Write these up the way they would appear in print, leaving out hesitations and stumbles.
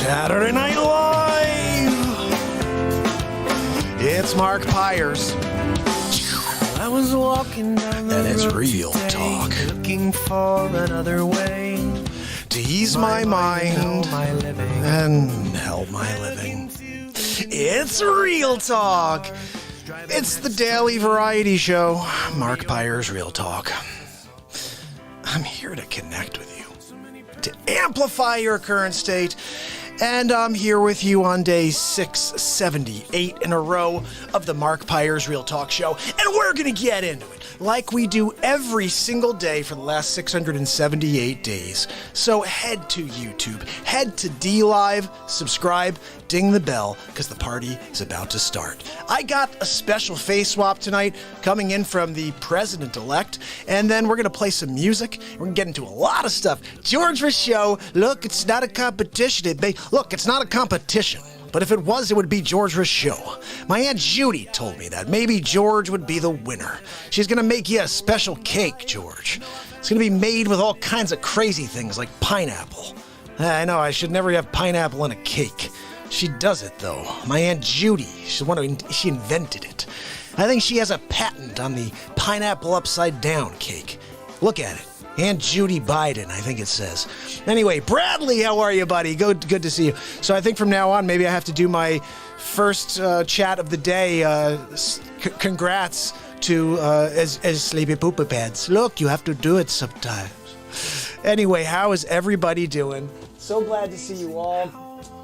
Saturday Night Live. It's MARKPIRES. I was walking down the and it's road real today, talk. looking for another way to ease my mind and help my living. It's real talk. It's the daily variety show, MARKPIRES Real Talk. I'm here to connect with you, to amplify your current state, and I'm here with you on day 678 in a row of the MARKPIRES Real Talk show, and we're going to get into it like we do every single day for the last 678 days. So head to YouTube, head to DLive, subscribe, ding the bell, because the party is about to start. I got a special face swap tonight coming in from the president-elect, and then we're going to play some music. We're going to get into a lot of stuff. George Rousseau, look, it's not a competition. Look, it's not a competition. But if it was, it would be George Rousseau. My Aunt Judy told me that. Maybe George would be the winner. She's going to make you a special cake, George. It's going to be made with all kinds of crazy things like pineapple. I know, I should never have pineapple in a cake. She does it, though. My Aunt Judy, she invented it. I think she has a patent on the pineapple upside down cake. Look at it. Aunt Judy Biden, I think it says. Anyway, Bradley, how are you, buddy? Good to see you. So I think from now on, maybe I have to do my first chat of the day. Congrats to as sleepy poopa pads. Look, you have to do it sometimes. Anyway, how is everybody doing? So glad to see you all.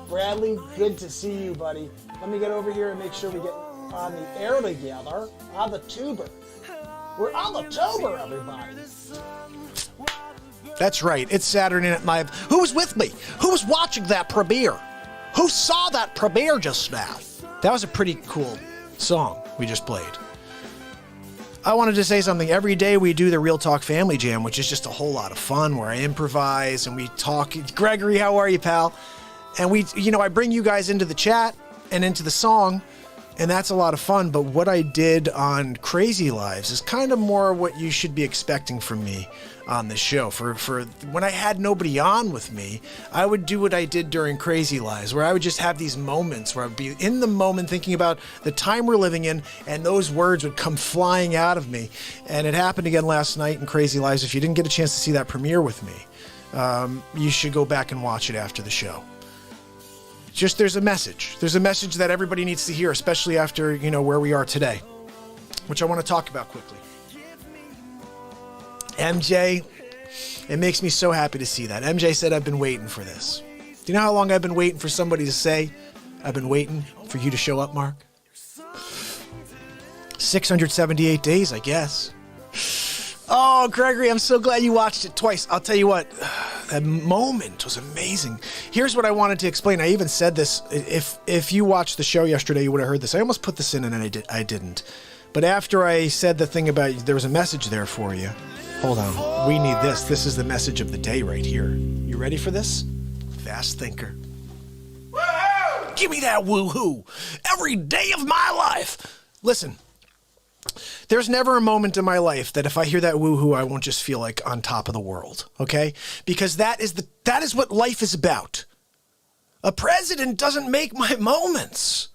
Bradley, good to see you, buddy. Let me get over here and make sure we get on the air together. On the tuber. We're on the tuber, everybody. That's right. It's Saturday Night Live. Who was with me? Who was watching that premiere? Who saw that premiere just now? That was a pretty cool song we just played. I wanted to say something. Every day we do the Real Talk Family Jam, which is just a whole lot of fun, where I improvise and we talk. Gregory, how are you, pal? And I bring you guys into the chat and into the song, and that's a lot of fun. But what I did on Crazy Lives is kind of more what you should be expecting from me on this show. For when I had nobody on with me, I would do what I did during Crazy Lives, where I would just have these moments where I would be in the moment thinking about the time we're living in, and those words would come flying out of me. And it happened again last night in Crazy Lives. If you didn't get a chance to see that premiere with me, you should go back and watch it after the show. Just there's a message. There's a message that everybody needs to hear, especially after, where we are today, which I want to talk about quickly. MJ, it makes me so happy to see that. MJ said, I've been waiting for this. Do you know how long I've been waiting for somebody to say, I've been waiting for you to show up, Mark? 678 days, I guess. Oh, Gregory, I'm so glad you watched it twice. I'll tell you what, that moment was amazing. Here's what I wanted to explain. I even said this. If you watched the show yesterday, you would have heard this. I almost put this in and I didn't. But after I said the thing about there was a message there for you. Hold on. We need this. This is the message of the day right here. You ready for this? Fast thinker. Woo-hoo! Give me that woo-hoo. Every day of my life. Listen. There's never a moment in my life that if I hear that woohoo, I won't just feel like on top of the world, okay? Because that is what life is about. A president doesn't make my moments.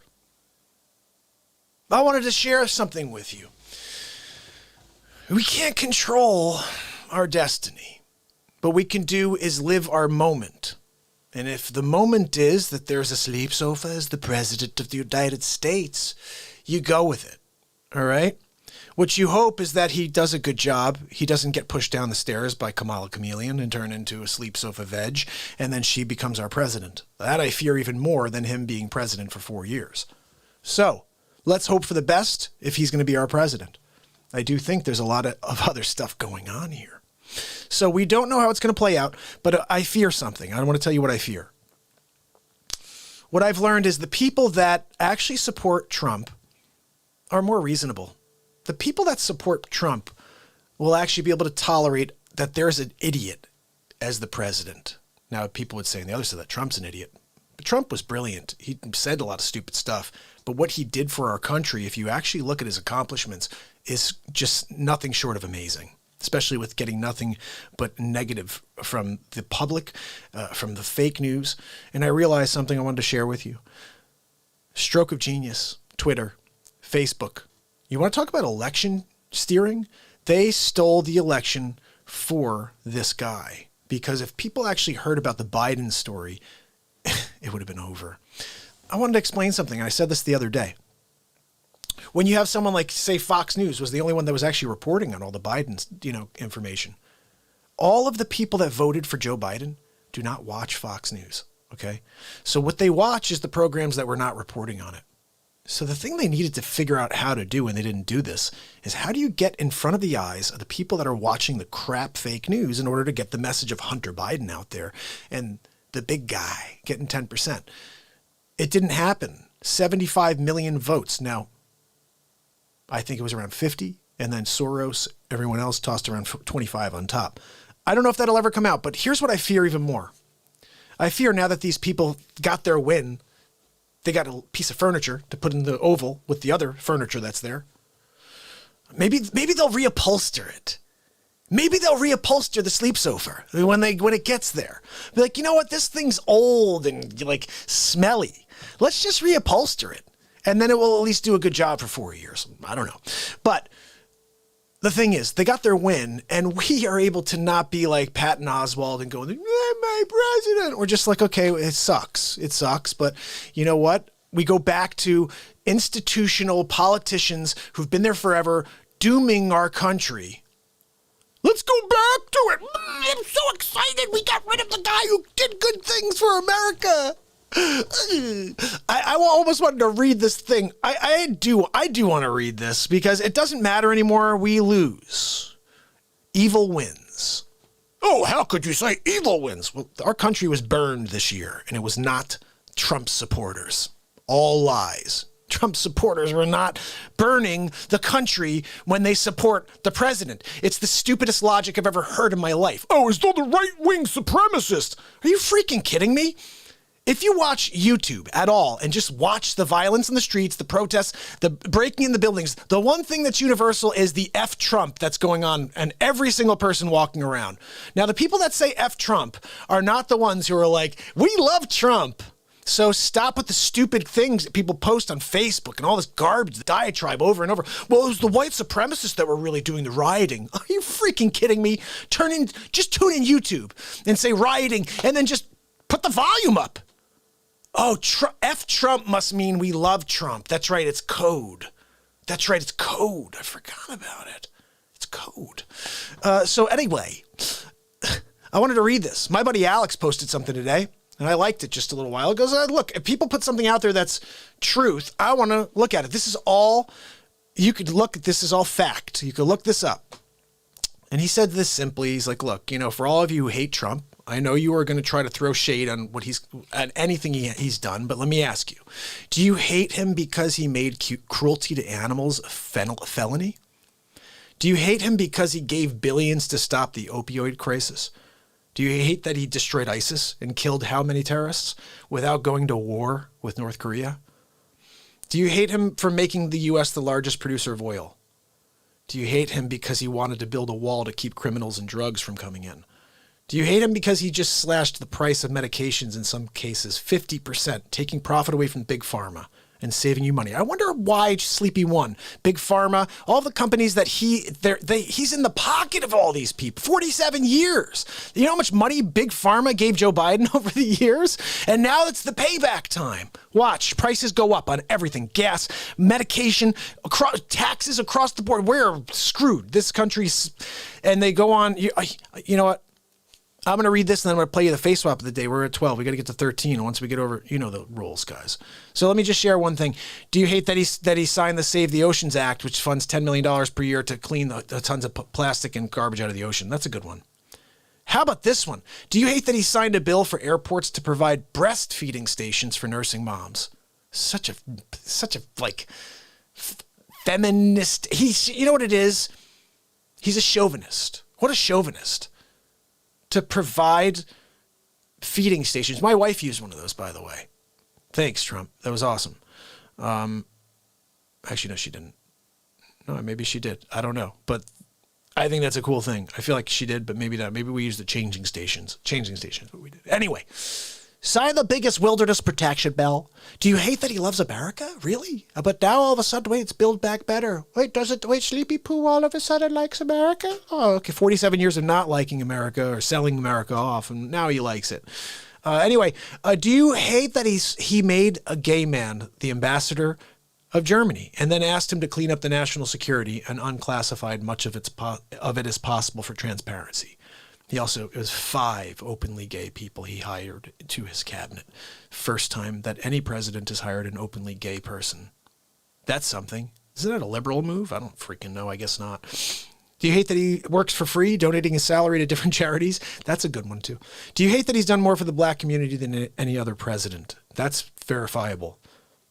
I wanted to share something with you. We can't control our destiny. What we can do is live our moment. And if the moment is that there's a sleep sofa as the president of the United States, you go with it. All right? What you hope is that he does a good job. He doesn't get pushed down the stairs by Kamala Chameleon and turn into a sleep sofa veg, and then she becomes our president. That I fear even more than him being president for 4 years. So, let's hope for the best if he's going to be our president. I do think there's a lot of other stuff going on here. So we don't know how it's going to play out, but I fear something. I want to tell you what I fear. What I've learned is the people that actually support Trump are more reasonable. The people that support Trump will actually be able to tolerate that there's an idiot as the president. Now, people would say on the other side that Trump's an idiot. But Trump was brilliant. He said a lot of stupid stuff. But what he did for our country, if you actually look at his accomplishments, is just nothing short of amazing. especially with getting nothing but negative from the public, from the fake news. And I realized something I wanted to share with you. Stroke of genius, Twitter, Facebook. You want to talk about election steering? They stole the election for this guy, because if people actually heard about the Biden story, it would have been over. I wanted to explain something. I said this the other day. When you have someone like, say, Fox News was the only one that was actually reporting on all the Biden's, information. All of the people that voted for Joe Biden do not watch Fox News. Okay. So what they watch is the programs that were not reporting on it. So the thing they needed to figure out how to do, and they didn't do this, is how do you get in front of the eyes of the people that are watching the crap fake news in order to get the message of Hunter Biden out there and the big guy getting 10%. It didn't happen. 75 million votes. Now, I think it was around 50, and then Soros, everyone else tossed around 25 on top. I don't know if that'll ever come out, but here's what I fear even more. I fear now that these people got their win, they got a piece of furniture to put in the Oval with the other furniture that's there. Maybe they'll reupholster it. Maybe they'll reupholster the sleep sofa when it gets there. Be like, you know what? This thing's old and like smelly. Let's just reupholster it. And then it will at least do a good job for 4 years. I don't know. But the thing is, they got their win, and we are able to not be like Patton Oswalt and going, my president. We're just like, okay, it sucks. It sucks. But you know what? We go back to institutional politicians who've been there forever, dooming our country. Let's go back to it. I'm so excited. We got rid of the guy who did good things for America. I almost wanted to read this thing. I do want to read this because it doesn't matter anymore. We lose. Evil wins. Oh, how could you say evil wins? Well, our country was burned this year, and it was not Trump supporters. All lies. Trump supporters were not burning the country when they support the president. It's the stupidest logic I've ever heard in my life. Oh, it's all the right-wing supremacists. Are you freaking kidding me? If you watch YouTube at all and just watch the violence in the streets, the protests, the breaking in the buildings, the one thing that's universal is the F Trump that's going on and every single person walking around. Now, the people that say F Trump are not the ones who are like, we love Trump. So stop with the stupid things that people post on Facebook and all this garbage, the diatribe over and over. Well, it was the white supremacists that were really doing the rioting. Are you freaking kidding me? Just tune in YouTube and say rioting and then just put the volume up. Oh, F Trump must mean we love Trump. That's right, it's code. That's right, it's code. I forgot about it. It's code. So anyway, I wanted to read this. My buddy Alex posted something today, and I liked it just a little while ago. So look, if people put something out there that's truth, I want to look at it. This is all, you could look, this is all fact. You could look this up. And he said this simply. He's like, look, for all of you who hate Trump, I know you are going to try to throw shade on at anything he's done, but let me ask you, do you hate him because he made cruelty to animals a felony? Do you hate him because he gave billions to stop the opioid crisis? Do you hate that he destroyed ISIS and killed how many terrorists without going to war with North Korea? Do you hate him for making the U.S. the largest producer of oil? Do you hate him because he wanted to build a wall to keep criminals and drugs from coming in? Do you hate him because he just slashed the price of medications in some cases 50%, taking profit away from Big Pharma and saving you money? I wonder why Sleepy won. Big Pharma, all the companies that he's in the pocket of all these people. 47 years. You know how much money Big Pharma gave Joe Biden over the years? And now it's the payback time. Watch, prices go up on everything. Gas, medication, taxes across the board. We're screwed. This country's, and they go on, you know what? I'm going to read this and then I'm going to play you the face swap of the day. We're at 12. We got to get to 13. Once we get over, the rules, guys. So let me just share one thing. Do you hate that he signed the Save the Oceans Act, which funds $10 million per year to clean the tons of plastic and garbage out of the ocean? That's a good one. How about this one? Do you hate that he signed a bill for airports to provide breastfeeding stations for nursing moms? Such a feminist. You know what it is? He's a chauvinist. What a chauvinist. To provide feeding stations. My wife used one of those, by the way. Thanks, Trump. That was awesome. Actually, no, she didn't. No, maybe she did. I don't know. But I think that's a cool thing. I feel like she did, but maybe not. Maybe we use the changing stations. Changing stations, what we did. Anyway, sign the biggest wilderness protection bill. Do you hate that he loves America? Really? But now all of a sudden, wait, it's Build Back Better. Wait, Sleepy Poo all of a sudden likes America? Oh, okay, 47 years of not liking America or selling America off, and now he likes it. Anyway, do you hate that he made a gay man the ambassador of Germany and then asked him to clean up the national security and unclassified much of it as possible for transparency? It was 5 openly gay people he hired to his cabinet. First time that any president has hired an openly gay person. That's something. Isn't that a liberal move? I don't freaking know. I guess not. Do you hate that he works for free, donating his salary to different charities? That's a good one, too. Do you hate that he's done more for the black community than any other president? That's verifiable.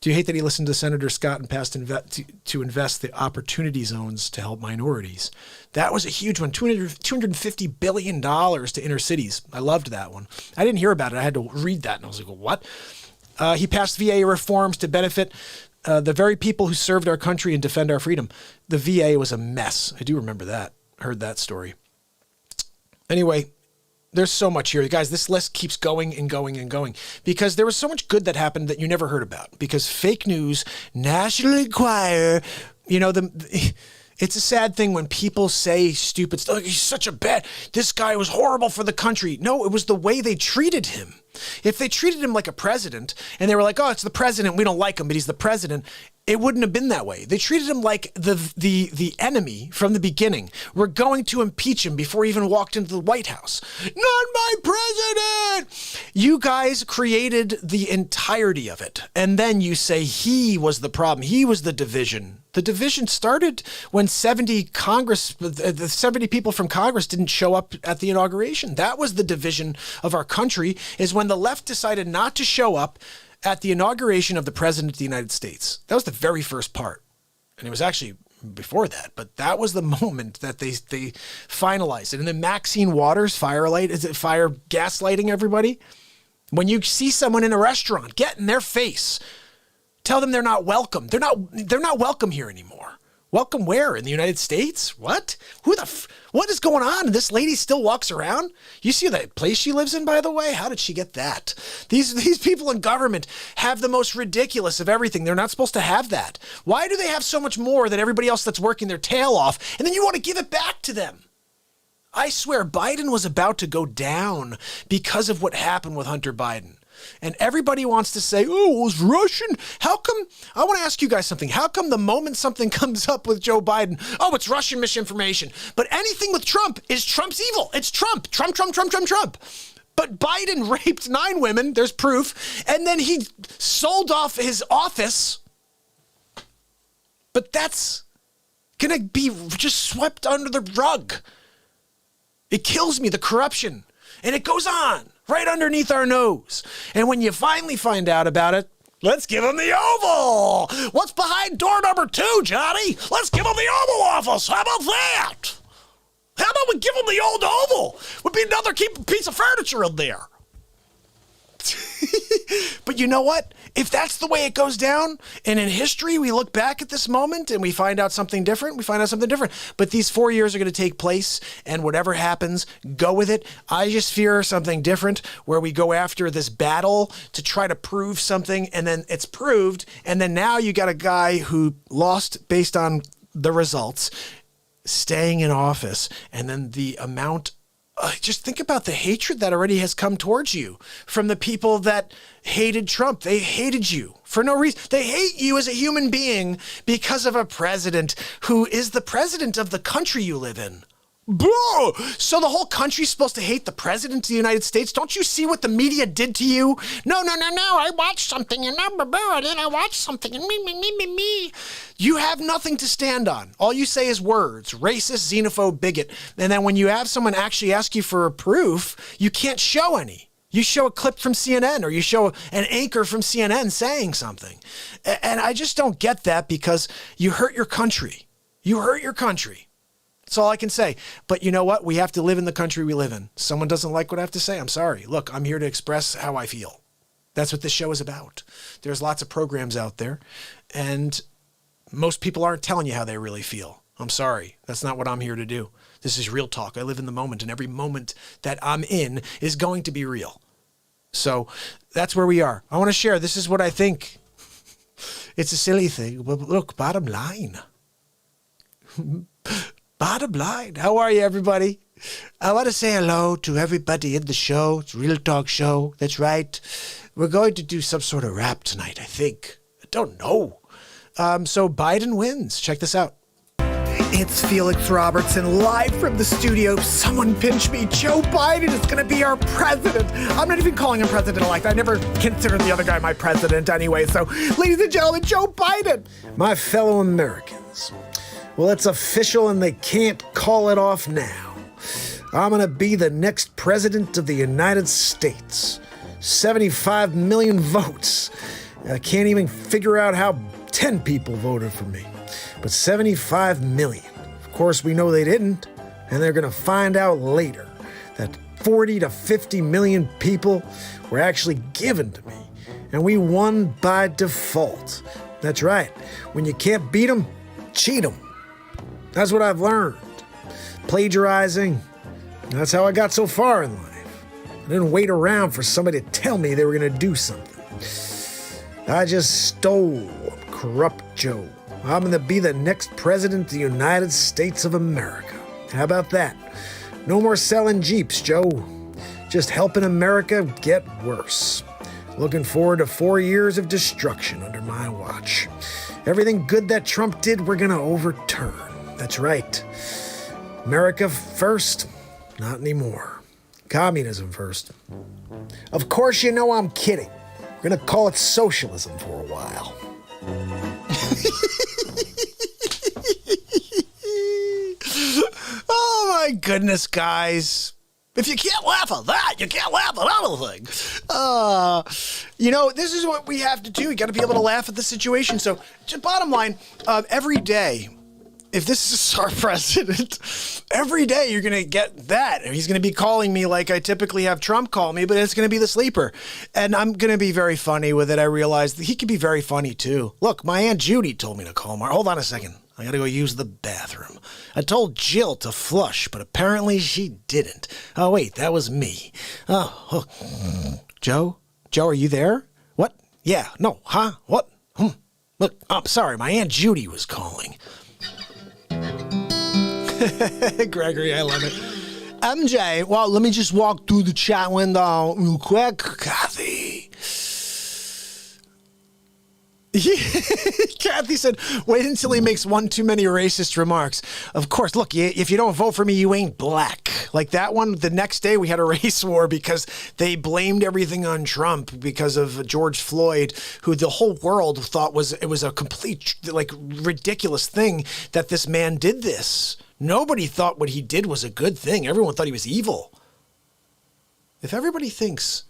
Do you hate that he listened to Senator Scott and passed to invest the opportunity zones to help minorities? That was a huge one, $250 billion to inner cities. I loved that one. I didn't hear about it. I had to read that, and I was like, well, what? He passed VA reforms to benefit the very people who served our country and defend our freedom. The VA was a mess. I do remember that. I heard that story. Anyway, there's so much here. Guys, this list keeps going and going and going because there was so much good that happened that you never heard about because fake news, National Enquirer, it's a sad thing when people say stupid stuff. He's such a this guy was horrible for the country. No, it was the way they treated him. If they treated him like a president and they were like, oh, it's the president, we don't like him, but he's the president, it wouldn't have been that way. They treated him like the enemy from the beginning. We're going to impeach him before he even walked into the White House. Not my president! You guys created the entirety of it. And then you say he was the problem. He was the division. The division started when 70 people from Congress didn't show up at the inauguration. That was the division of our country, is when the left decided not to show up at the inauguration of the President of the United States. That was the very first part. And it was actually before that, but that was the moment that they finalized it. And then Maxine Waters, gaslighting everybody. When you see someone in a restaurant, get in their face. Tell them they're not welcome. They're not welcome here anymore. Welcome where? In the United States? What? What is going on? This lady still walks around? You see that place she lives in, by the way? How did she get that? These people in government have the most ridiculous of everything. They're not supposed to have that. Why do they have so much more than everybody else that's working their tail off? And then you want to give it back to them. I swear Biden was about to go down because of what happened with Hunter Biden. And everybody wants to say, oh, it was Russian. How come? I want to ask you guys something. How come the moment something comes up with Joe Biden, oh, it's Russian misinformation. But anything with Trump is Trump's evil. It's Trump. Trump. But Biden raped 9 women. There's proof. And then he sold off his office. But that's going to be just swept under the rug. It kills me, the corruption. And it goes on right underneath our nose. And when you finally find out about it, let's give him the Oval. What's behind door number 2, Johnny? Let's give him the Oval Office. How about that? How about we give him the old Oval? Would be another piece of furniture in there. But you know what? If that's the way it goes down, and in history we look back at this moment and we find out something different, But these 4 years are going to take place, and whatever happens, go with it. I just fear something different, where we go after this battle to try to prove something, and then it's proved, and then now you got a guy who lost based on the results, staying in office, and then the amount. Just think about the hatred that already has come towards you from the people that hated Trump. They hated you for no reason. They hate you as a human being because of a president who is the president of the country you live in. Boo! So the whole country's supposed to hate the president of the United States? Don't you see what the media did to you? No. I watched something and then I watched something and me. You have nothing to stand on. All you say is words, racist, xenophobe, bigot. And then when you have someone actually ask you for a proof, you can't show any. You show a clip from CNN or you show an anchor from CNN saying something. And I just don't get that, because you hurt your country. You hurt your country. That's all I can say. But you know what? We have to live in the country we live in. Someone doesn't like what I have to say, I'm sorry. Look, I'm here to express how I feel. That's what this show is about. There's lots of programs out there, and most people aren't telling you how they really feel. I'm sorry. That's not what I'm here to do. This is real talk. I live in the moment, and every moment that I'm in is going to be real. So that's where we are. I want to share. This is what I think. It's a silly thing, but look, bottom line. Bottom line. How are you, everybody? I want to say hello to everybody in the show. It's a Real Talk show. That's right. We're going to do some sort of rap tonight, I think. I don't know. So Biden wins. Check this out. It's Felix Robertson live from the studio. Someone pinch me. Joe Biden is going to be our president. I'm not even calling him president-elect. I never considered the other guy my president anyway. So, ladies and gentlemen, Joe Biden. My fellow Americans. Well, it's official and they can't call it off now. I'm going to be the next president of the United States. 75 million votes. I can't even figure out how 10 people voted for me. But 75 million. Of course, we know they didn't, and they're going to find out later that 40 to 50 million people were actually given to me, and we won by default. That's right. When you can't beat them, cheat them. That's what I've learned. Plagiarizing. That's how I got so far in life. I didn't wait around for somebody to tell me they were going to do something. I just stole corrupt Joe. I'm going to be the next president of the United States of America. How about that? No more selling Jeeps, Joe. Just helping America get worse. Looking forward to 4 years of destruction under my watch. Everything good that Trump did, we're going to overturn. That's right. America first? Not anymore. Communism first. Of course, you know I'm kidding. We're going to call it socialism for a while. Oh my goodness, guys. If you can't laugh at that, you can't laugh at anything. This is what we have to do. You got to be able to laugh at the situation. So, bottom line, every day, if this is our president, every day you're going to get that. He's going to be calling me like I typically have Trump call me, but it's going to be the sleeper. And I'm going to be very funny with it. I realized that he could be very funny too. Look, my Aunt Judy told me to call Mark. Hold on a second. I got to go use the bathroom. I told Jill to flush, but apparently she didn't. Oh, wait, that was me. Oh. Joe? Joe, are you there? What? Yeah, no, huh? What? Look, I'm sorry, my Aunt Judy was calling. Gregory, I love it. MJ, well, let me just walk through the chat window real quick. Kathy. Kathy said, wait until he makes one too many racist remarks. Of course, look, if you don't vote for me, you ain't black. Like that one, the next day we had a race war because they blamed everything on Trump because of George Floyd, who the whole world thought was a complete, ridiculous thing that this man did this. Nobody thought what he did was a good thing. Everyone thought he was evil. If everybody thinks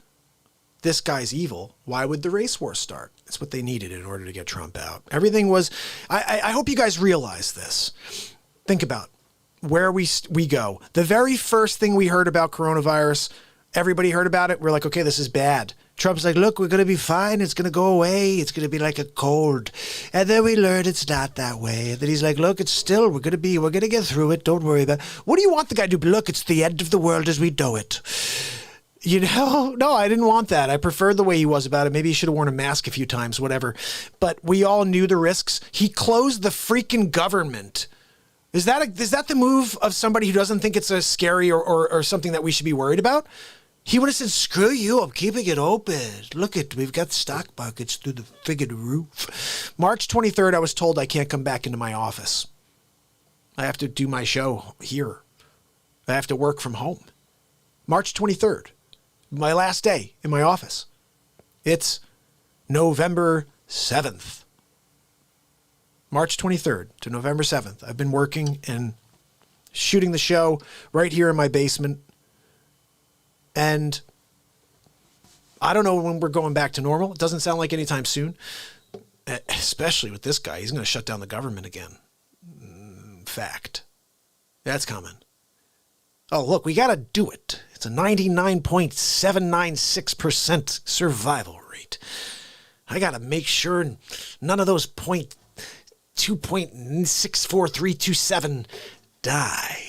this guy's evil, why would the race war start? It's what they needed in order to get Trump out. Everything was, I hope you guys realize this. Think about where we go. The very first thing we heard about coronavirus, everybody heard about it. We're like, okay, this is bad. Trump's like, look, we're going to be fine. It's going to go away. It's going to be like a cold. And then we learned it's not that way. And then he's like, look, we're going to get through it. Don't worry about it. What do you want the guy to do? Look, it's the end of the world as we know it. No, I didn't want that. I preferred the way he was about it. Maybe he should have worn a mask a few times, whatever. But we all knew the risks. He closed the freaking government. Is that the move of somebody who doesn't think it's a scary or something that we should be worried about? He would have said, screw you, I'm keeping it open. Look we've got stock markets through the friggin' roof. March 23rd, I was told I can't come back into my office. I have to do my show here. I have to work from home. March 23rd. My last day in my office. It's November 7th. March 23rd to November 7th. I've been working and shooting the show right here in my basement. And I don't know when we're going back to normal. It doesn't sound like anytime soon. Especially with this guy. He's going to shut down the government again. Fact. That's coming. Oh, look, we got to do it. It's a 99.796% survival rate. I got to make sure none of those 2.64327 die.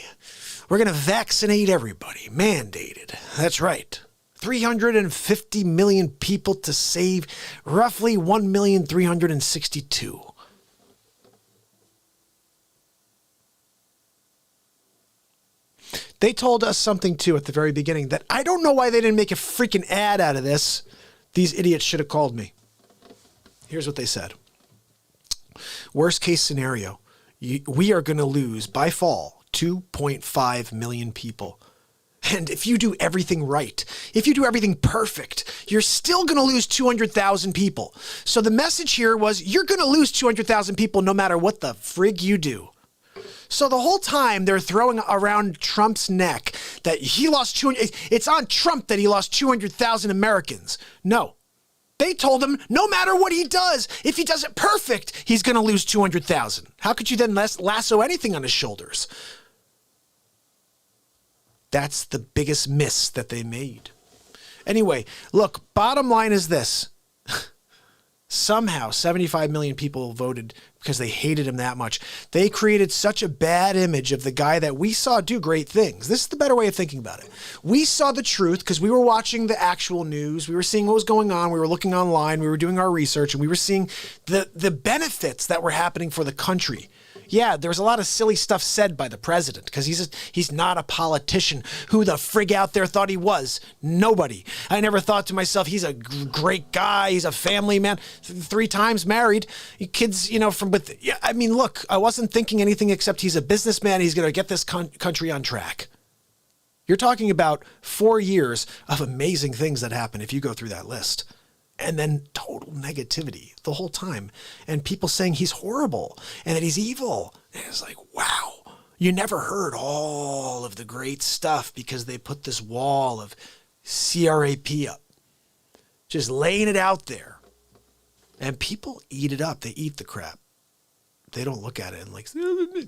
We're going to vaccinate everybody. Mandated. That's right. 350 million people to save roughly 1,362,000. They told us something, too, at the very beginning that I don't know why they didn't make a freaking ad out of this. These idiots should have called me. Here's what they said. Worst case scenario, we are going to lose, by fall, 2.5 million people. And if you do everything right, if you do everything perfect, you're still going to lose 200,000 people. So the message here was you're going to lose 200,000 people no matter what the frig you do. So the whole time they're throwing around Trump's neck that he lost 200. It's on Trump that he lost 200,000 Americans. No, they told him no matter what he does, if he does it perfect, he's going to lose 200,000. How could you then lasso anything on his shoulders? That's the biggest miss that they made. Anyway, look, bottom line is this. Somehow 75 million people voted because they hated him that much. They created such a bad image of the guy that we saw do great things. This is the better way of thinking about it. We saw the truth because we were watching the actual news. We were seeing what was going on. We were looking online. We were doing our research, and we were seeing the benefits that were happening for the country. Yeah, there was a lot of silly stuff said by the president because he's not a politician. Who the frig out there thought he was? Nobody. I never thought to myself, he's a great guy. He's a family man, 3 times married, kids, I mean, look, I wasn't thinking anything except he's a businessman. He's going to get this country on track. You're talking about 4 years of amazing things that happen if you go through that list. And then total negativity the whole time. And people saying he's horrible and that he's evil. And it's like, wow, you never heard all of the great stuff because they put this wall of CRAP up. Just laying it out there. And people eat it up. They eat the crap. They don't look at it and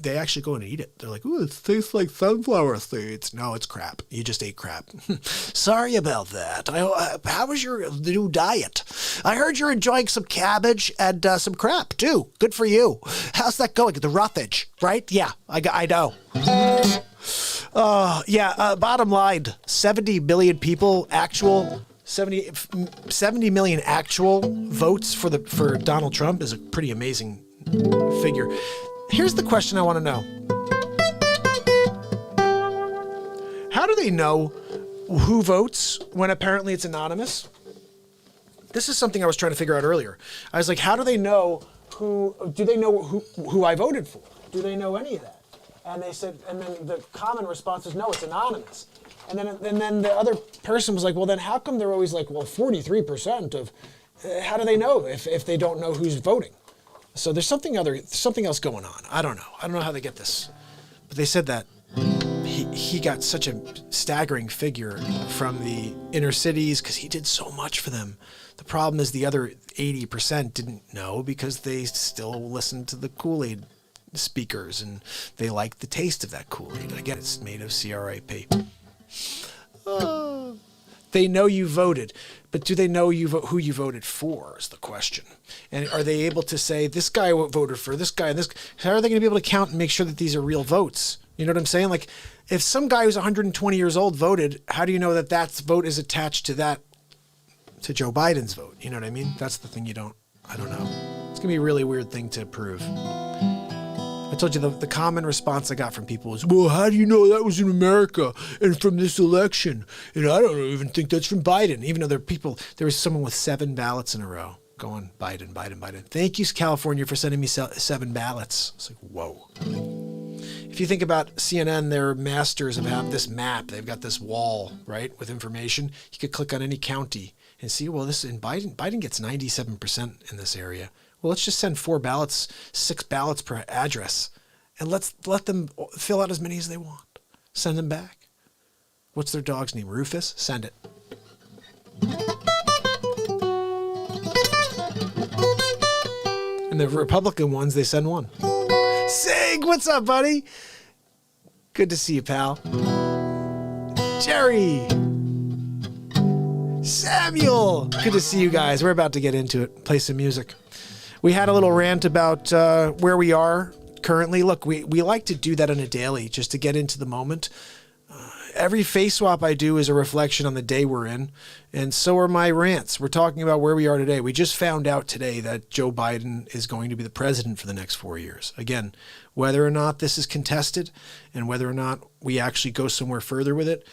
they actually go and eat it. They're like, ooh, it tastes like sunflower seeds. No, it's crap. You just ate crap. Sorry about that. How was your new diet? I heard you're enjoying some cabbage and some crap too. Good for you. How's that going? The roughage, right? Yeah, I know. Bottom line, 70 million people actual. 70 million actual votes for Donald Trump is a pretty amazing figure. Here's the question I want to know. How do they know who votes when apparently it's anonymous? This is something I was trying to figure out earlier. I was like, how do they know who I voted for? Do they know any of that? And they said, and then the common response is, no, it's anonymous. And then the other person was like, well, then how come they're always like, well, 43% of, how do they know if they don't know who's voting? So there's something else going on. I don't know. I don't know how they get this. But they said that he got such a staggering figure from the inner cities because he did so much for them. The problem is the other 80% didn't know because they still listened to the Kool-Aid speakers and they like the taste of that Kool-Aid. Again, it's made of CRAP. They know you voted, but do they know who you voted for is the question. And are they able to say, this guy voted for this guy and this? How are they going to be able to count and make sure that these are real votes? You know what I'm saying? Like, if some guy who's 120 years old voted, how do you know that vote is attached to Joe Biden's vote? You know what I mean? That's the thing I don't know. It's going to be a really weird thing to prove. I told you the common response I got from people was, well, how do you know that was in America and from this election? And I don't even think that's from Biden. Even though there was someone with 7 ballots in a row going Biden, Biden, Biden. Thank you, California, for sending me 7 ballots. It's like, whoa. If you think about CNN, they're masters of this map. They've got this wall, right, with information. You could click on any county and see, well, this in Biden gets 97% in this area. Well, let's just send 4 ballots, 6 ballots per address, and let them fill out as many as they want. Send them back. What's their dog's name? Rufus? Send it. And the Republican ones, they send 1. Sig, what's up, buddy? Good to see you, pal. Jerry. Samuel. Good to see you guys. We're about to get into it. Play some music. We had a little rant about where we are currently. Look, we like to do that on a daily just to get into the moment. Every face swap I do is a reflection on the day we're in, and so are my rants. We're talking about where we are today. We just found out today that Joe Biden is going to be the president for the next 4 years. Again, whether or not this is contested and whether or not we actually go somewhere further with it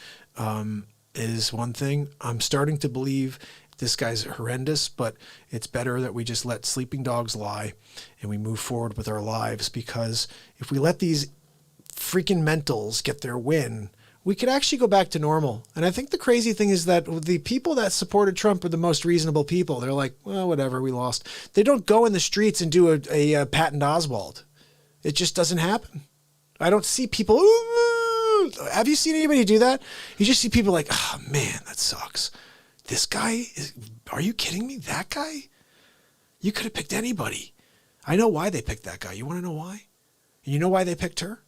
is one thing. I'm starting to believe this guy's horrendous, but it's better that we just let sleeping dogs lie and we move forward with our lives, because if we let these freaking mentals get their win, we could actually go back to normal. And I think the crazy thing is that the people that supported Trump are the most reasonable people. They're like, well, whatever, we lost. They don't go in the streets and do a Patton Oswalt. It just doesn't happen. I don't see people, ooh. Have you seen anybody do that? You just see people like, oh man, that sucks. This guy, are you kidding me? That guy? You could have picked anybody. I know why they picked that guy. You want to know why? You know why they picked her?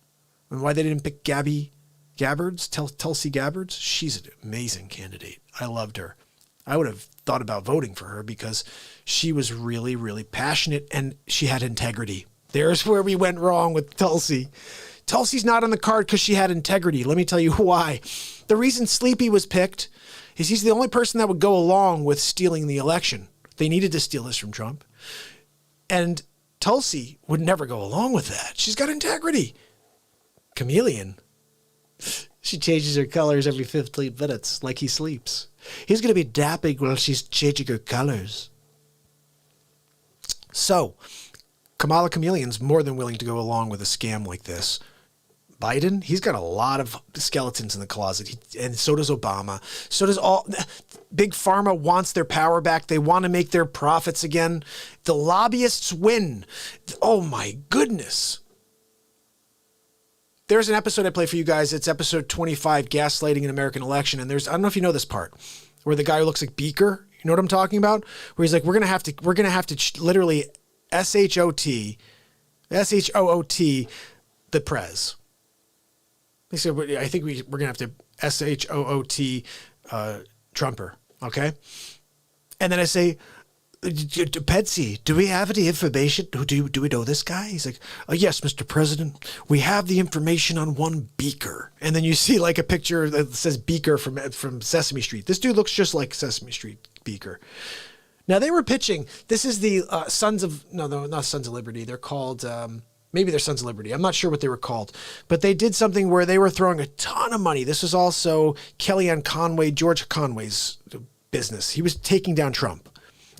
And why they didn't pick Tulsi Gabbard? She's an amazing candidate. I loved her. I would have thought about voting for her because she was really, really passionate and she had integrity. There's where we went wrong with Tulsi. Tulsi's not on the card because she had integrity. Let me tell you why. The reason Sleepy was picked is he's the only person that would go along with stealing the election. They needed to steal this from Trump. And Tulsi would never go along with that. She's got integrity. Chameleon. She changes her colors every 15 minutes like he sleeps. He's going to be dapping while she's changing her colors. So, Kamala Chameleon's more than willing to go along with a scam like this. Biden, he's got a lot of skeletons in the closet, and so does Obama. So does all. Big Pharma wants their power back. They want to make their profits again. The lobbyists win. Oh my goodness. There's an episode I play for you guys. It's episode 25, Gaslighting an American Election. And I don't know if you know this part, where the guy who looks like Beaker, you know what I'm talking about? Where he's like, we're going to have to literally SHOOT the prez. He said, I think we're going to have to SHOOT Trumper. Okay. And then I say, Betsy, do we have any information? Do we know this guy? He's like, yes, Mr. President, we have the information on one Beaker. And then you see like a picture that says Beaker from Sesame Street. This dude looks just like Sesame Street Beaker. Now they were pitching, this is the not Sons of Liberty. They're called, maybe they're Sons of Liberty. I'm not sure what they were called, but they did something where they were throwing a ton of money. This was also Kellyanne Conway, George Conway's business. He was taking down Trump.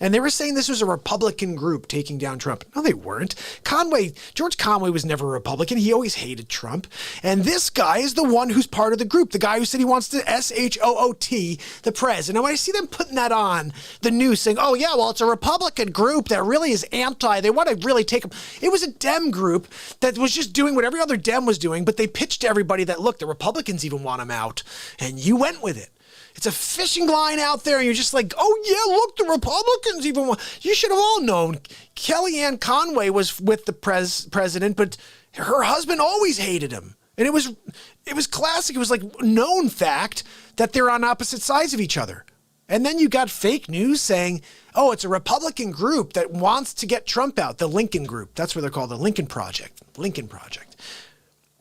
And they were saying this was a Republican group taking down Trump. No, they weren't. George Conway was never a Republican. He always hated Trump. And this guy is the one who's part of the group. The guy who said he wants to SHOOT the prez. And when I see them putting that on the news saying, oh yeah, well, it's a Republican group that really is anti. They want to really take them. It was a Dem group that was just doing what every other Dem was doing. But they pitched to everybody that, look, the Republicans even want him out. And you went with it. It's a fishing line out there, and you're just like, oh, yeah, look, the Republicans even want... You should have all known. Kellyanne Conway was with the president, but her husband always hated him. And it was classic. It was like known fact that they're on opposite sides of each other. And then you got fake news saying, oh, it's a Republican group that wants to get Trump out, the Lincoln group. That's what they're called, the Lincoln Project. Lincoln Project.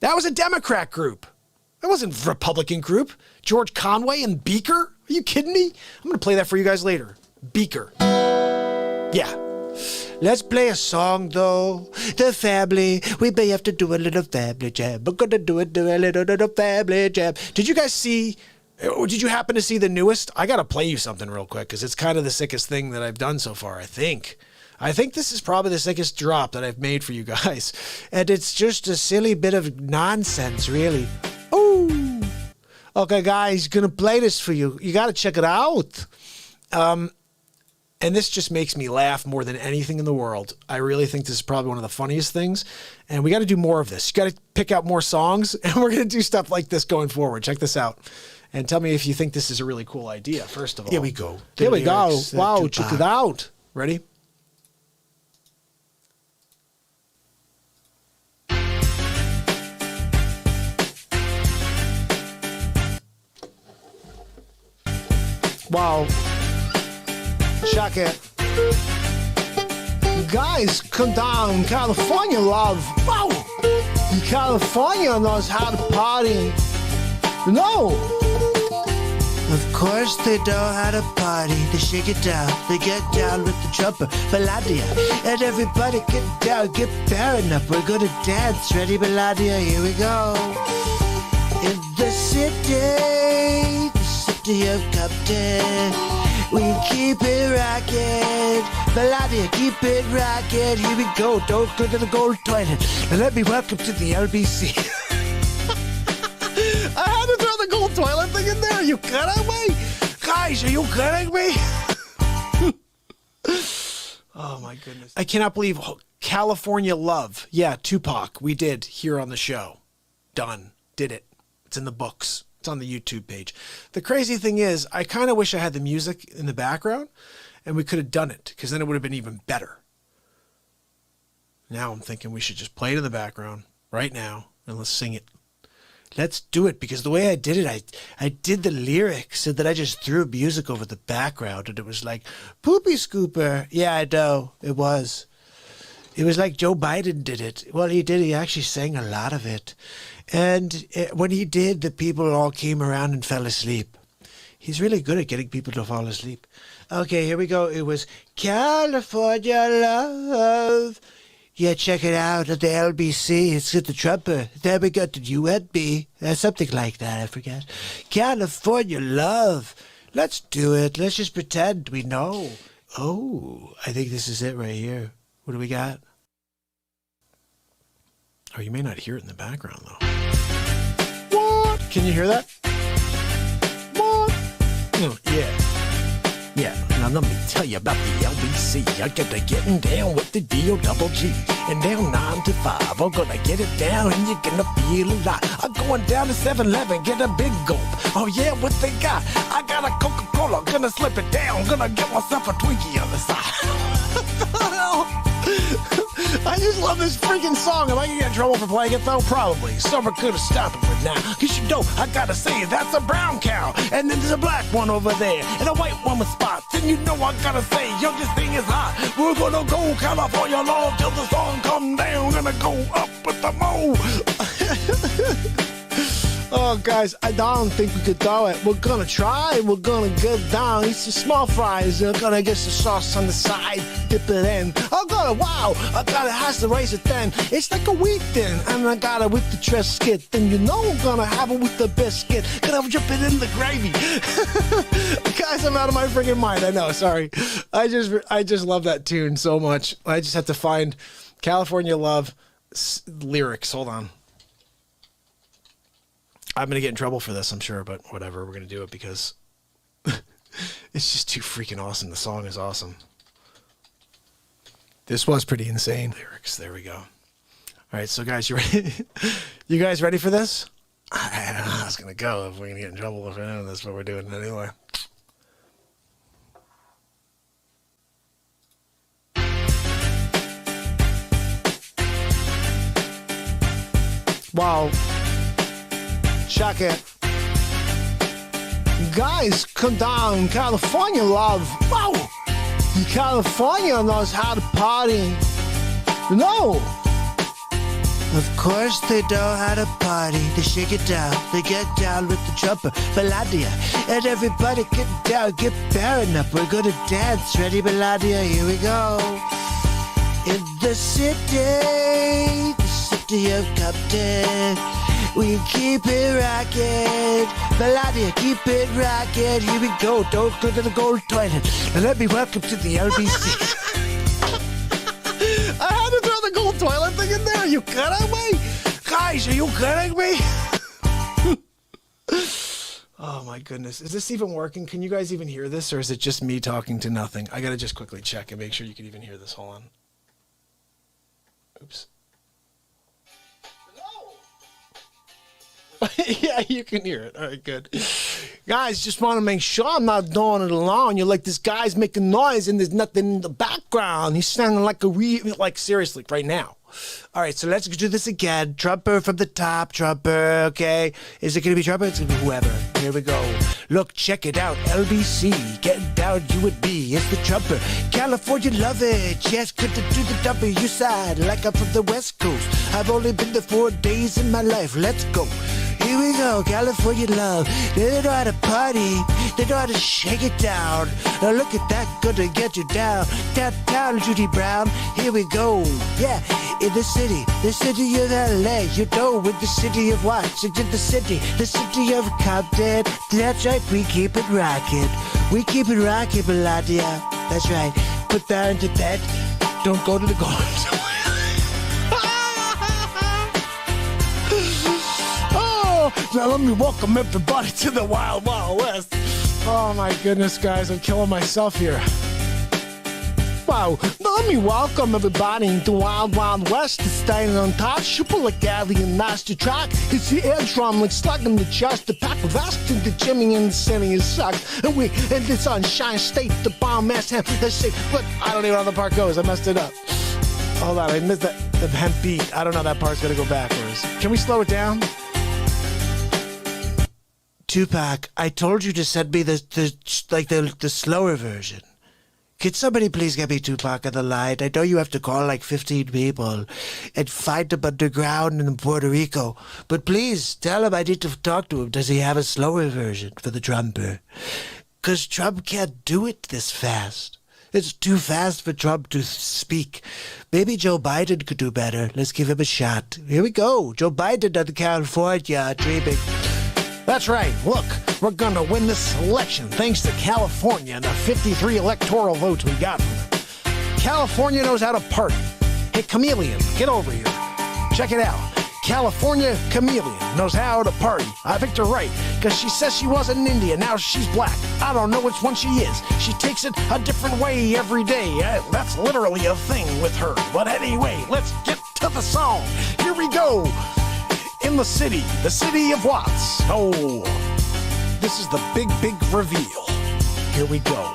That was a Democrat group. That wasn't a Republican group. George Conway and Beaker? Are you kidding me? I'm going to play that for you guys later. Beaker. Yeah. Let's play a song, though. The family. We may have to do a little family jam. We're going to do a little family jam. Did you guys see... Did you happen to see the newest? I got to play you something real quick because it's kind of the sickest thing that I've done so far, I think. I think this is probably the sickest drop that I've made for you guys. And it's just a silly bit of nonsense, really. Ooh. Okay, guys, gonna play this for you. You gotta check it out. And this just makes me laugh more than anything in the world. I really think this is probably one of the funniest things. And we got to do more of this. You got to pick out more songs, and we're going to do stuff like this going forward. Check this out. And tell me if you think this is a really cool idea, first of all. Here we go. Here we go. Wow, check it out. Ready? Wow. Check it. Guys, come down. California love. Wow. California knows how to party. No. Of course they know how to party. They shake it down. They get down with the trumper, Beladia. And everybody get down, get pairing up. We're gonna dance. Ready, Beladia? Here we go. In the city of Compton, we keep it rockin'. Beladia, keep it rockin'. Here we go. Don't go to the gold toilet. Now let me welcome to the LBC. I had to throw the gold toilet thing in there. Are you kidding me? Guys, are you kidding me? Oh, my goodness. I cannot believe California Love. Yeah, Tupac. We did here on the show. Done. Did it. It's in the books. It's on the YouTube page. The crazy thing is, I kind of wish I had the music in the background and we could have done it because then it would have been even better. Now I'm thinking we should just play it in the background right now and let's sing it. Let's do it, because the way I did it, I did the lyrics so that I just threw music over the background and it was like, poopy scooper. Yeah, I know. It was. It was like Joe Biden did it. Well, he did. He actually sang a lot of it. And when he did, the people all came around and fell asleep. He's really good at getting people to fall asleep. Okay, here we go. It was California Love. Yeah, check it out at the LBC. It's at the Trumper. Then we got the UNB. Something like that, I forget. California Love. Let's do it. Let's just pretend we know. Oh, I think this is it right here. What do we got? Oh, you may not hear it in the background, though. What? Can you hear that? What? Yeah. Yeah, now let me tell you about the LBC. I got to getting down with the D-O-double-G. And down 9 to 5, I'm gonna get it down and you're gonna feel alive. I'm going down to 7-Eleven, get a big gulp. Oh yeah, what they got? I got a Coca-Cola, gonna slip it down, gonna get myself a Twinkie on the side. I just love this freaking song. Am I gonna get in trouble for playing it though? Probably. Someone could have stopped it right now. Cause you know, I gotta say, that's a brown cow. And then there's a black one over there. And a white one with spots. And you know I gotta say, yo, this thing is hot. We're gonna go California Love till the sun come down. Gonna go up with the mo. Oh, guys, I don't think we could do it. We're gonna try. We're gonna get down. Eat some small fries. We're gonna get some sauce on the side. Dip it in. Oh, God, wow. I got it. Has to raise it then. It's like a wheat thin. And I got it with the Triscuit. Then you know I'm gonna have it with the biscuit. Gonna dip it in the gravy. Guys, I'm out of my freaking mind. I know. Sorry. I just love that tune so much. I just have to find California Love lyrics. Hold on. I'm going to get in trouble for this, I'm sure, but whatever. We're going to do it because it's just too freaking awesome. The song is awesome. This was pretty insane. Lyrics. There we go. All right, so guys, you ready? You guys ready for this? I don't know how it's going to go, if we're going to get in trouble if I know this, but we're doing it anyway. Wow. Check it. Guys, come down. California Love. Wow. California knows how to party. No. Of course they know how to party. They shake it down. They get down with the trumper, Beladia. And everybody get down, get pairing up. We're gonna dance. Ready, Beladia? Here we go. In the city of Compton, we keep it rockin'. Beladia, keep it rockin'. Here we go. Don't go to the gold toilet. Now let me welcome to the LBC. I had to throw the gold toilet thing in there. Are you kidding me? Guys, are you kidding me? Oh my goodness. Is this even working? Can you guys even hear this, or is it just me talking to nothing? I gotta just quickly check and make sure you can even hear this. Hold on. Oops. Yeah, you can hear it. All right, good. Guys, just want to make sure I'm not doing it alone. You're like, this guy's making noise and there's nothing in the background. He's sounding like seriously, right now. All right, so let's do this again. Trumper from the top, Trumper, okay? Is it going to be Trumper? It's going to be whoever. Here we go. Look, check it out. LBC, getting down, you and me. It's the Trumper. California, love it. Yes, good to do the W side, like I'm from the West Coast. I've only been there 4 days in my life. Let's go. Here we go, California love. They know how to party. They know how to shake it down. Now look at that, gonna get you down. Downtown, Judy Brown. Here we go. Yeah, in the city of LA. You know, in the city of Washington, the city of Compton. That's right, we keep it rocking. We keep it rocking, Melania. That's right. Put that into bed. Don't go to the garden. Now let me welcome everybody to the Wild Wild West. Oh my goodness, guys, I'm killing myself here. Wow, now let me welcome everybody to Wild Wild West. It's standing on top, super like Alien master track. It's the air drum like slugging the chest, the pack of vast and the Jimmy and the Sammy is sucked. And it's Sunshine State, the bomb ass hemp. Let's see, look, I don't even know how the part goes, I messed it up. Hold on, I missed the hemp beat. I don't know, that part's gonna go backwards. Can we slow it down? Tupac, I told you to send me the slower version. Could somebody please get me Tupac on the line? I know you have to call like 15 people and find him underground in Puerto Rico. But please, tell him I need to talk to him. Does he have a slower version for the Trumper? Because Trump can't do it this fast. It's too fast for Trump to speak. Maybe Joe Biden could do better. Let's give him a shot. Here we go. Joe Biden on the California dreaming. That's right. Look, we're going to win this election thanks to California and the 53 electoral votes we got from it. California knows how to party. Hey, Chameleon, get over here. Check it out. California Chameleon knows how to party. I think they're right, because she says she was an Indian, now she's black. I don't know which one she is. She takes it a different way every day. That's literally a thing with her. But anyway, let's get to the song. Here we go. In the city of Watts. Oh, this is the big reveal. Here we go.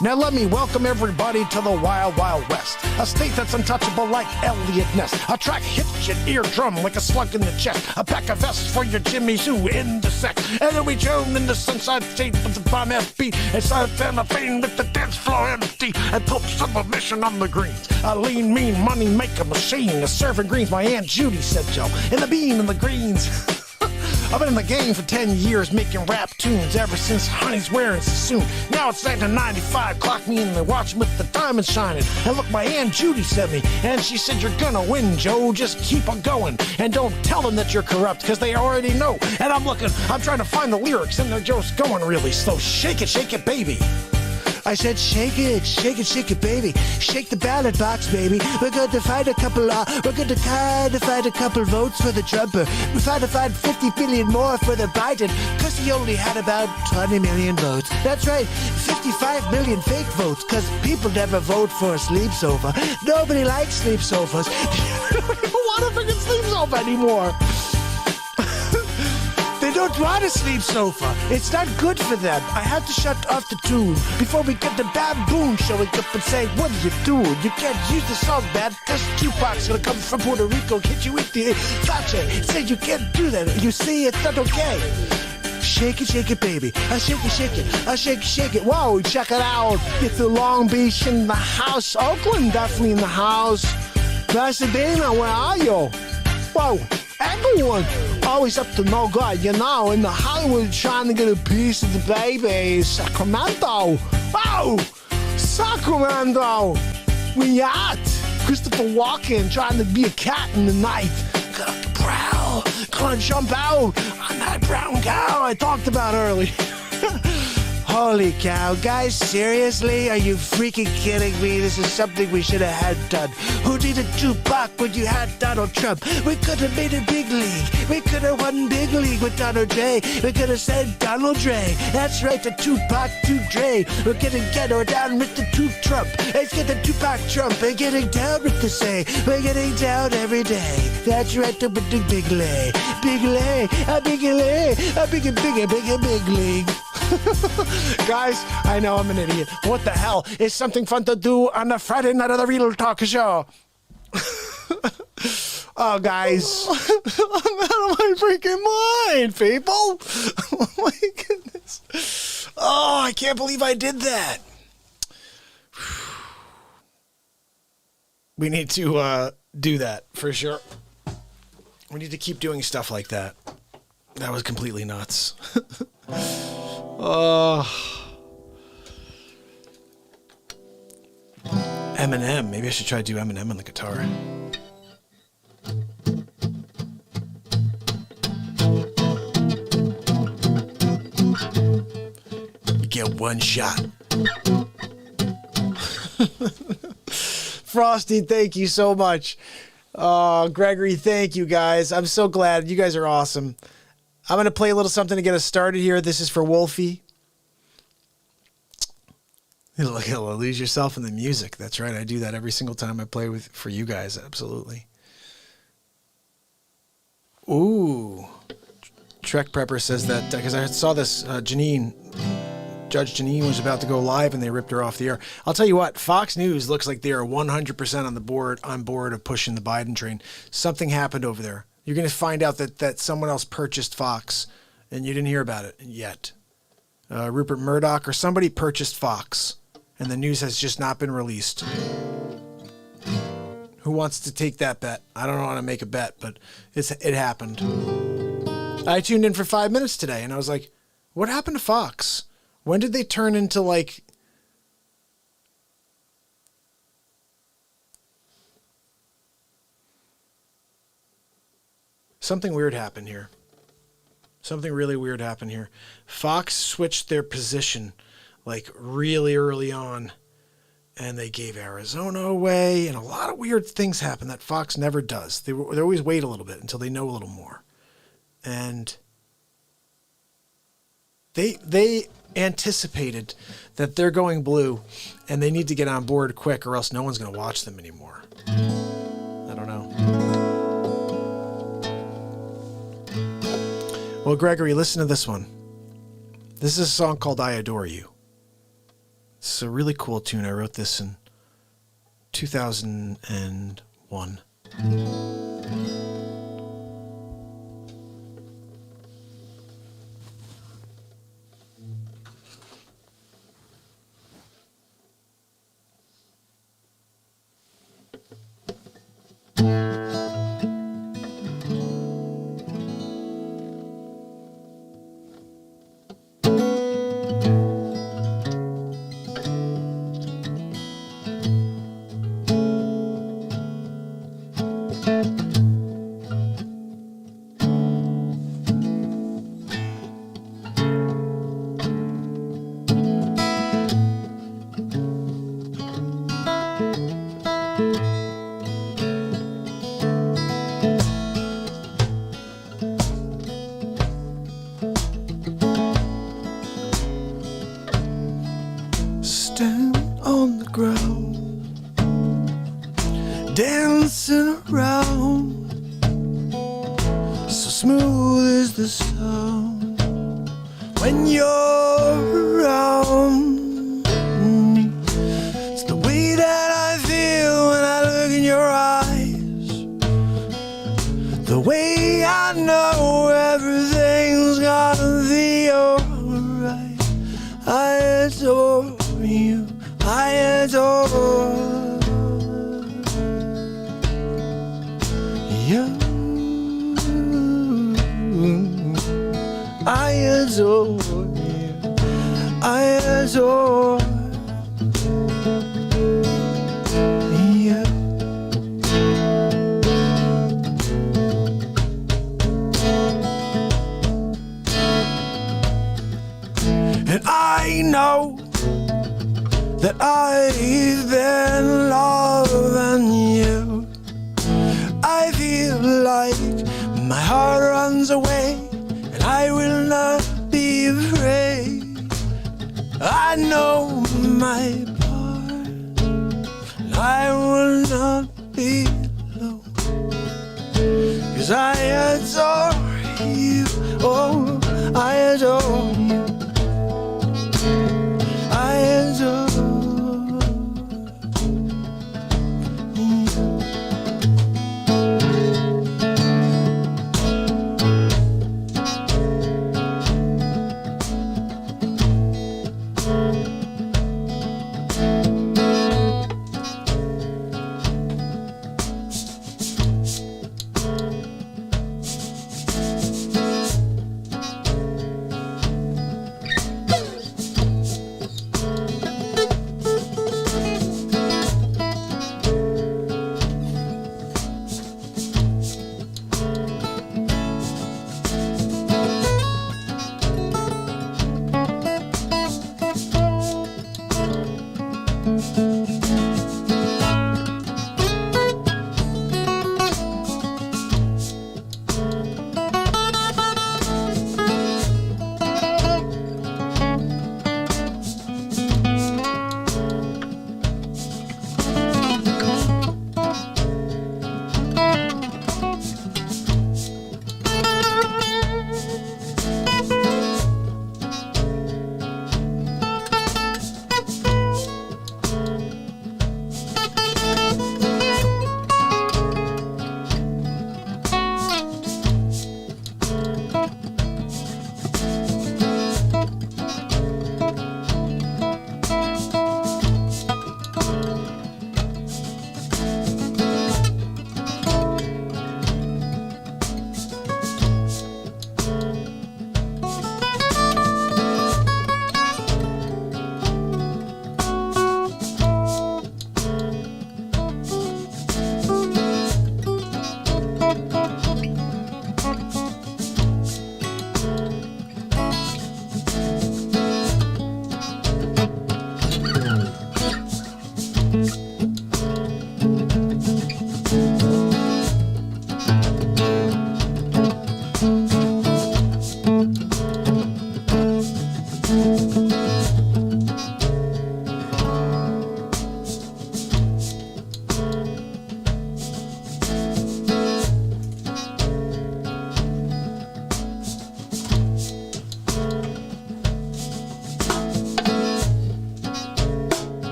Now let me welcome everybody to the Wild Wild West, a state that's untouchable like Elliot Ness. A track hits your eardrum like a slug in the chest, a pack of vests for your Jimmy Sue in the sex. And then we tune in the Sunshine State with the bomb beat, and start the pain with the dance floor empty, and put some mission on the greens. A lean, mean money maker machine, a serving greens. My Aunt Judy said so, and the bean and the greens. I've been in the game for 10 years making rap tunes ever since Honey's wearing Sassoon. Now it's 1995, clock me in the watch with the diamonds shining. And look, my Aunt Judy sent me, and she said, you're gonna win, Joe, just keep on going. And don't tell them that you're corrupt, because they already know. And I'm trying to find the lyrics, and they're just going really slow. Shake it, baby. I said, shake it, baby. Shake the ballot box, baby. We're going to find a couple votes for the Trumper. We're trying to find 50 billion more for the Biden, because he only had about 20 million votes. That's right, 55 million fake votes, because people never vote for a sleep sofa. Nobody likes sleep sofas. They don't want a freaking sleep sofa anymore. They don't want a sleep sofa. It's not good for them. I have to shut off the tune before we get the baboon showing up and say, what are you doing? You can't use the song, man, because Tupac's gonna come from Puerto Rico, hit you with the fache. Say you can't do that. You see, it's not okay. Shake it, baby. I shake it. Whoa, check it out. It's the Long Beach in the house. Oakland definitely in the house. Pasadena, where are you? Whoa. Everyone always up to no good, in the Hollywood trying to get a piece of the baby. Sacramento. Oh, Sacramento. We at Christopher Walken trying to be a cat in the night. Gonna prowl, gonna jump out on that brown cow I talked about earlier. Holy cow, guys, seriously? Are you freaking kidding me? This is something we should have had done. Who needed Tupac when you had Donald Trump? We could have made a big league. We could have won big league with Donald Dre. We could have said Donald Dre. That's right, the Tupac, to Dre. We're getting ghetto down with the Tooth Trump. Let's get the Tupac Trump. We're getting down with the say. We're getting down every day. That's right, the big lay. Big lay, a big lay, a big league. Guys, I know I'm an idiot. What the hell is something fun to do on the Friday night of the Real Talk Show? Oh, guys. I'm out of my freaking mind, people. Oh, my goodness. Oh, I can't believe I did that. We need to do that for sure. We need to keep doing stuff like that. That was completely nuts. Eminem. Maybe I should try to do Eminem on the guitar. You get one shot. Frosty, thank you so much. Gregory, thank you guys. I'm so glad. You guys are awesome. I'm going to play a little something to get us started here. This is for Wolfie. You'll lose yourself in the music. That's right. I do that every single time I play for you guys. Absolutely. Ooh. Trek Prepper says that because I saw this Judge Janine was about to go live and they ripped her off the air. I'll tell you what, Fox News looks like they are 100% on board of pushing the Biden train. Something happened over there. You're going to find out that someone else purchased Fox, and you didn't hear about it yet. Rupert Murdoch or somebody purchased Fox, and the news has just not been released. Who wants to take that bet? I don't want to make a bet, but it happened. I tuned in for 5 minutes today, and I was like, what happened to Fox? When did they turn into, like... Something weird happened here. Something really weird happened here. Fox switched their position like really early on, and they gave Arizona away, and a lot of weird things happened that Fox never does. They always wait a little bit until they know a little more. And they anticipated that they're going blue, and they need to get on board quick, or else no one's going to watch them anymore. I don't know. Well, Gregory, listen to this one. This is a song called I Adore You. It's a really cool tune. I wrote this in 2001. Dancing around, so smooth is the sound when you're around me. It's the way that I feel when I look in your eyes, the way I know everything's gonna be alright. I adore you, I adore you. I adore you. I adore you. And I know that I've been loving you. I feel like my heart runs away, and I will not be afraid. I know my part, and I will not be alone. 'Cause I adore you, oh, I adore you. I adore you.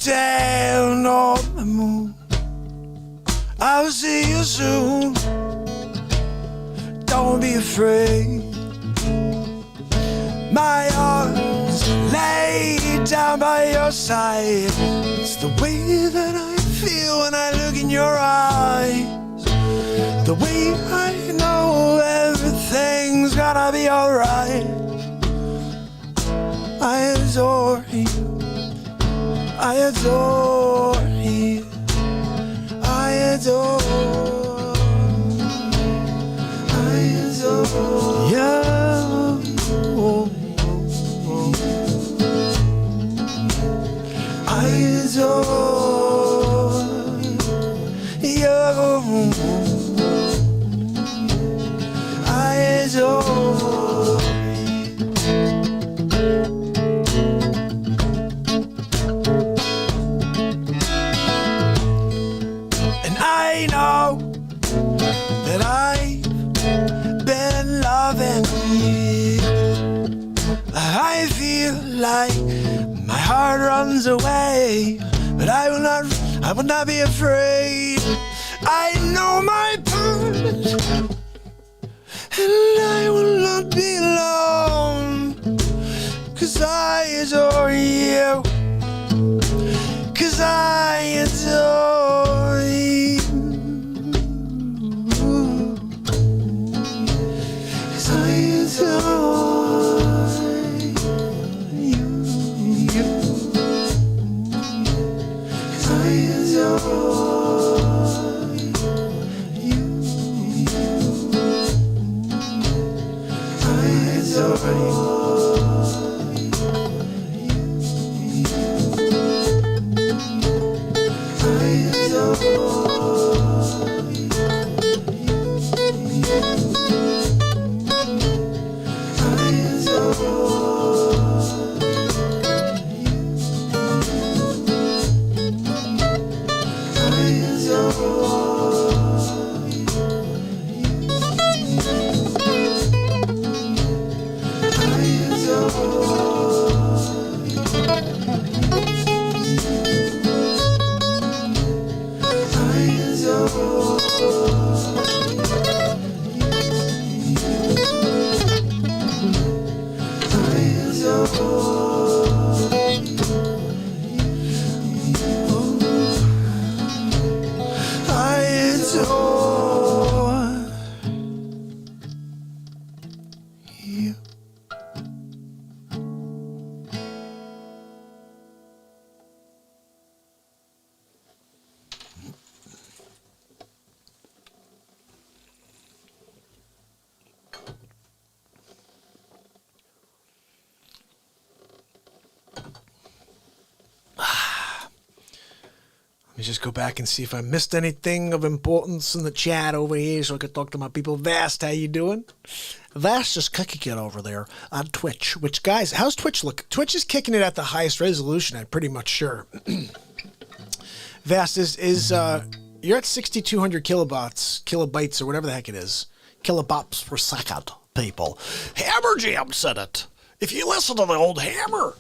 stand on the moon. I will see you soon. Don't be afraid. My arms laid down by your side. It's the way that I feel when I look in your eyes. The way I know everything's gonna be alright. I adore you. I adore you. I adore you. I adore you. I adore you. I adore you. And I know that I've been loving you. I feel like my heart runs away, but I will not be afraid. I know my part, and I will not be alone. 'Cause I adore you. 'Cause I adore you. 'Cause I adore you. 'Cause I adore you. I adore you. Let me just go back and see if I missed anything of importance in the chat over here so I could talk to my people. Vast, how you doing? Vast is kicking it over there on Twitch. Which, guys, how's Twitch look? Twitch is kicking it at the highest resolution, I'm pretty much sure. Vast you're at 6,200 kilobytes, or whatever the heck it is. Kilobops per second, people. Hammer Jam said it. If you listen to the old Hammer,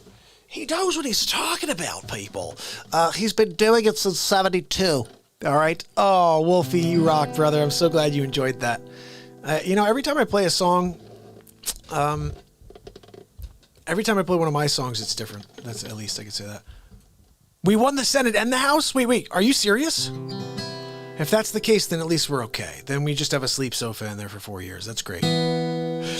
he knows what he's talking about, people. He's been doing it since 72. All right. Oh, Wolfie, you rock, brother. I'm so glad you enjoyed that. Every time I play a song, every time I play one of my songs, it's different. That's at least I can say that. We won the Senate and the House? Wait. Are you serious? If that's the case, then at least we're okay. Then we just have a sleep sofa in there for 4 years. That's great.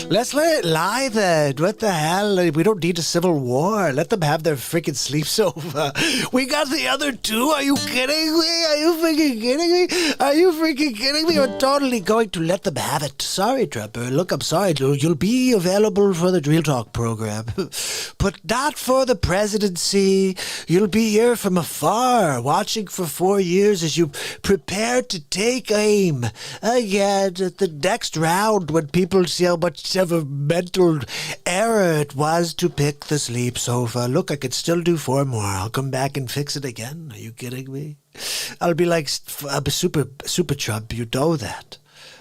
Let's let it lie then. What the hell? We don't need a civil war. Let them have their freaking sleep sofa. We got the other two. Are you kidding me? Are you freaking kidding me? Are you freaking kidding me? I'm totally going to let them have it. Sorry, Trevor. Look, I'm sorry. You'll be available for the Real Talk program, but not for the presidency. You'll be here from afar, watching for 4 years as you prepare to take aim again at the next round when people see how much of a mental error it was to pick the sleep sofa. Look, I could still do 4 more. I'll come back and fix it again. Are you kidding me? I'll be like a super Trump. You know that.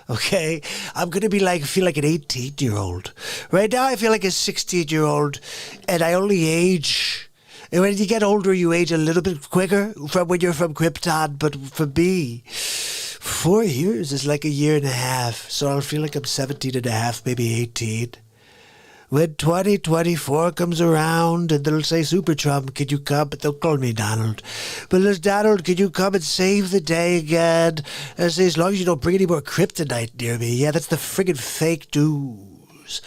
Okay? I'm going to be feel like an 18-year-old. Right now I feel like a 16-year-old, and I only age And when you get older, you age a little bit quicker from when you're from Krypton. But for me, 4 years is like a year and a half. So I'll feel like I'm 17 and a half, maybe 18. When 2024 comes around and they'll say, Super Trump, can you come? But they'll call me Donald. But as Donald, can you come and save the day again? I say, as long as you don't bring any more kryptonite near me. Yeah, that's the friggin' fake news.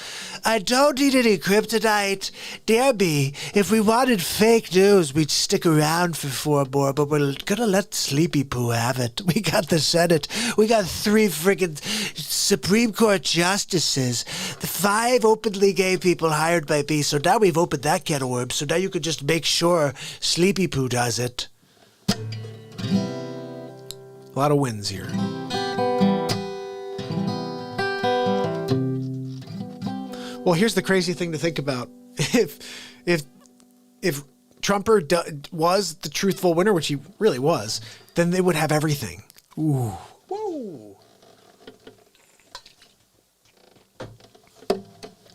I don't need any kryptonite. Dear me, if we wanted fake news, we'd stick around for 4 more, but we're gonna let Sleepy Poo have it. We got the Senate. We got 3 friggin' Supreme Court justices. The 5 openly gay people hired by me, so now we've opened that can of worms, so now you can just make sure Sleepy Poo does it. A lot of wins here. Well, here's the crazy thing to think about. If Trumper was the truthful winner, which he really was, then they would have everything. Ooh. Whoa.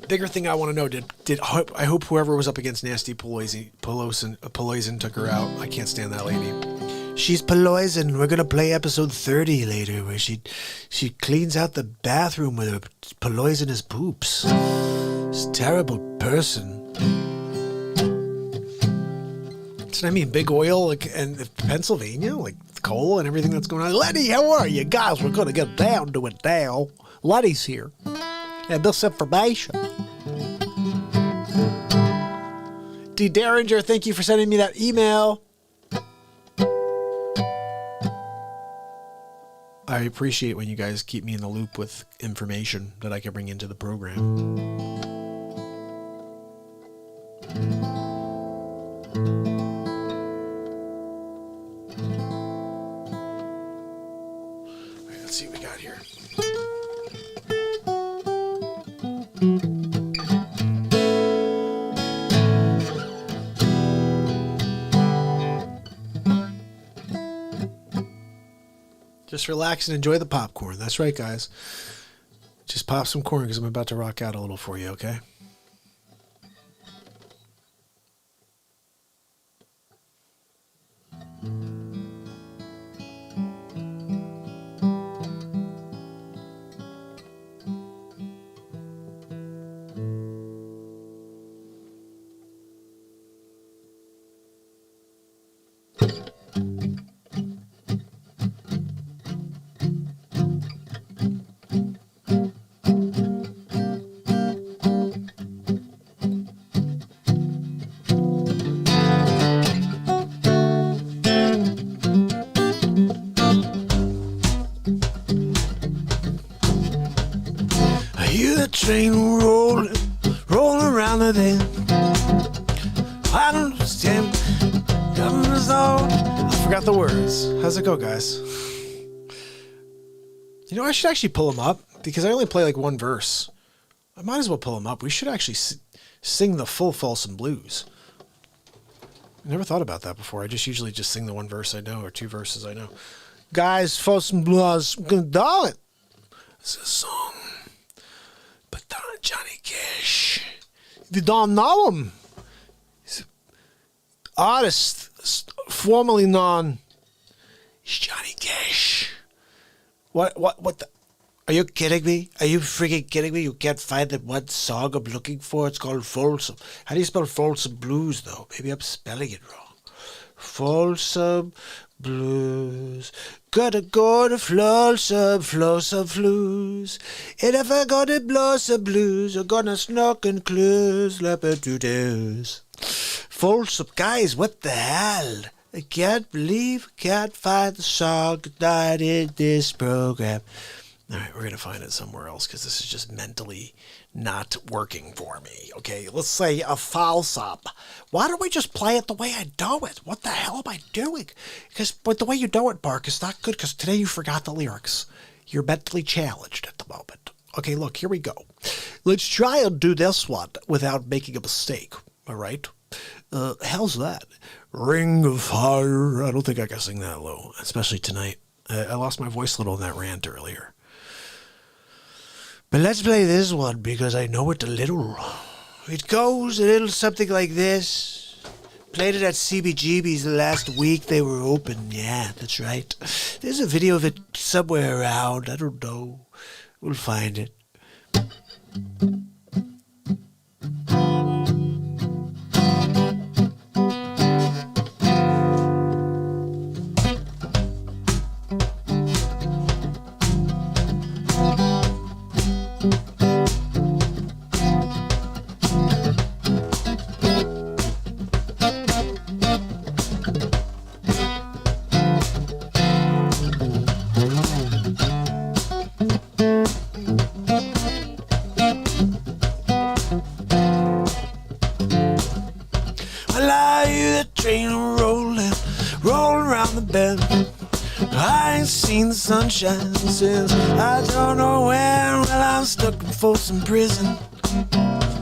Bigger thing I want to know, I hope whoever was up against Nasty Pelosi took her out. I can't stand that lady. She's Pelosi. We're going to play episode 30 later where she cleans out the bathroom with her poisonous poops. She's a terrible person. That's what I mean. Big oil, like, and Pennsylvania, like coal and everything that's going on. Letty, how are you? Guys, we're going to get down to it now. Letty's here. And this information. D. Derringer, thank you for sending me that email. I appreciate when you guys keep me in the loop with information that I can bring into the program. All right, let's see what we got here. Just relax and enjoy the popcorn. That's right, guys. Just pop some corn because I'm about to rock out a little for you, okay? Train rolling around the bend. I don't understand. I forgot the words. How's it go, guys? You know, I should actually pull them up because I only play like one verse. I might as well pull them up. We should actually sing the full Folsom Blues. I never thought about that before. I just usually just sing the one verse I know or 2 verses I know. Guys, Folsom Blues, I'm gonna do it. It's a song. But Johnny Cash, if you don't know him, he's an artist formerly known as Johnny Cash. What the? Are you kidding me? Are you freaking kidding me? You can't find that one song I'm looking for? It's called Folsom. How do you spell Folsom Blues, though? Maybe I'm spelling it wrong. Folsom Blues. Gotta go to Folsom Blues. And if I gotta blow some blues, I'm gonna snork and clues, leopard-doos. Folsom, guys, what the hell? I can't find the song tonight in this program. All right, we're going to find it somewhere else because this is just mentally not working for me. Okay, let's say a false up. Why don't we just play it the way I do it? What the hell am I doing? Because the way you do it, Mark, is not good because today you forgot the lyrics. You're mentally challenged at the moment. Okay, look, here we go. Let's try and do this one without making a mistake. All right? How's that? Ring of Fire. I don't think I can sing that low, especially tonight. I lost my voice a little in that rant earlier. But let's play this one because I know it a little. It goes a little something like this. Played it at CBGB's last week they were open. Yeah, that's right. There's a video of it somewhere around. I don't know. We'll find it. Sunshine since I don't know when. Well, I'm stuck in Folsom Prison.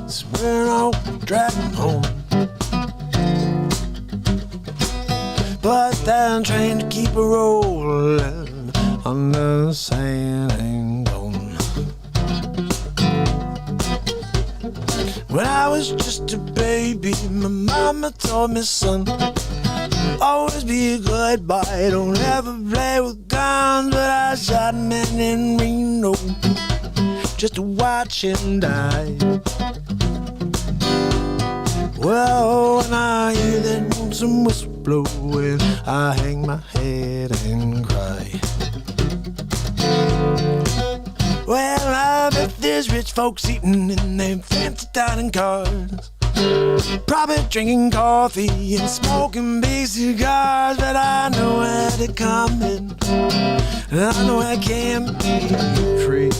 Swearing I'll drag home. But that train to keep a rolling on the San Antone. When I was just a baby, my mama told me, son, always be a good boy, don't ever play with guns. But I shot a man in Reno just to watch him die. Well, when I hear that lonesome whistle blowing, I hang my head and cry. Well, I bet there's rich folks eating in their fancy dining cars, probably drinking coffee and smoking big cigars. But I know where they're coming, and I know I can't be free.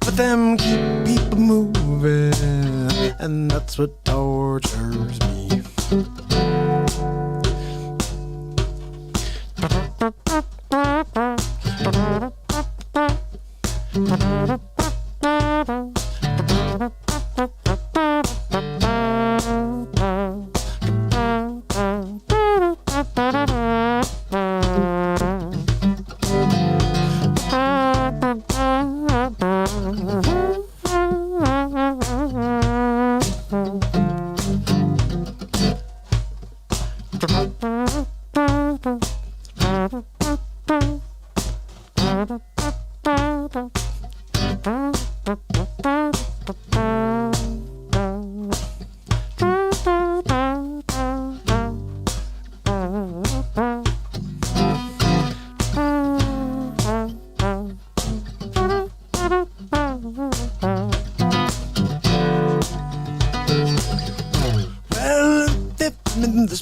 But them keep people moving, and that's what tortures me.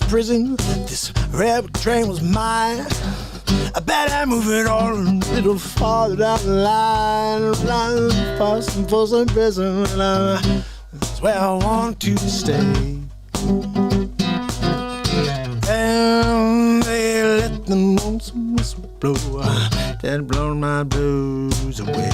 Prison, this railroad train was mine. I bet I move it on a little farther down the line. I'm for some prison, and that's where I want to stay. And they let the lonesome whistle blow that blown my blues away.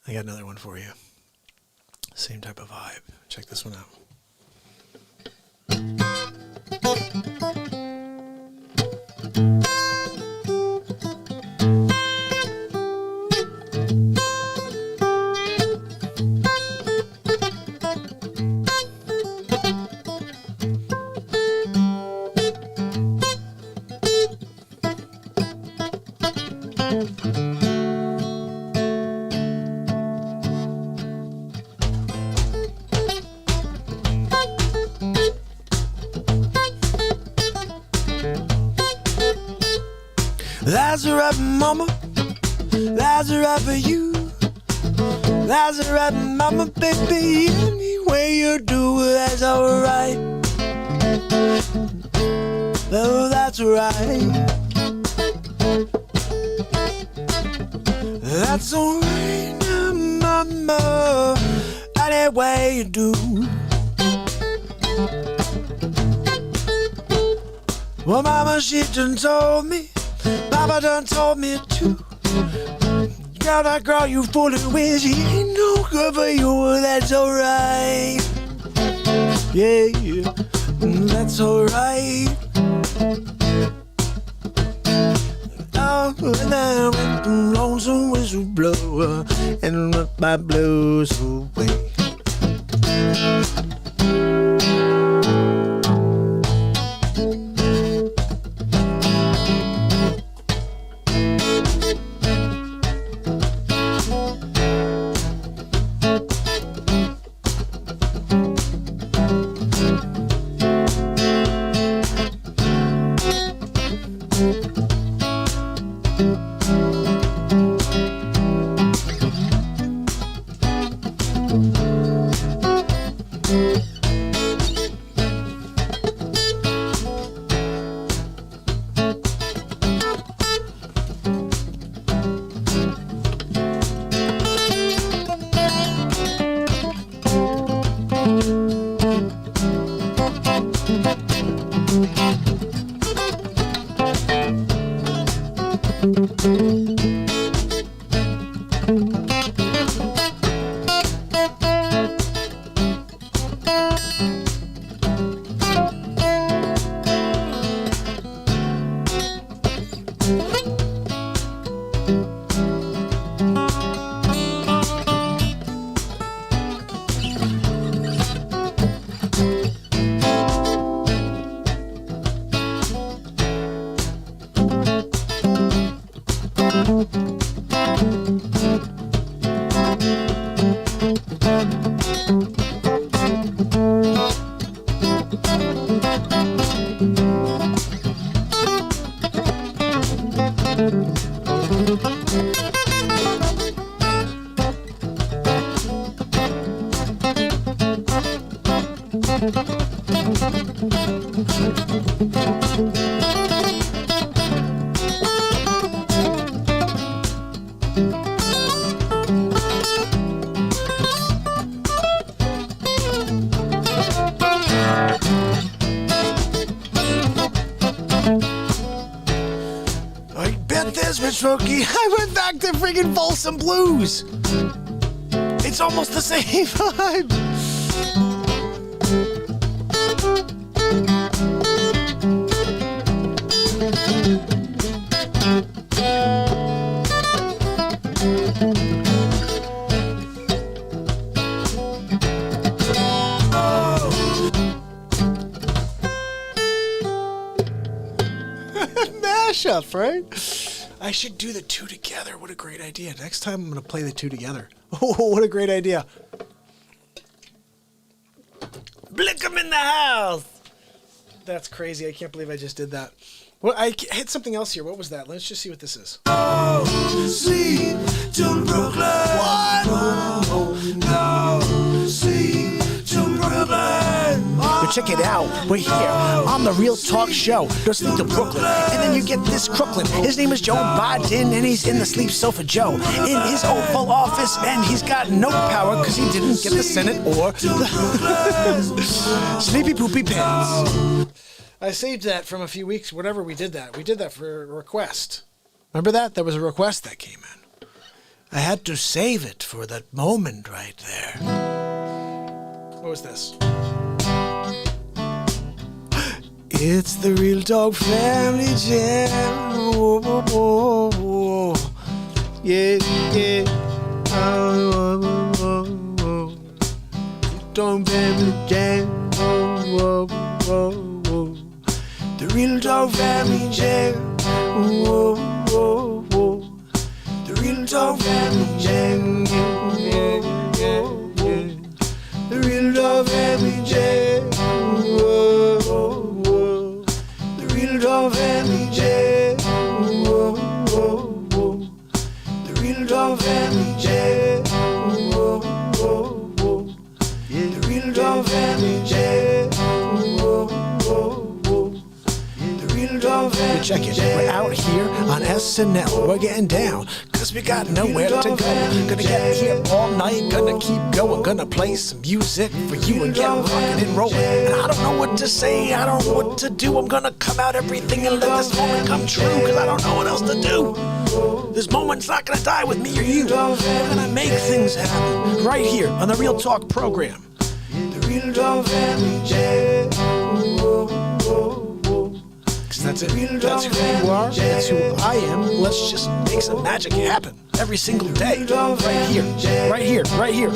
I got another one for you. Same type of vibe. Check this one out. Lazarus, mama, Lazarus for you. Lazarus, mama, baby, any way you do it, that's alright. Oh, that's right. That's alright, mama, any way you do. Well, mama, she done told me, Papa done told me too. Girl, that girl you fooling with, she ain't no good for you, that's alright. Yeah, that's alright. Oh, and I went to lonesome whistleblower and let my blues away. I went back to friggin' Folsom Blues. It's almost the same vibe. Mashup, right? I should do the two together. What a great idea. Next time I'm going to play the two together. Oh, what a great idea. Blick 'em in the house. That's crazy. I can't believe I just did that. Well, I hit something else here. What was that? Let's just see what this is. Oh, see to Brooklyn. What? Oh, see to Brooklyn. But check it out. We're here on the Real Talk Show. Go sleep to Brooklyn. And then you get this Crooklyn. His name is Joe Biden, and he's in the Sleep Sofa Joe in his Oval Office, and he's got no power because he didn't get the Senate or the Sleepy Poopy Pants. I saved that from a few weeks, whatever we did that. We did that for a request. Remember that? There was a request that came in. I had to save it for that moment right there. What was this? It's the Real Talk Family Jam. Whoa, whoa, whoa, whoa. Yeah, yeah. Whoa, whoa, whoa, whoa. Talk Family Jam. Whoa, whoa, whoa. The Real Talk Family Jam. Whoa, whoa, whoa. The Real Talk Family Jam. Yeah, yeah, yeah, yeah. The Real Talk Family Jam. Whoa, whoa, whoa. The Real Talk Family Jam. Whoa, whoa, whoa. The Real Talk Family Jam. Whoa, whoa, whoa. Yeah, the Real Talk Family Jam. Whoa, whoa, whoa. The Real Talk Family Jam. Check it. We're out here on SNL. We're getting down, cause we got nowhere to go. Gonna get here all night, gonna keep going, gonna play some music for you and get rockin' and rollin'. And I don't know what to say, I don't know what to do. I'm gonna come out everything and let this moment come true, cause I don't know what else to do. This moment's not gonna die with me or you. We're gonna make things happen right here on the Real Talk program. The Real Talk Family Jam. That's it. That's who you are. That's who I am. Let's just make some magic happen every single day. Right here. Right here. Right here.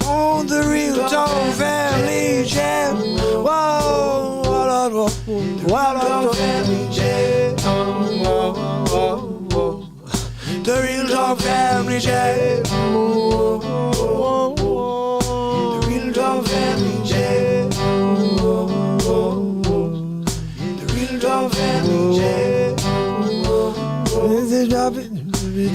Oh, the Real Talk Family Jam. Whoa. The Real Talk Family Jam. The Real Talk Family Jam. Don't family jam. The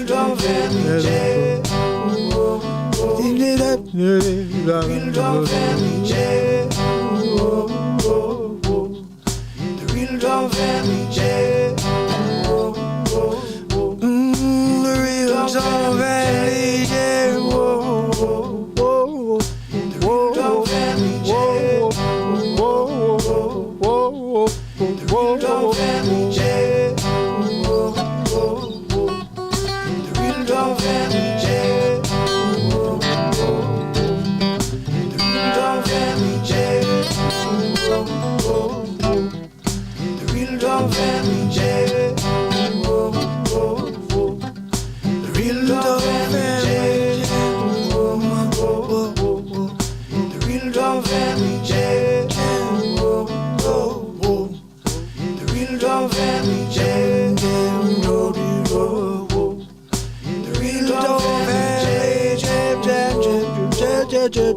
Don't family jam. Don't family jam. The Real Talk Family Jam. The Real Talk Family Jam. The Real Talk Family Jam. The Real Talk Family Jam. The Real Talk Family Jam. The Real Talk Family Jam. The Real Talk Family Jam. The Real Talk Family Jam. The Real Talk Family Jam. The Real Talk Family Jam. The Real Talk Family Jam.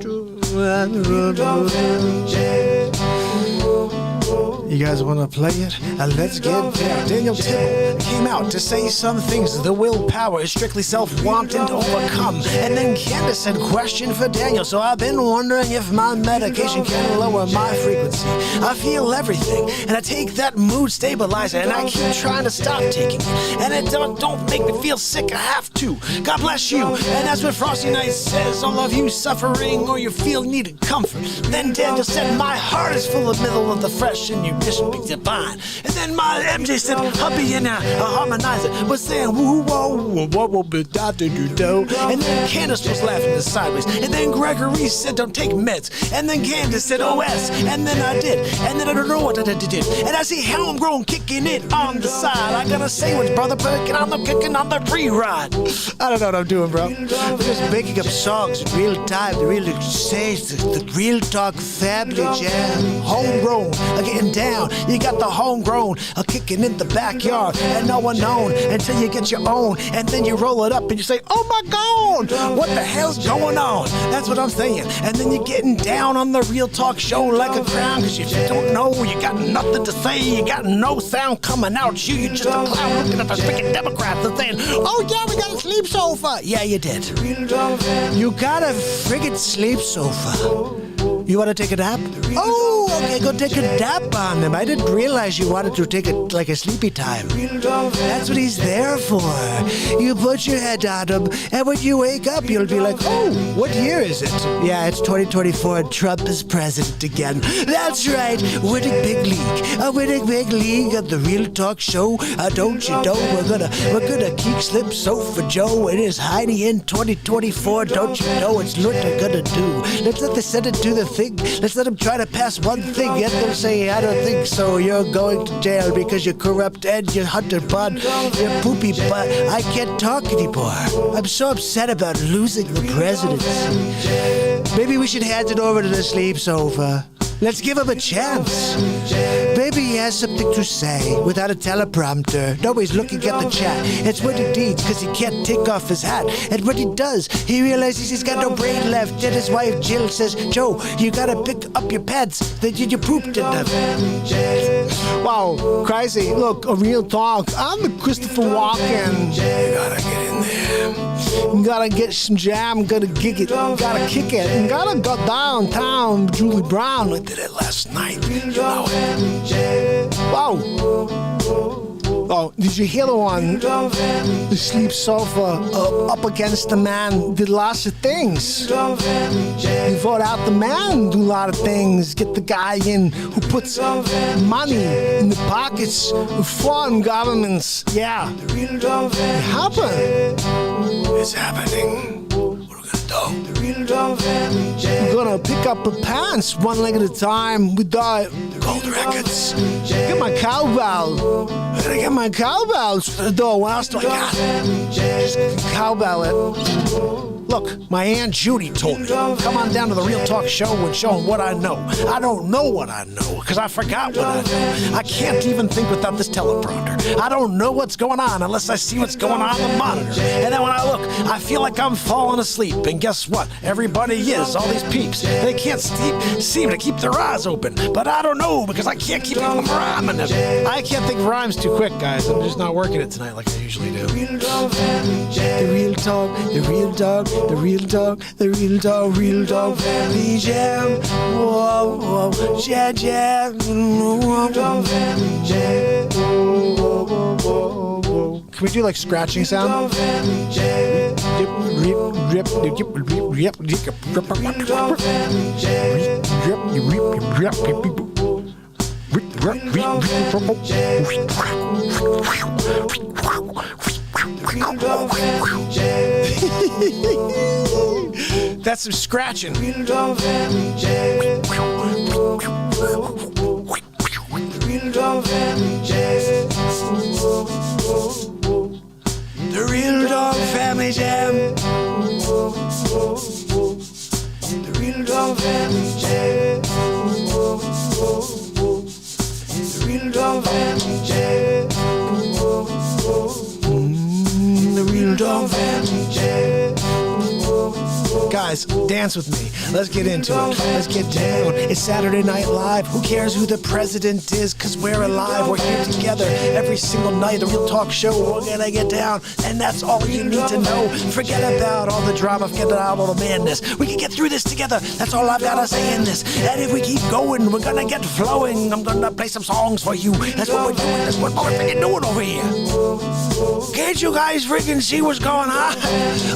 The Real Talk Family Jam. You guys want to play it? Let's get down. Daniel Tibble came out to say some things. The willpower is strictly self-wanting to overcome. And then Candace had question for Daniel. So I've been wondering if my medication can lower my frequency. I feel everything, and I take that mood stabilizer, and I keep trying to stop taking it. And it don't make me feel sick. I have to. God bless you. And that's what Frosty Night says. All of you suffering or you feel needed comfort. Then Daniel said, my heart is full of middle of the fresh, and you just be divine. And then my MJ said, hubby and a harmonizer was saying, woo, whoa, whoa, whoa, whoa, da do do do. And then Candace was laughing sideways. And then Gregory said, don't take meds. And then Candace said, OS. And then I did. And then I don't know what I did. And I see Homegrown kicking it on the side. I gotta say what's brother kicking on the pre-ride. I don't know what I'm doing, bro. We're just making up songs in real time. The real says the Real Talk Family Jam. Homegrown, getting down. You got the homegrown, kicking in the backyard, and no one known until you get your own, and then you roll it up and you say, oh my God, what the hell's going on? That's what I'm saying. And then you're getting down on the Real Talk show like a crown, cause if you don't know, you got nothing to say, you got no sound coming out, you're just a clown looking at the freaking Democrats and saying, oh yeah, we got a sleep sofa. Yeah, you did. You got a friggin' sleep sofa. You want to take a nap? Oh, okay, go take a nap on him. I didn't realize you wanted to take a sleepy time. That's what he's there for. You put your head on him, and when you wake up, you'll be like, oh, what year is it? Yeah, it's 2024, and Trump is president again. That's right, winning big league. A winning big league of the Real Talk Show. Don't you know we're gonna kick slip sofa Joe. It is Heidi in 2024. Don't you know it's what they're gonna do? Let's let the Senate do the thing. Let's let them try to pass one thing, yet they'll say, I don't think so. You're going to jail because you're corrupt and you're Hunter Biden. You're poopy butt. I can't talk anymore. I'm so upset about losing the presidency. Maybe we should hand it over to the sleep sofa. Let's give him a chance. Maybe he has something to say without a teleprompter. Nobody's looking at the chat. It's what he needs because he can't take off his hat. And when he does, he realizes he's got no brain left. And his wife Jill says, Joe, you gotta pick up your pants. You pooped in them. Wow, crazy. Look, a real talk. I'm the Christopher Walken. You gotta get in there. You gotta get some jam, gotta gig it, gotta kick it, and gotta go downtown with Julie Brown. I did it last night. You know it. Wow. Oh, did you hear the one? The sleep sofa up against the man did lots of things. You vote out the man, do a lot of things. Get the guy in who puts money in the pockets of foreign governments. Yeah, it happened. It's happening. We're gonna pick up the pants one leg at a time. We die. Gold records. Get my cowbell. I gotta get my cowbell to the door. What else do I got? Just cowbell it. Look, my Aunt Judy told me, come on down to the Real Talk Show and show them what I know. I don't know what I know, because I forgot what I know. I can't even think without this teleprompter. I don't know what's going on unless I see what's going on the monitor. And then when I look, I feel like I'm falling asleep. And guess what? Everybody is. All these peeps. They can't seem to keep their eyes open. But I don't know, because I can't keep them rhyming. I can't think of rhymes too quick, guys. I'm just not working it tonight like I usually do. The Real Talk, the Real Talk, the Real Talk, the Real Talk, Real Talk Family Jam. Whoa, whoa, jam, jam. Can we do like scratching sound? That's some scratching. The Real Dog Family Jam. The Real Dog Family Jam. The Real Dog Family Jam. The Real Dog Family Jam. Guys, dance with me. Let's get into it. Let's get down. It's Saturday Night Live. Who cares who the president is? Cause we're alive. We're here together every single night. A Real Talk Show. We're gonna get down. And that's all you need to know. Forget about all the drama. Forget about all the madness. We can get through this together. That's all I've gotta say in this. And if we keep going, we're gonna get flowing. I'm gonna play some songs for you. That's what we're doing. That's what we're freaking doing over here. Can't you guys freaking see what's going on?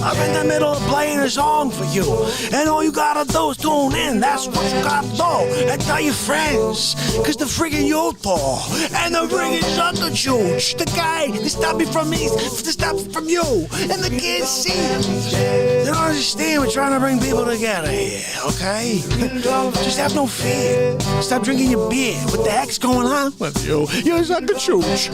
I'm in the middle of playing a song for you. And all you gotta do is tune in. That's what you gotta do. And tell your friends. Cause the friggin' Utah and the friggin' sucker chooch, the guy that stopped me from me, to stop from you. And the kids see it. They don't understand we're trying to bring people together here, okay? Just have no fear. Stop drinking your beer. What the heck's going on with you? You're sucker chooch.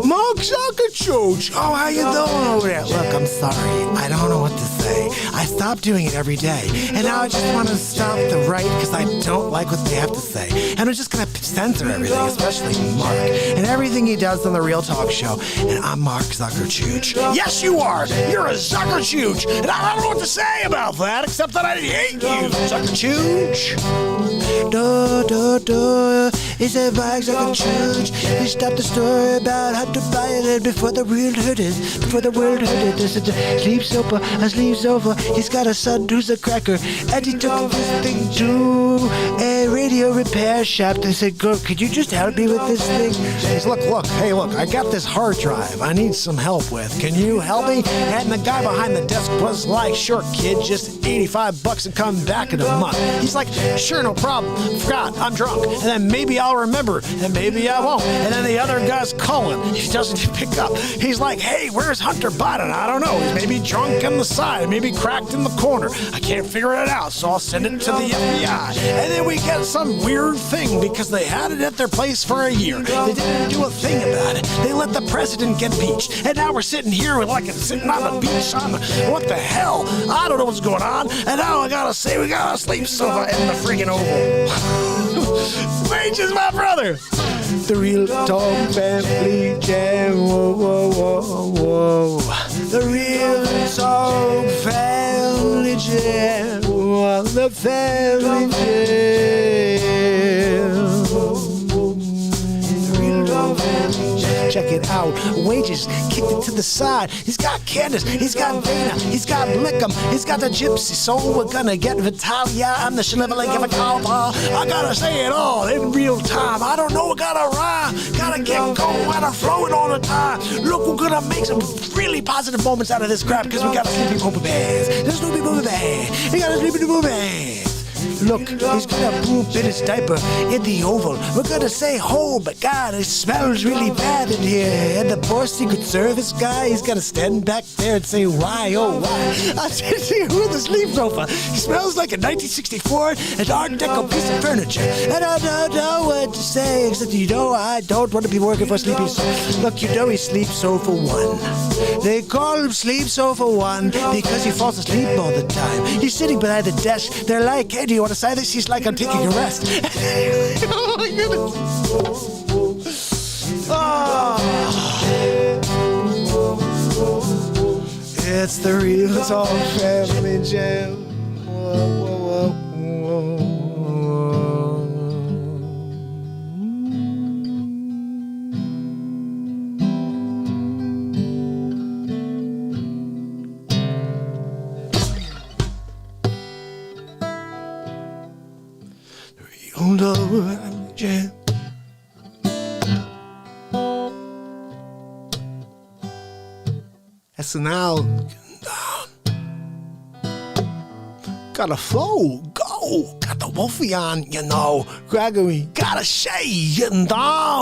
Mark Zuckerberg. Oh, how you doing over there? Look, I'm sorry. I don't know what to say. I stopped doing it every day. And now I just want to stop the right because I don't like like what they have to say. And I'm just going to censor everything, especially Mark, and everything he does on the Real Talk Show. And I'm Mark Zuckerchooch. Yes, you are. You're a Zuckerchooch. And I don't know what to say about that, except that I hate you, Zuckerchooch. Duh, duh, duh. It's a Mark Zuckerchooch. He stopped the story about how to buy it before the world heard it. Before the world heard it. There's a sleeps over. He's got a son who's a cracker. And he took this thing to a radio repair shop. They said, girl, could you just help me with this thing? He says, look, hey, look, I got this hard drive I need some help with. Can you help me? And the guy behind the desk was like, sure, kid, just $85 and come back in a month. He's like, sure, no problem. Forgot, I'm drunk. And then maybe I'll remember, and maybe I won't. And then the other guy's calling. He doesn't pick up. He's like, hey, where's Hunter Biden? I don't know. He's maybe drunk on the side, maybe cracked in the corner. I can't figure it out, so I'll send it to the FBI. And then we get some weird thing because they had it at their place for a year. They didn't do a thing about it. They let the president get beached. And now we're sitting here sitting on the beach what the hell? I don't know what's going on. And now I gotta say we got a sleep sofa in the friggin' Oval. Wage is my brother. The Real Talk Family Jam. Whoa, whoa, whoa, whoa. The Real Talk Family Jam. The Family Jam. Real Talk Family Jam. Check it out. Wages kicked it to the side. He's got Candace. He's got Dana. He's got Blickham. He's got the Gypsy. So we're gonna get Vitalia. I'm the Shillivalik of a cowball. I gotta say it all in real time. I don't know. I gotta rhyme. Gotta get going. Gotta flow it all the time. Look, we're gonna make some really positive moments out of this crap because we got a Sleepy Poopy Bears. There's Sleepy Poopy Bears. We got a Sleepy Poopy Bears. Look, he's gonna poop in his diaper in the Oval. We're gonna say, oh my God, it smells really bad in here. And the poor Secret Service guy, he's gonna stand back there and say, why, oh why? I said, who the sleep sofa? He smells like a 1964 an Art Deco piece of furniture. And I don't know what to say, except I don't want to be working for Sleepy Sofa. Look, he sleeps sofa one. They call him Sleep Sofa One because he falls asleep all the time. He's sitting behind the desk. They're like, hey, do you want to say this? He's like, I'm taking a rest. Oh my goodness. Oh. It's the Real Talk Family Jam. Whoa, whoa, whoa, whoa. Jam. SNL, gotta flow, go, got the Wolfie on, Gregory, gotta say,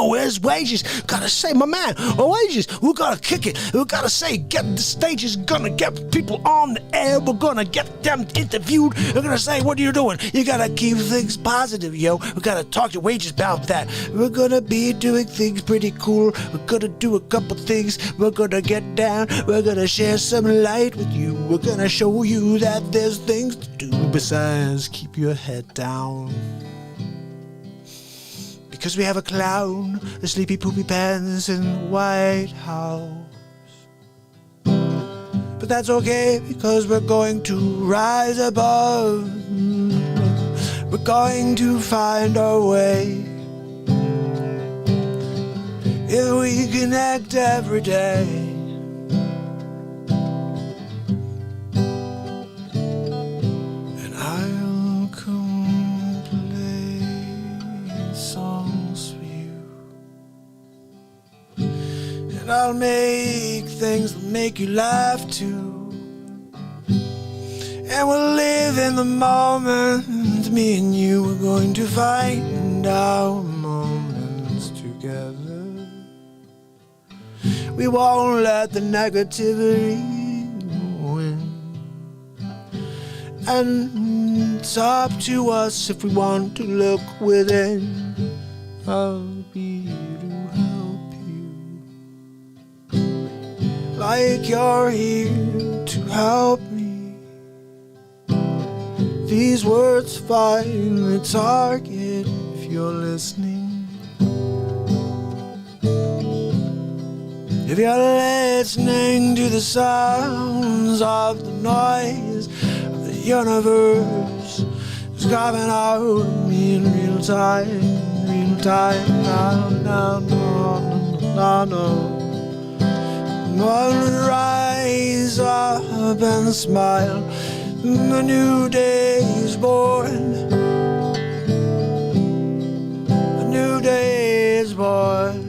where's Wages? Gotta say, my man, Wages, we gotta kick it, we gotta say, get the stage is gonna get people on the air, we're gonna get them interviewed, we're gonna say, what are you doing? You gotta keep things positive, yo, we gotta talk to Wages about that, we're gonna be doing things pretty cool, we're gonna do a couple things, we're gonna get down, we're gonna share some light with you, we're gonna show you that there's things to do besides keep your head down. Because we have a clown, a sleepy poopy pants in the White House. But that's okay because we're going to rise above. We're going to find our way. If we connect every day. I'll make things that make you laugh too. And we'll live in the moment. Me and you are going to find our moments together. We won't let the negativity win. And it's up to us if we want to look within. I'll be here to help you. Like you're here to help me. these words find the target if you're listening. If you're listening to the sounds of the noise of the universe, it's coming out of me in real time, now, no. Rise up and smile, the new day is born, a new day is born.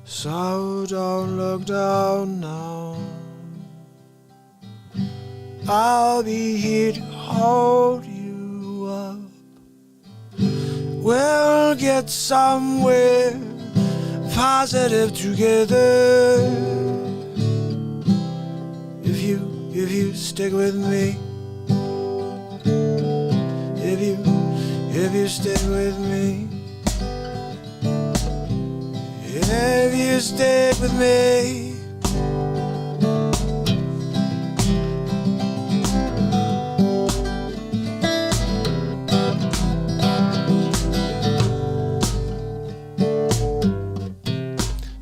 So don't look down now, I'll be here to hold you up. We'll get somewhere positive together if you stick with me. If you stick with me. If you stick with me.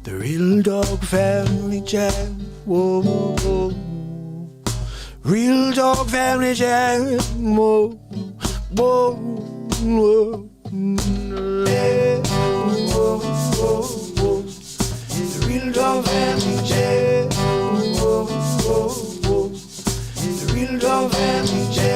The Real Dog Family Jam, whoa, whoa. Real Dog Family Jam, whoa, whoa, whoa. The Real Dog Family Jam, whoa, whoa, whoa. The Real Dog Family Jam.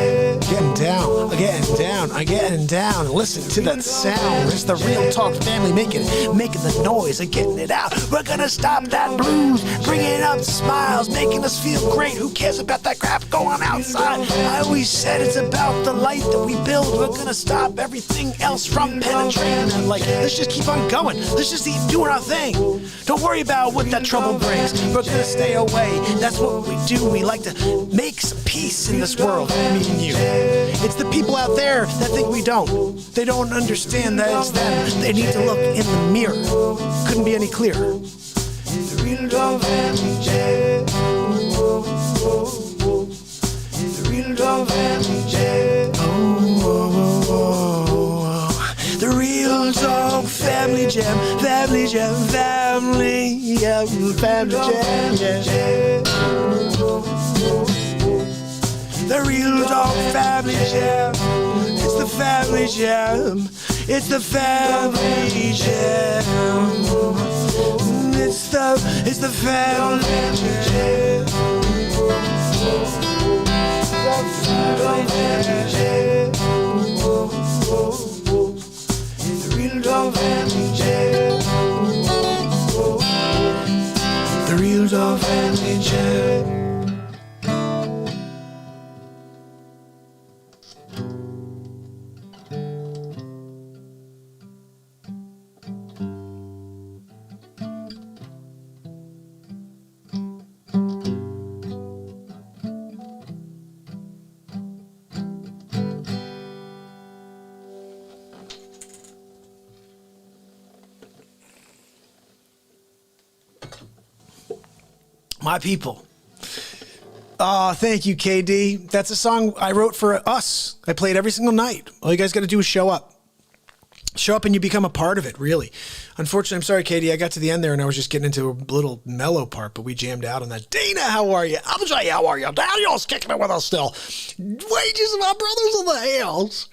I'm getting down. Listen to that sound. It's the Real Talk family making the noise and getting it out. We're gonna stop that blues, bringing up smiles, making us feel great. Who cares about that crap going outside? I always said it's about the light that we build. We're gonna stop everything else from penetrating and let's just keep on going. Let's just keep doing our thing. Don't worry about what that trouble brings. We're gonna stay away. That's what we do. We like to make some peace in this world, me and you. It's the people out there that think we don't. They don't understand that it's them. They need to look in the mirror. Couldn't be any clearer. The Real Dog Family Jam. The Real Dog Family Jam. The Real Dog Family Jam. Family Jam. Family Jam. The Real Dog Family Jam. It's the Family Jam. It's the Family Jam. It's the Family Jam. The Real Dog Family Jam. The Real Dog Family Jam. My people. Thank you, KD. That's a song I wrote for us. I play it every single night. All you guys got to do is show up. Show up and you become a part of it, really. Unfortunately, I'm sorry, Katie. I got to the end there and I was just getting into a little mellow part, but we jammed out on that. Dana, how are you? Abjay, how are you? Daniel's kicking it with us still. Wages of our brothers in the hills.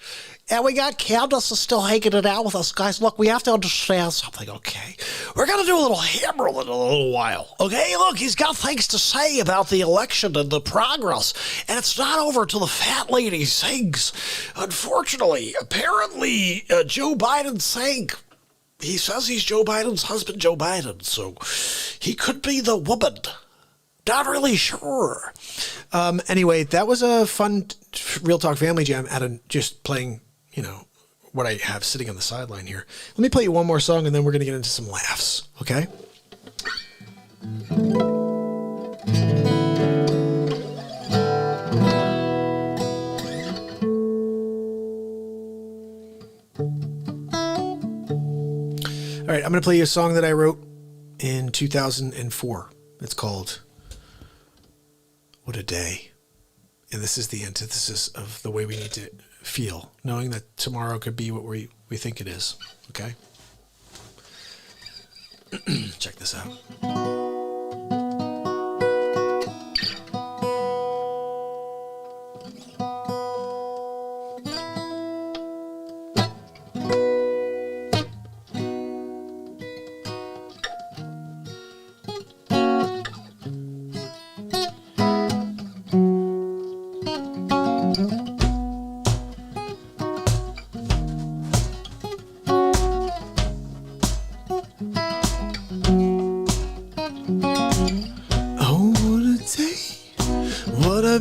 And we got Candace is still hanging it out with us, guys. Look, we have to understand something, okay? We're going to do a little Hammerlin in a little while, okay? Look, he's got things to say about the election and the progress. And it's not over till the fat lady sings. Unfortunately, apparently, Joe Biden sang. He says he's Joe Biden's husband, Joe Biden. So he could be the woman. Not really sure. Anyway, that was a fun Real Talk Family Jam out of just playing, you know, what I have sitting on the sideline here. Let me play you one more song and then we're going to get into some laughs, okay? All right, I'm going to play you a song that I wrote in 2004. It's called What a Day. And this is the antithesis of the way we need to feel, knowing that tomorrow could be what we think it is. Okay? Check this out.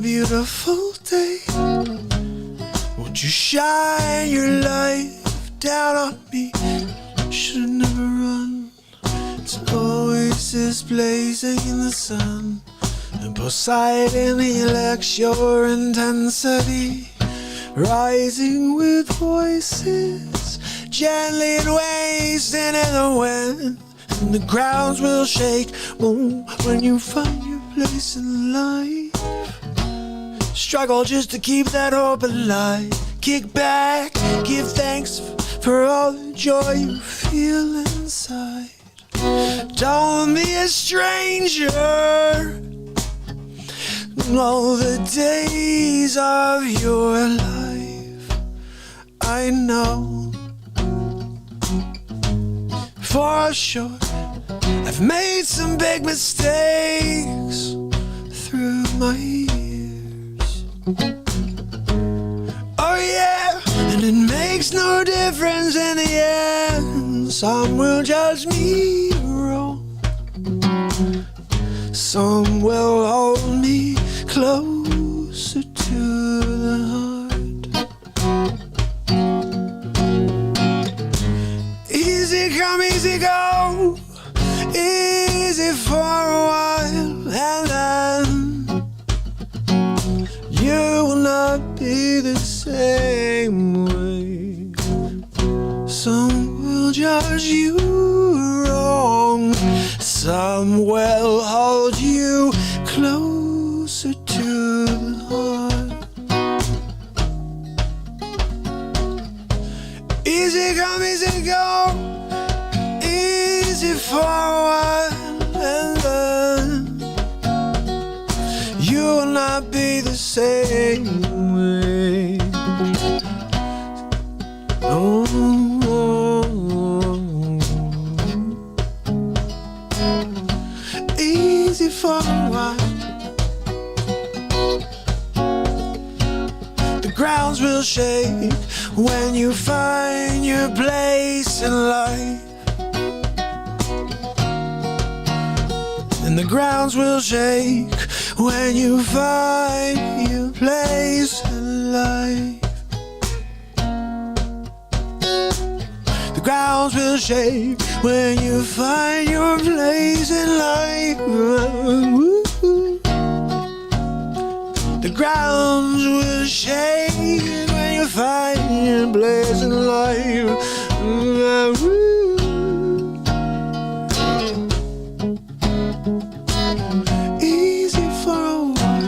Beautiful day. Won't you shine your light down on me? Should never run. It's an oasis blazing in the sun, and Poseidon elects your intensity, rising with voices gently and wasting in the wind. And the grounds will shake when you find your place in life. Struggle just to keep that hope alive. Kick back, give thanks for all the joy you feel inside. Don't be a stranger. All the days of your life, I know for sure. I've made some big mistakes through my years. Oh yeah, and it makes no difference in the end. Some will judge me wrong, some will hold me closer to the heart. Easy come, easy go, easy for a while, and then you will not be the same way. Some will judge you wrong, some will hold you closer to the heart. Easy come, easy go, easy for a while, and then you will not be the same way. Oh, easy for a while. The grounds will shake when you find your place in life. And the grounds will shake when you find your place in life. The grounds will shake when you find your place in life. The grounds will shake when you find your place in life. Easy for a while.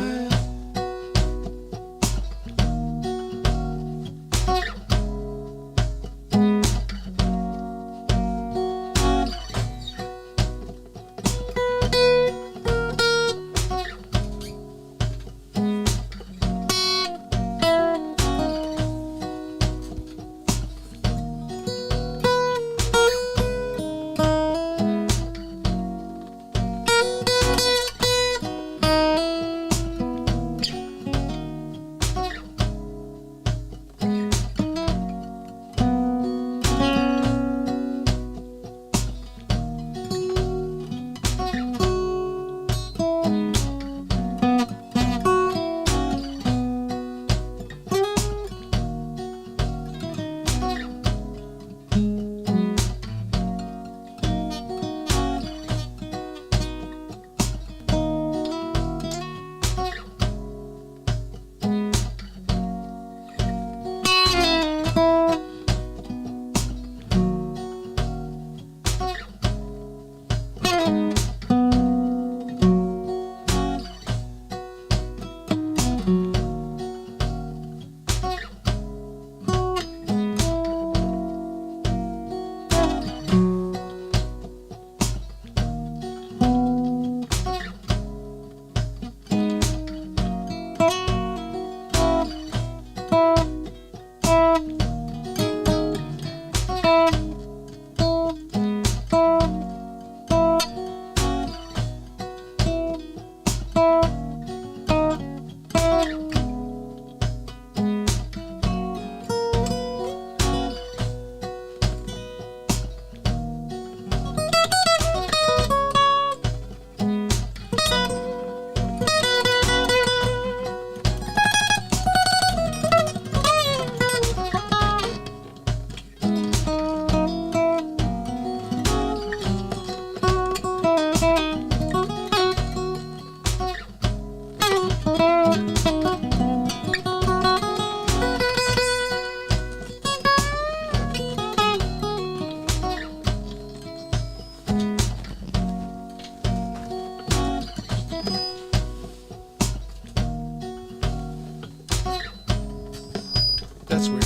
That's weird.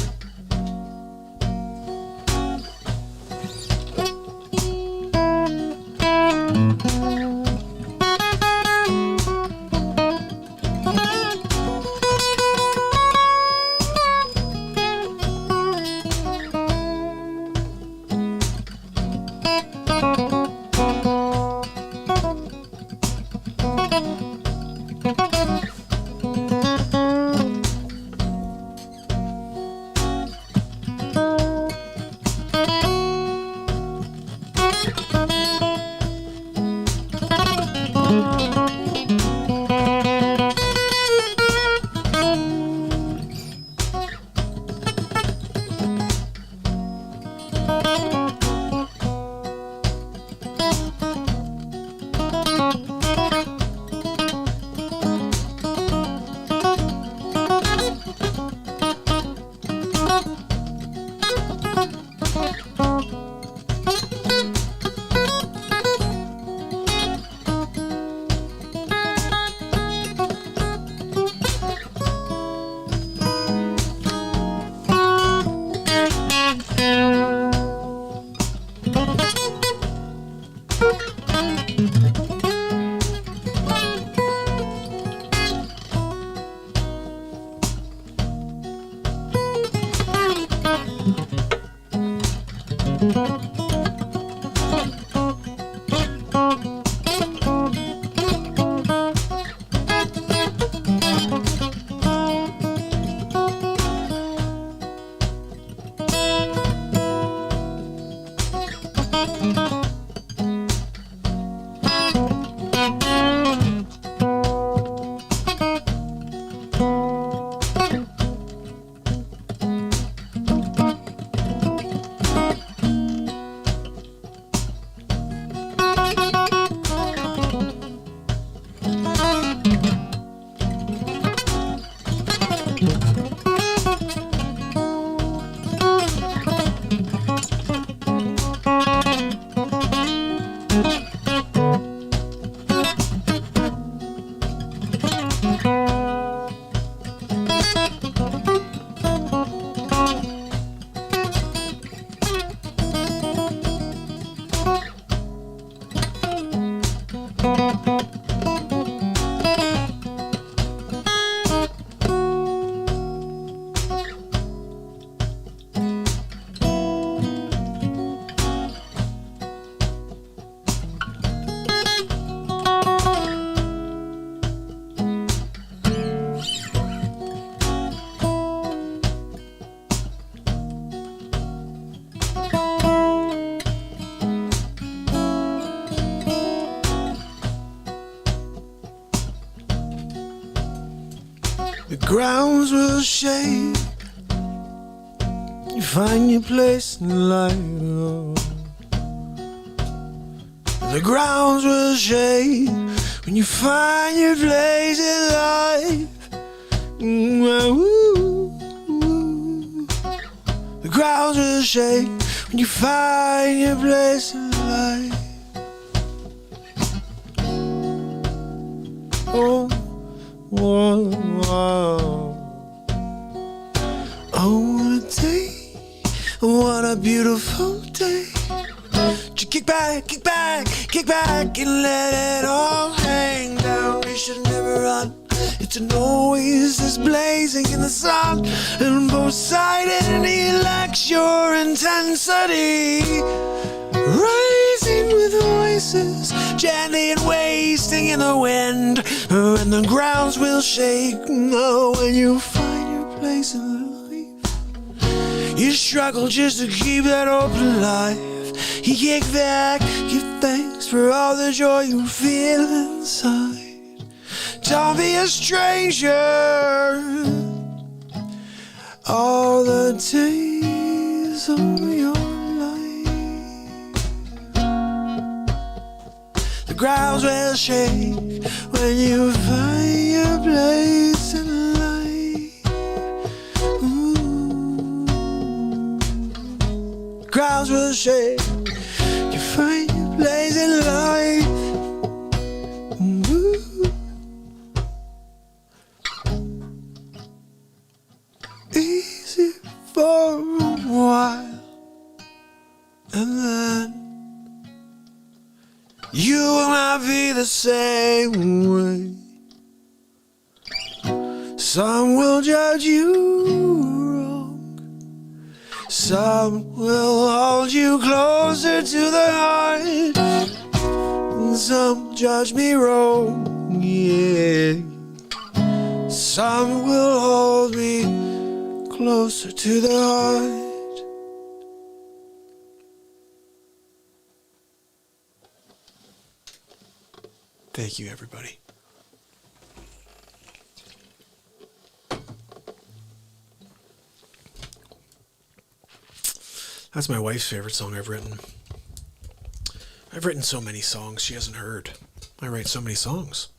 The grounds will shake. You find your place in life. The grounds will shake when you find your place in life. The grounds will shake when you find your place in life. Oh, whoa, whoa. Oh, what a day, what a beautiful day. Just kick back, kick back, kick back and let it all hang down. You should never run. It's an oasis blazing in the sun, and both sides he lacks your intensity. Rising with voices, gently and wasting in the wind, and the grounds will shake when you find your place in life. You struggle just to keep that hope alive. You kick back, give thanks for all the joy you feel inside. Don't be a stranger all the days of your life. The grounds will shake when you find your place in life. The grounds will shake, you find your place in life. Easy You will not be the same way. Some will judge you wrong. Some will hold you closer to the heart. And some judge me wrong, yeah. Some will hold me closer to the heart. Thank you, everybody. That's my wife's favorite song I've written. I've written so many songs she hasn't heard. I write so many songs.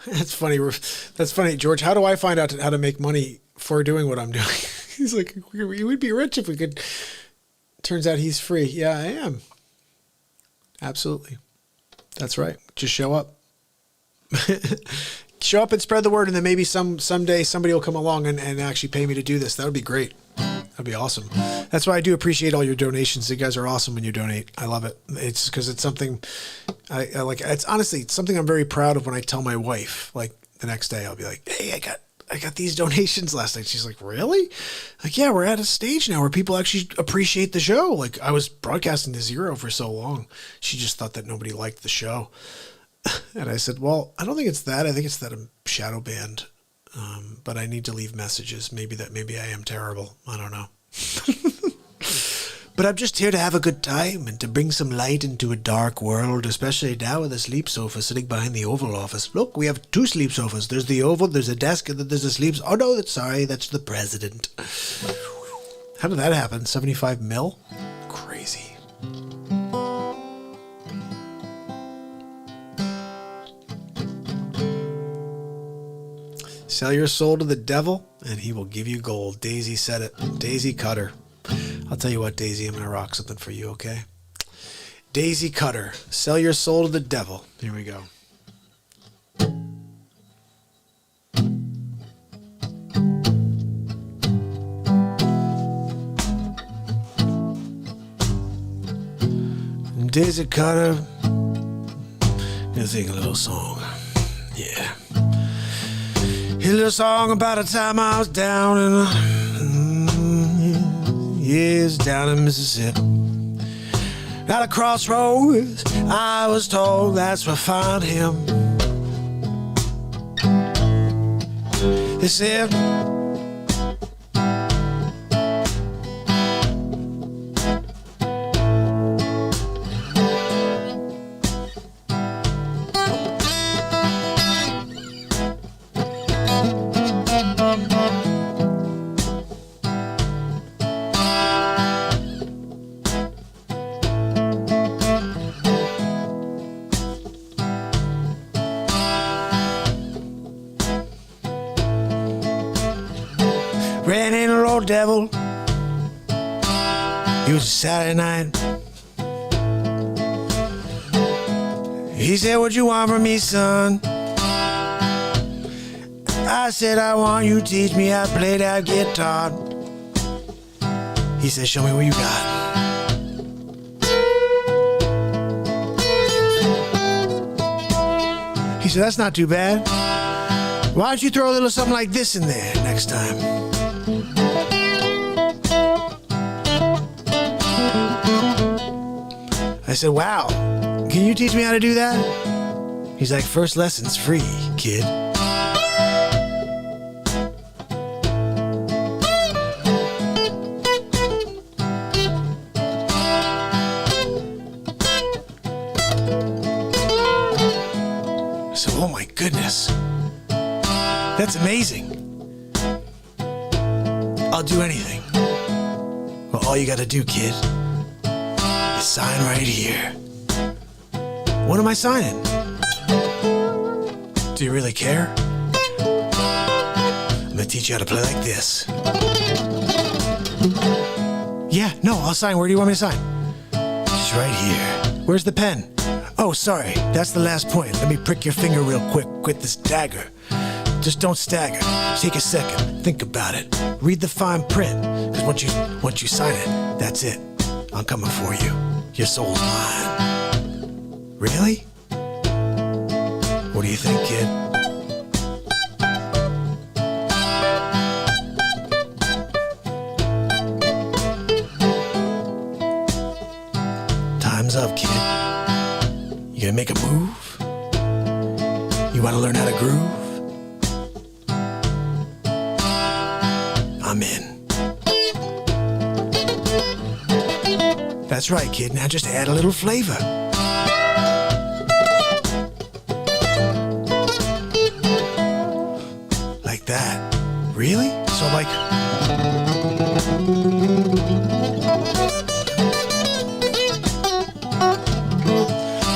That's funny. That's funny, George. How do I find out how to make money for doing what I'm doing? He's like, we would be rich if we could. Turns out he's free. Yeah, I am. Absolutely. That's right. Just show up. Show up and spread the word, and then maybe someday somebody will come along and actually pay me to do this. That would be great. That'd be awesome. That's why I do appreciate all your donations. You guys are awesome when you donate. I love it. It's because it's something I like. It's honestly something I'm very proud of when I tell my wife. Like the next day, I'll be like, "Hey, I got these donations last night." She's like, "Really?" Like, yeah, we're at a stage now where people actually appreciate the show. Like, I was broadcasting to zero for so long. She just thought that nobody liked the show. And I said, well, I don't think it's that. I think it's that I'm shadow banned. But I need to leave messages. Maybe I am terrible. I don't know. But I'm just here to have a good time and to bring some light into a dark world, especially now with a sleep sofa sitting behind the Oval Office. Look, we have 2 sleep sofas. There's the Oval, there's a desk, and then there's a sleep. Oh, no, that's the president. How did that happen? 75 mil? Crazy. Sell your soul to the devil, and he will give you gold. Daisy said it. Daisy Cutter. I'll tell you what, Daisy, I'm going to rock something for you, okay? Daisy Cutter. Sell your soul to the devil. Here we go. Daisy Cutter. Gonna sing a little song. Yeah. A little song about a time I was down down in Mississippi. At a crossroads, I was told that's where I found him. They said, ran in a old devil. It was a Saturday night. He said, what you want from me, son? I said, I want you to teach me how to play that guitar. He said, show me what you got. He said, that's not too bad. Why don't you throw a little something like this in there next time? I said, wow, can you teach me how to do that? He's like, first lesson's free, kid. I said, oh my goodness, that's amazing. I'll do anything. Well, all you gotta do, kid, sign right here. What am I signing? Do you really care? I'm gonna teach you how to play like this. Yeah, no, I'll sign. Where do you want me to sign? Just right here. Where's the pen? Oh, sorry, that's the last point. Let me prick your finger real quick with this dagger. Just don't stagger. Take a second. Think about it. Read the fine print. Because once you sign it, that's it. I'm coming for you. Your soul's mine. Really? What do you think, kid? Time's up, kid. You gonna make a move? You wanna learn how to groove? I'm in. That's right, kid. Now just add a little flavor. Like that. Really? So like...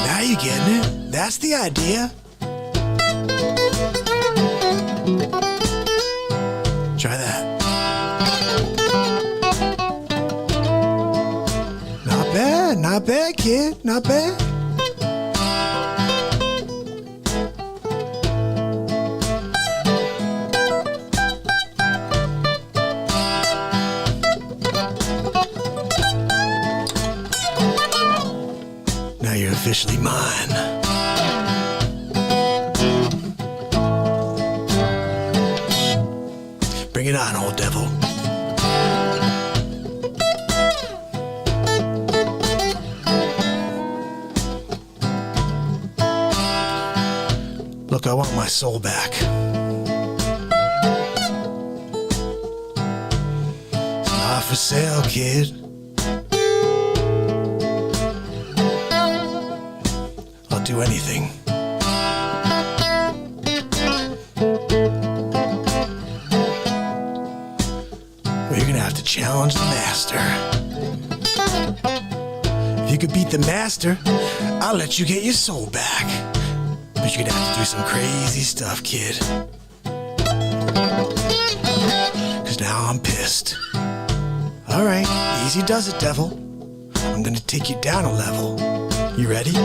Now you're getting it. That's the idea. Try that. Not bad, kid. Not bad. Now you're officially mine. Bring it on, old devil. Look, I want my soul back. It's not for sale, kid. I'll do anything. Well, you're gonna have to challenge the master. If you could beat the master, I'll let you get your soul back. But you're gonna have to do some crazy stuff, kid. 'Cause now I'm pissed. Alright, easy does it, devil. I'm gonna take you down a level. You ready?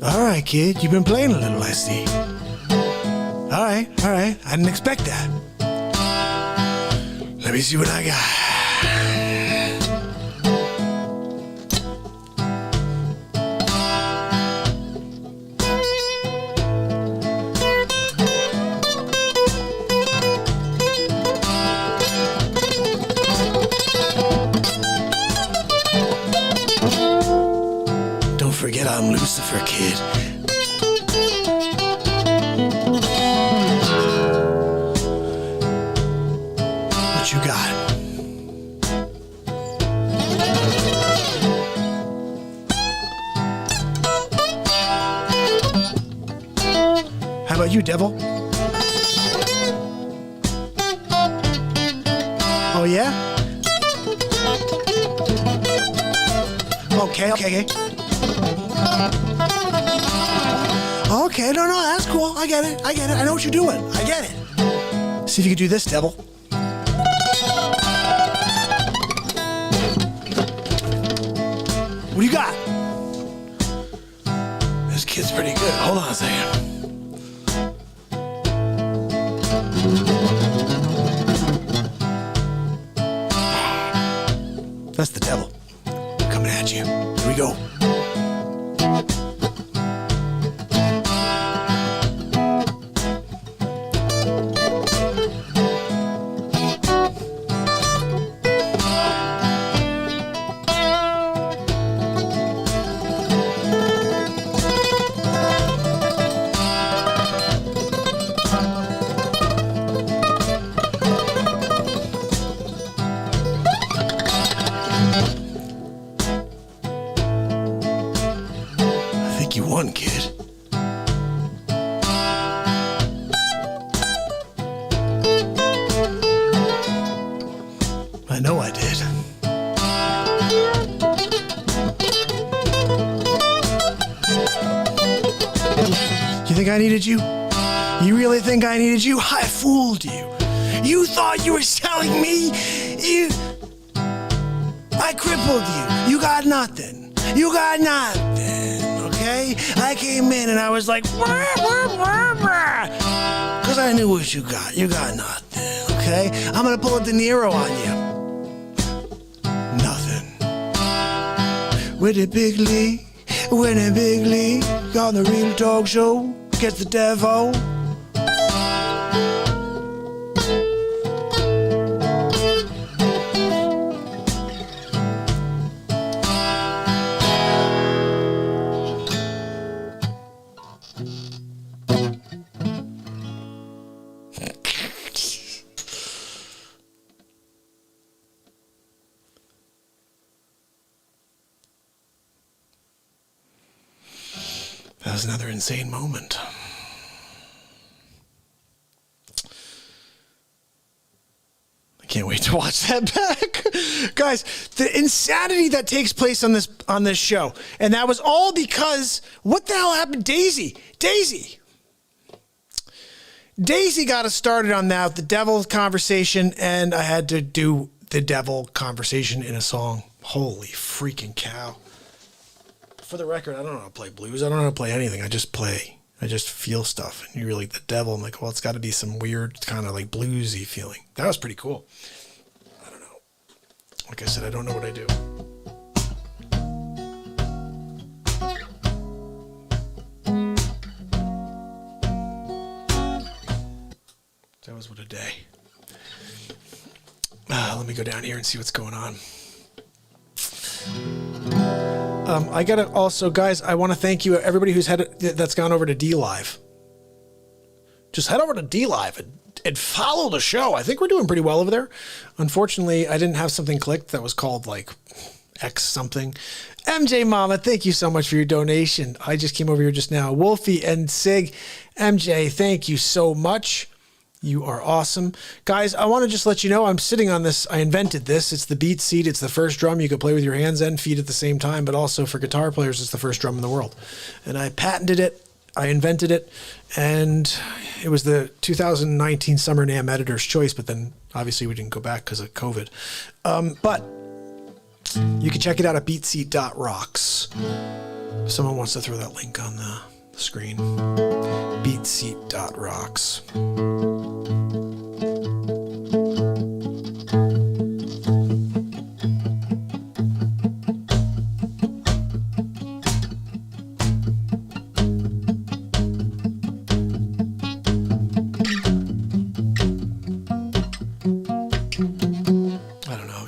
Alright, kid, you've been playing a little, I see. Alright, I didn't expect that. Let me see what I got. Don't forget I'm Lucifer, kid. What you got? How about you, devil? Oh, yeah? Okay. Okay, no, that's cool. I get it. I know what you're doing. I get it. See if you can do this, devil. What do you got? This kid's pretty good. Hold on a second. That's the devil. Coming at you. Here we go. one, kid. I know I did. You think I needed you? You really think I needed you? I fooled you. You thought you were selling me? I crippled you. You got nothing. You got nothing, okay? I came in and I was like, because I knew what you got. You got nothing, okay? I'm going to pull a De Niro on you. Nothing. With a big league, winning big league, on the Real Talk Show, gets the devil. That was another insane moment. I can't wait to watch that back. Guys, the insanity that takes place on this show. And that was all because what the hell happened? Daisy got us started on that, the devil conversation, and I had to do the devil conversation in a song. Holy freaking cow. For the record, I don't know how to play blues. I don't know how to play anything. I just play. I just feel stuff. And you're like the devil. I'm like, well, it's got to be some weird kind of like bluesy feeling. That was pretty cool. I don't know. Like I said, I don't know what I do. That was what a day. Let me go down here and see what's going on. I gotta also, guys, I want to thank you, everybody that's gone over to DLive. Just head over to DLive and follow the show. I think we're doing pretty well over there. Unfortunately, I didn't have something clicked that was called like X something. MJ Mama, thank you so much for your donation. I just came over here just now. Wolfie and Sig, MJ, thank you so much. You are awesome. Guys, I want to just let you know I'm sitting on this. I invented this. It's the BeatSeat. It's the first drum you can play with your hands and feet at the same time, but also for guitar players, it's the first drum in the world. And I patented it. I invented it. And it was the 2019 Summer NAMM Editor's Choice, but then obviously we didn't go back because of COVID. But you can check it out at BeatSeat.rocks. If someone wants to throw that link on the screen. BeatSeat.rocks.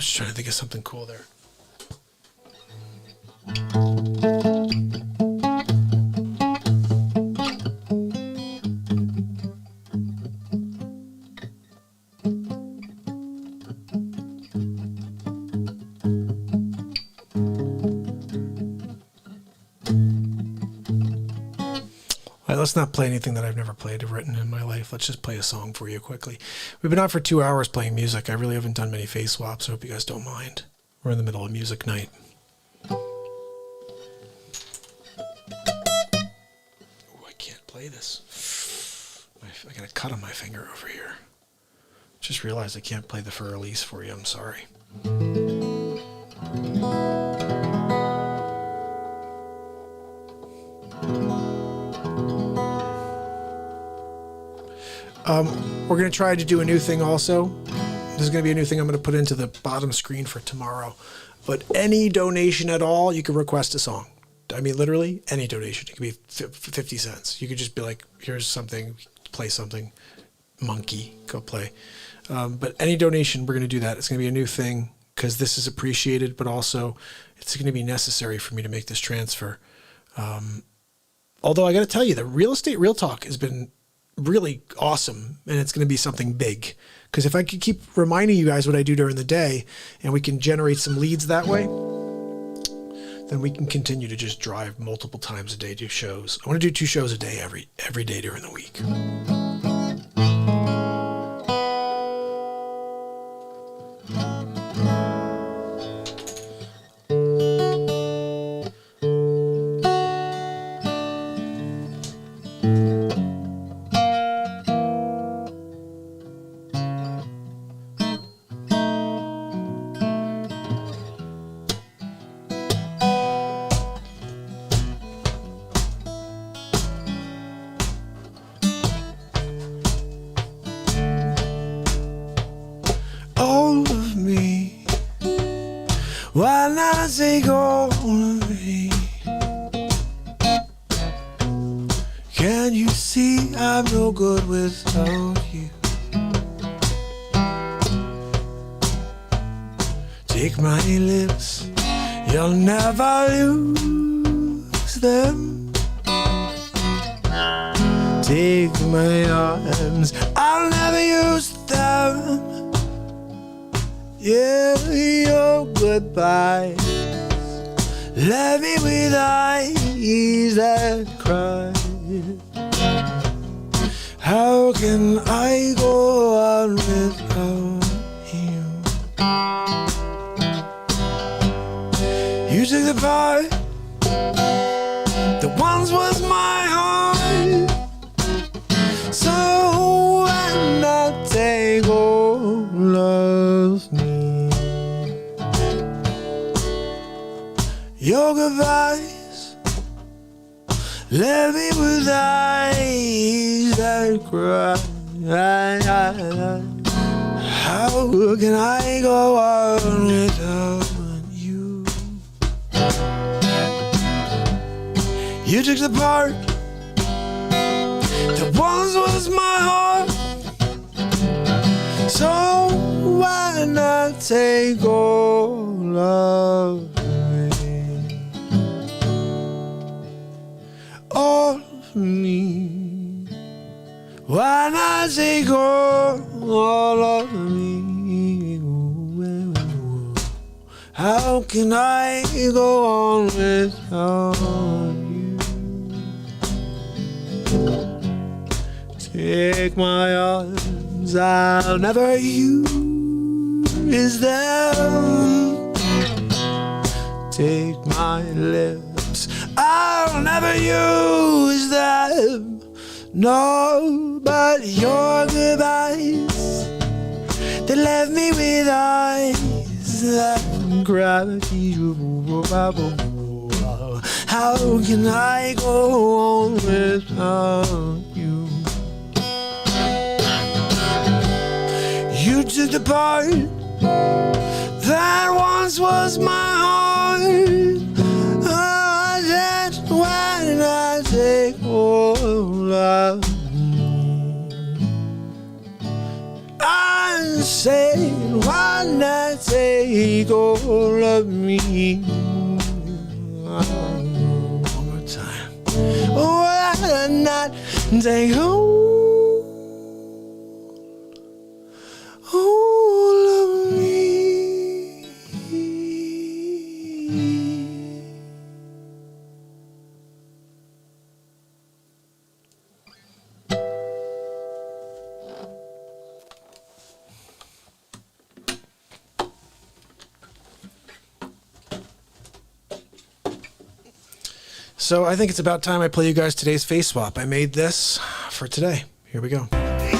Trying to think of something cool there. All right, let's not play anything that I've never played or written in my life. Let's just play a song for you quickly. We've been on for 2 hours playing music. I really haven't done many face swaps. I hope you guys don't mind. We're in the middle of music night. Oh, I can't play this. I got a cut on my finger over here. Just realized I can't play the for release for you. I'm sorry. We're going to try to do a new thing also. There's going to be a new thing I'm going to put into the bottom screen for tomorrow. But any donation at all, you can request a song. I mean, literally, any donation. It could be 50 cents. You could just be like, here's something, play something. Monkey, go play. But any donation, we're going to do that. It's going to be a new thing because this is appreciated, but also it's going to be necessary for me to make this transfer. Although I got to tell you, the Real Estate Real Talk has been really awesome, and it's going to be something big. Because if I could keep reminding you guys what I do during the day, and we can generate some leads that way, then we can continue to just drive multiple times a day, do shows. I want to do 2 shows a day every day during the week. Why not take all of me? Can you see I'm no good without you? Take my lips, you'll never lose them. Take my arms, I'll never use them. Yeah, your goodbyes left me with eyes that cry. How can I go on without you? You took the part that once was my heart, so why not take all of me? Your goodbyes left me with eyes that cry. How can I go on without you? You took the part that once was my heart, so why not take all of me? All of me. Why not take all of me? How can I go on without you? Take my arms, I'll never use them. Take my lips, I'll never use them. No, but your goodbyes, they left me with eyes that cry. How can I go on without you? You took the part that once was my heart. I said, why not take all of me? I said, why not take all of me? One more time. Why not take all of me? So I think it's about time I play you guys today's face swap. I made this for today. Here we go.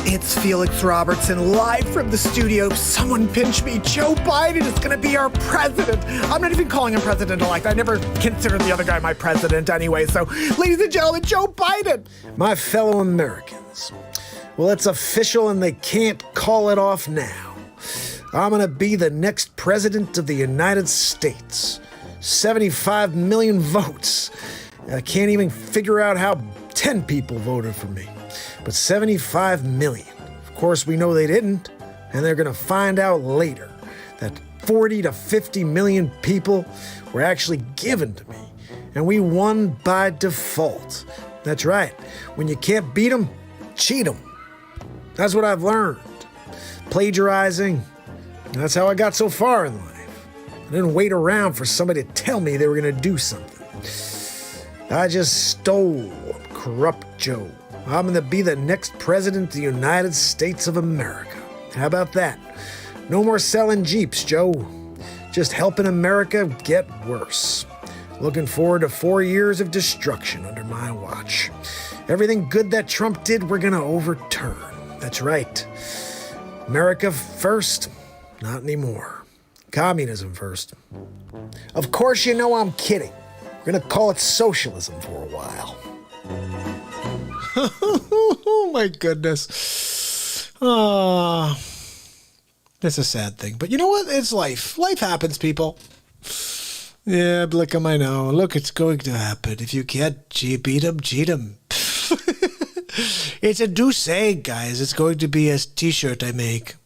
It's Felix Robertson live from the studio. Someone pinch me. Joe Biden is going to be our president. I'm not even calling him president-elect. I never considered the other guy my president anyway. So, ladies and gentlemen, Joe Biden. My fellow Americans. Well, it's official and they can't call it off now. I'm going to be the next president of the United States. 75 million votes. I can't even figure out how 10 people voted for me. But 75 million. Of course, we know they didn't, and they're going to find out later that 40 to 50 million people were actually given to me, and we won by default. That's right. When you can't beat them, cheat them. That's what I've learned. Plagiarizing. That's how I got so far in life. I didn't wait around for somebody to tell me they were going to do something. I just stole corrupt Joe. I'm going to be the next president of the United States of America. How about that? No more selling Jeeps, Joe. Just helping America get worse. Looking forward to 4 years of destruction under my watch. Everything good that Trump did, we're going to overturn. That's right. America first? Not anymore. Communism first. Of course you know I'm kidding. We're going to call it socialism for a while. Oh my goodness. It's a sad thing. But you know what? It's life. Life happens, people. Yeah, Blickum, I know. Look, it's going to happen. If you can't beat 'em, cheat 'em. It's a douce, guys. It's going to be a t-shirt I make.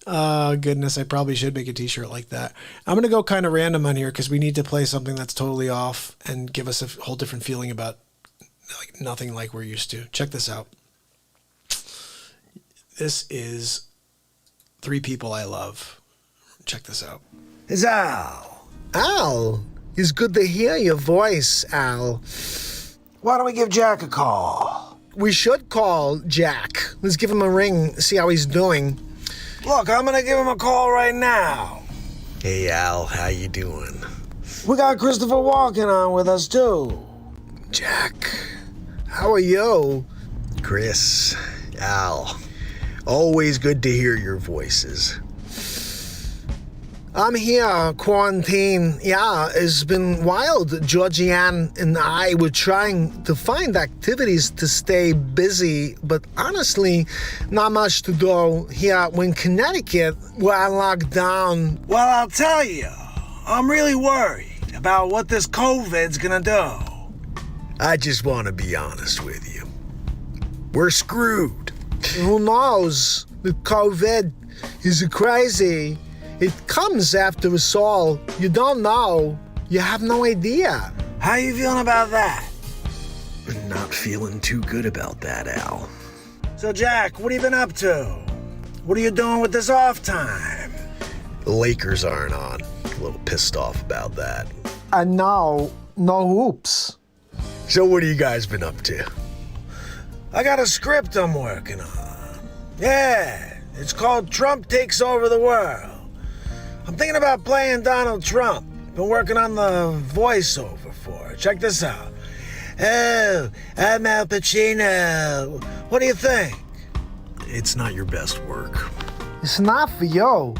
Oh, goodness. I probably should make a t-shirt like that. I'm going to go kind of random on here because we need to play something that's totally off and give us a whole different feeling about like nothing like we're used to. Check this out. This is Three People I Love. Check this out. It's Al. Al, it's good to hear your voice, Al. Why don't we give Jack a call? We should call Jack. Let's give him a ring, see how he's doing. Look, I'm gonna give him a call right now. Hey Al, how you doing? We got Christopher Walken on with us too. Jack, how are you? Chris, Al, always good to hear your voices. I'm here, quarantine. Yeah, it's been wild. Georgianne and I were trying to find activities to stay busy, but honestly, not much to do here. When Connecticut, we're on lockdown. Well, I'll tell you, I'm really worried about what this COVID's gonna do. I just want to be honest with you. We're screwed. Who knows? The COVID is crazy. It comes after us all. You don't know. You have no idea. How you feeling about that? Not feeling too good about that, Al. So, Jack, what have you been up to? What are you doing with this off time? The Lakers aren't on. A little pissed off about that. And now, no hoops. So what have you guys been up to? I got a script I'm working on. Yeah, it's called Trump Takes Over the World. I'm thinking about playing Donald Trump. Been working on the voiceover for it. Check this out. Oh, I'm Al Pacino. What do you think? It's not your best work. It's not for you.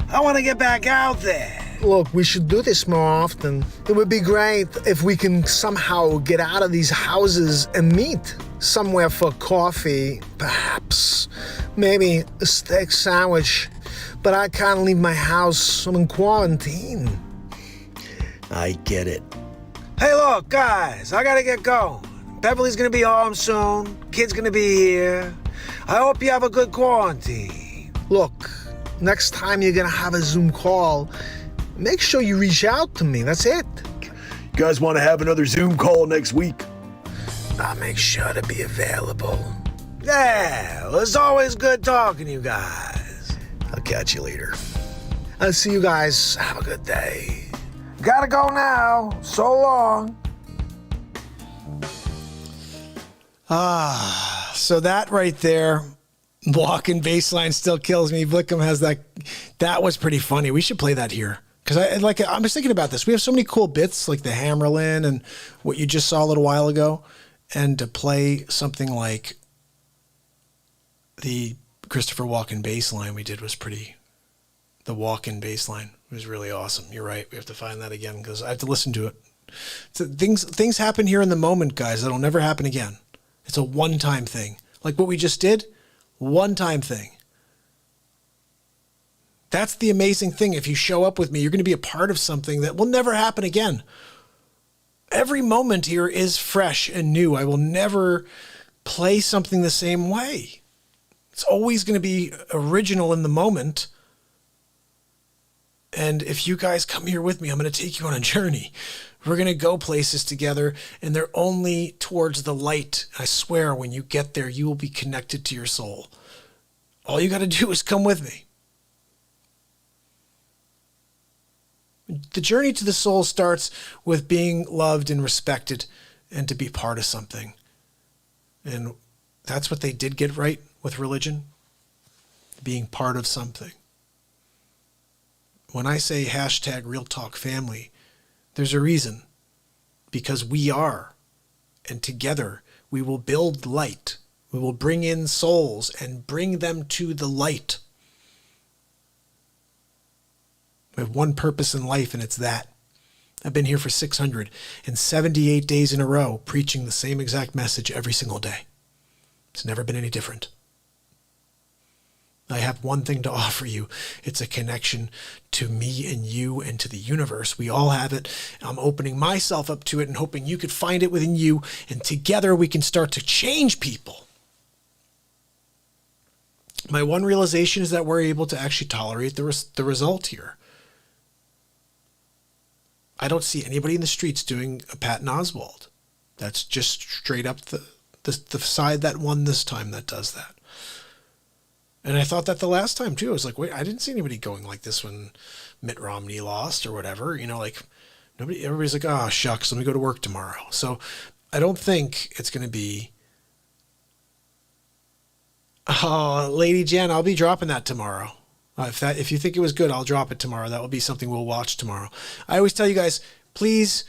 I want to get back out there. Look, we should do this more often. It would be great if we can somehow get out of these houses and meet somewhere for coffee, perhaps. Maybe a steak sandwich. But I can't leave my house. I'm in quarantine. I get it. Hey, look, guys, I gotta get going. Beverly's gonna be home soon. Kid's gonna be here. I hope you have a good quarantine. Look, next time you're gonna have a Zoom call, make sure you reach out to me. That's it. You guys want to have another Zoom call next week? I'll make sure to be available. Yeah, well, it's always good talking to you guys. I'll catch you later. I'll see you guys. Have a good day. Gotta go now. So long. So that right there, walking baseline still kills me. Blickum has that. That was pretty funny. We should play that here. Because I was thinking about this. We have so many cool bits like the Hammerlin and what you just saw a little while ago. And to play something like the Christopher Walken bass line we did was pretty, the Walken bass line was really awesome. You're right. We have to find that again because I have to listen to it. So things happen here in the moment, guys. That'll never happen again. It's a one-time thing. Like what we just did, one-time thing. That's the amazing thing. If you show up with me, you're going to be a part of something that will never happen again. Every moment here is fresh and new. I will never play something the same way. It's always going to be original in the moment. And if you guys come here with me, I'm going to take you on a journey. We're going to go places together, and they're only towards the light. I swear, when you get there, you will be connected to your soul. All you got to do is come with me. The journey to the soul starts with being loved and respected and to be part of something. And that's what they did get right with religion, being part of something. When I say hashtag Real Talk Family, there's a reason, because we are, and together we will build light. We will bring in souls and bring them to the light. We have one purpose in life, and it's that. I've been here for 678 days in a row, preaching the same exact message every single day. It's never been any different. I have one thing to offer you. It's a connection to me and you and to the universe. We all have it. I'm opening myself up to it and hoping you could find it within you, and together we can start to change people. My one realization is that we're able to actually tolerate the result here. I don't see anybody in the streets doing a Patton Oswalt. That's just straight up the side that won this time that does that. And I thought that the last time too. I was like, wait, I didn't see anybody going like this when Mitt Romney lost or whatever. You know, like everybody's like, oh, shucks, let me go to work tomorrow. So I don't think it's going to be, oh, Lady Jen, I'll be dropping that tomorrow. If you think it was good, I'll drop it tomorrow. That will be something we'll watch tomorrow. I always tell you guys, please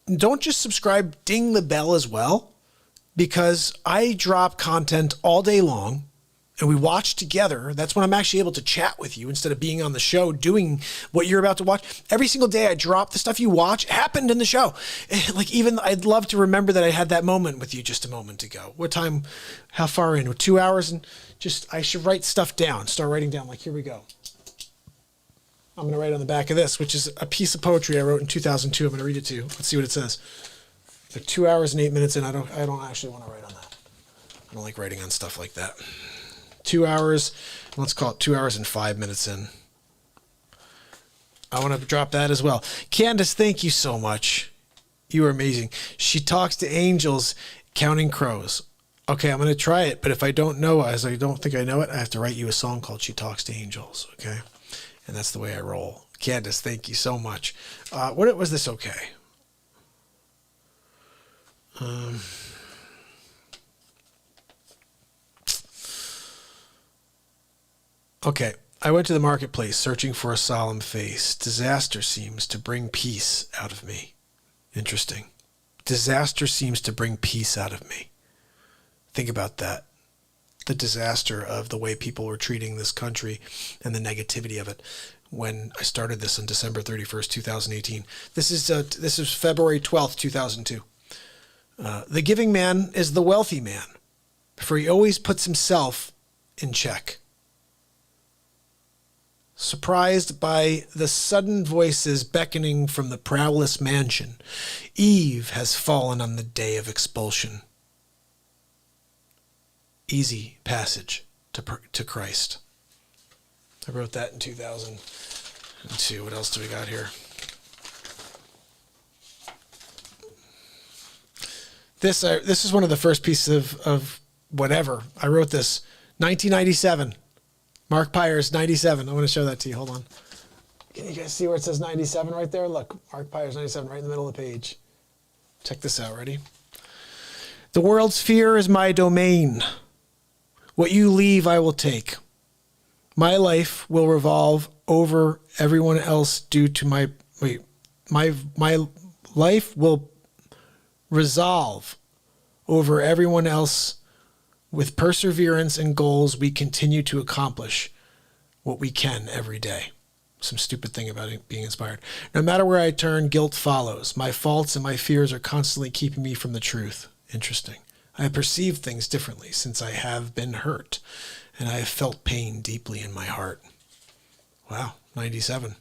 don't just subscribe, ding the bell as well, because I drop content all day long and we watch together. That's when I'm actually able to chat with you instead of being on the show doing what you're about to watch. Every single day I drop the stuff you watch happened in the show. Like, even I'd love to remember that I had that moment with you just a moment ago. What time, how far in? 2 hours, and I should write stuff down, start writing down, like, here we go. I'm going to write on the back of this, which is a piece of poetry I wrote in 2002. I'm going to read it to you. Let's see what it says. They're 2 hours and 8 minutes in. I don't actually want to write on that. I don't like writing on stuff like that. 2 hours, let's call it 2 hours and 5 minutes in. I want to drop that as well. Candace, thank you so much. You are amazing. She talks to angels, counting crows. Okay, I'm going to try it, but if I don't know, as I don't think I know it, I have to write you a song called She Talks to Angels, okay? And that's the way I roll. Candace, thank you so much. What was this okay? Okay, I went to the marketplace searching for a solemn face. Disaster seems to bring peace out of me. Interesting. Disaster seems to bring peace out of me. Think about that. The disaster of the way people were treating this country and the negativity of it when I started this on December 31st, 2018. This is February 12th, 2002. The giving man is the wealthy man, for he always puts himself in check. Surprised by the sudden voices beckoning from the prowless mansion, Eve has fallen on the day of expulsion. Easy passage to Christ. I wrote that in 2002. What else do we got here? This is one of the first pieces of whatever. I wrote this 1997. MARKPIRES 97. I want to show that to you. Hold on. Can you guys see where it says 97 right there? Look, MARKPIRES 97 right in the middle of the page. Check this out. Ready? The world's fear is my domain. What you leave, I will take. My life will revolve over everyone else due to my life will resolve over everyone else. With perseverance and goals, we continue to accomplish what we can every day. Some stupid thing about it being inspired. No matter where I turn, guilt follows. My faults and my fears are constantly keeping me from the truth. Interesting. I perceive things differently since I have been hurt, and I have felt pain deeply in my heart. Wow, 97.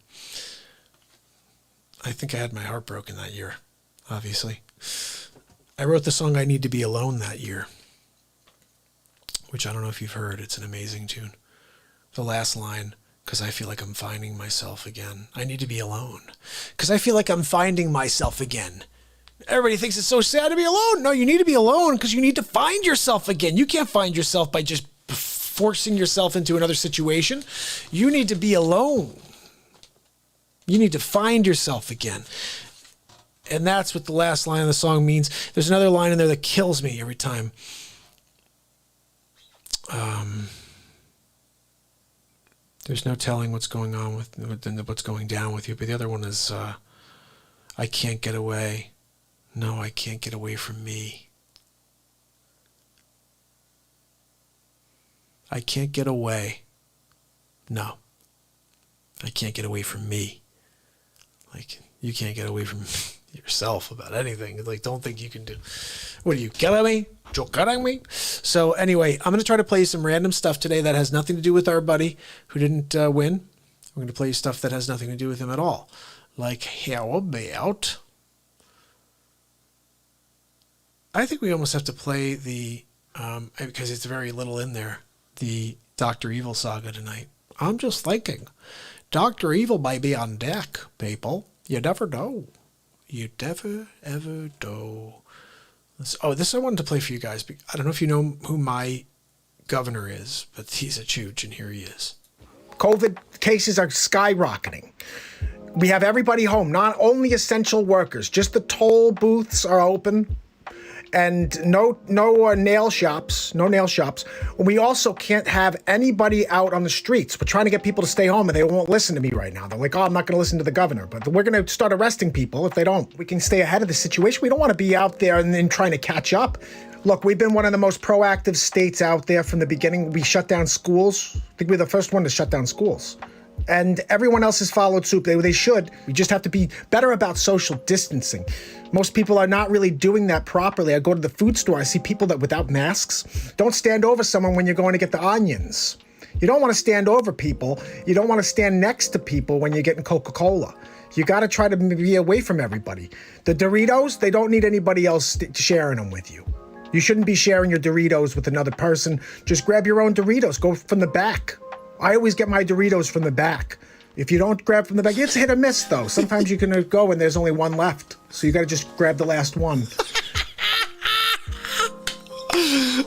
I think I had my heart broken that year, obviously. I wrote the song I Need to Be Alone that year, which I don't know if you've heard. It's an amazing tune. The last line, because I feel like I'm finding myself again. I need to be alone, because I feel like I'm finding myself again. Everybody thinks it's so sad to be alone. No, you need to be alone because you need to find yourself again. You can't find yourself by just forcing yourself into another situation. You need to be alone. You need to find yourself again. And that's what the last line of the song means. There's another line in there that kills me every time. There's no telling what's going on what's going down with you. But the other one is, I can't get away. No, I can't get away from me. I can't get away. No, I can't get away from me. Like, you can't get away from yourself about anything. Like, don't think you can do. What are you kidding me? You're kidding me? So anyway, I'm going to try to play some random stuff today that has nothing to do with our buddy who didn't win. We're going to play stuff that has nothing to do with him at all. Like, how about... I think we almost have to play the, because it's very little in there, the Dr. Evil saga tonight. I'm just thinking, Dr. Evil may be on deck, people. You never know. You never, ever know. This I wanted to play for you guys. I don't know if you know who my governor is, but he's a chooch, and here he is. COVID cases are skyrocketing. We have everybody home, not only essential workers, just the toll booths are open. And no nail shops. We also can't have anybody out on the streets. We're trying to get people to stay home, and they won't listen to me right now. They're like, oh, I'm not going to listen to the governor. But we're going to start arresting people if they don't. We can stay ahead of the situation. We don't want to be out there and then trying to catch up. Look, we've been one of the most proactive states out there from the beginning. We shut down schools. I think we're the first one to shut down schools. And everyone else has followed suit. They should. We just have to be better about social distancing. Most people are not really doing that properly. I go to the food store. I see people that without masks. Don't stand over someone when you're going to get the onions. You don't want to stand over people. You don't want to stand next to people when you're getting Coca-Cola. You got to try to be away from everybody. The Doritos, they don't need anybody else sharing them with you. You shouldn't be sharing your Doritos with another person. Just grab your own Doritos. Go from the back. I always get my Doritos from the back. If you don't grab from the back, it's hit or miss, though. Sometimes you can go and there's only one left. So you got to just grab the last one.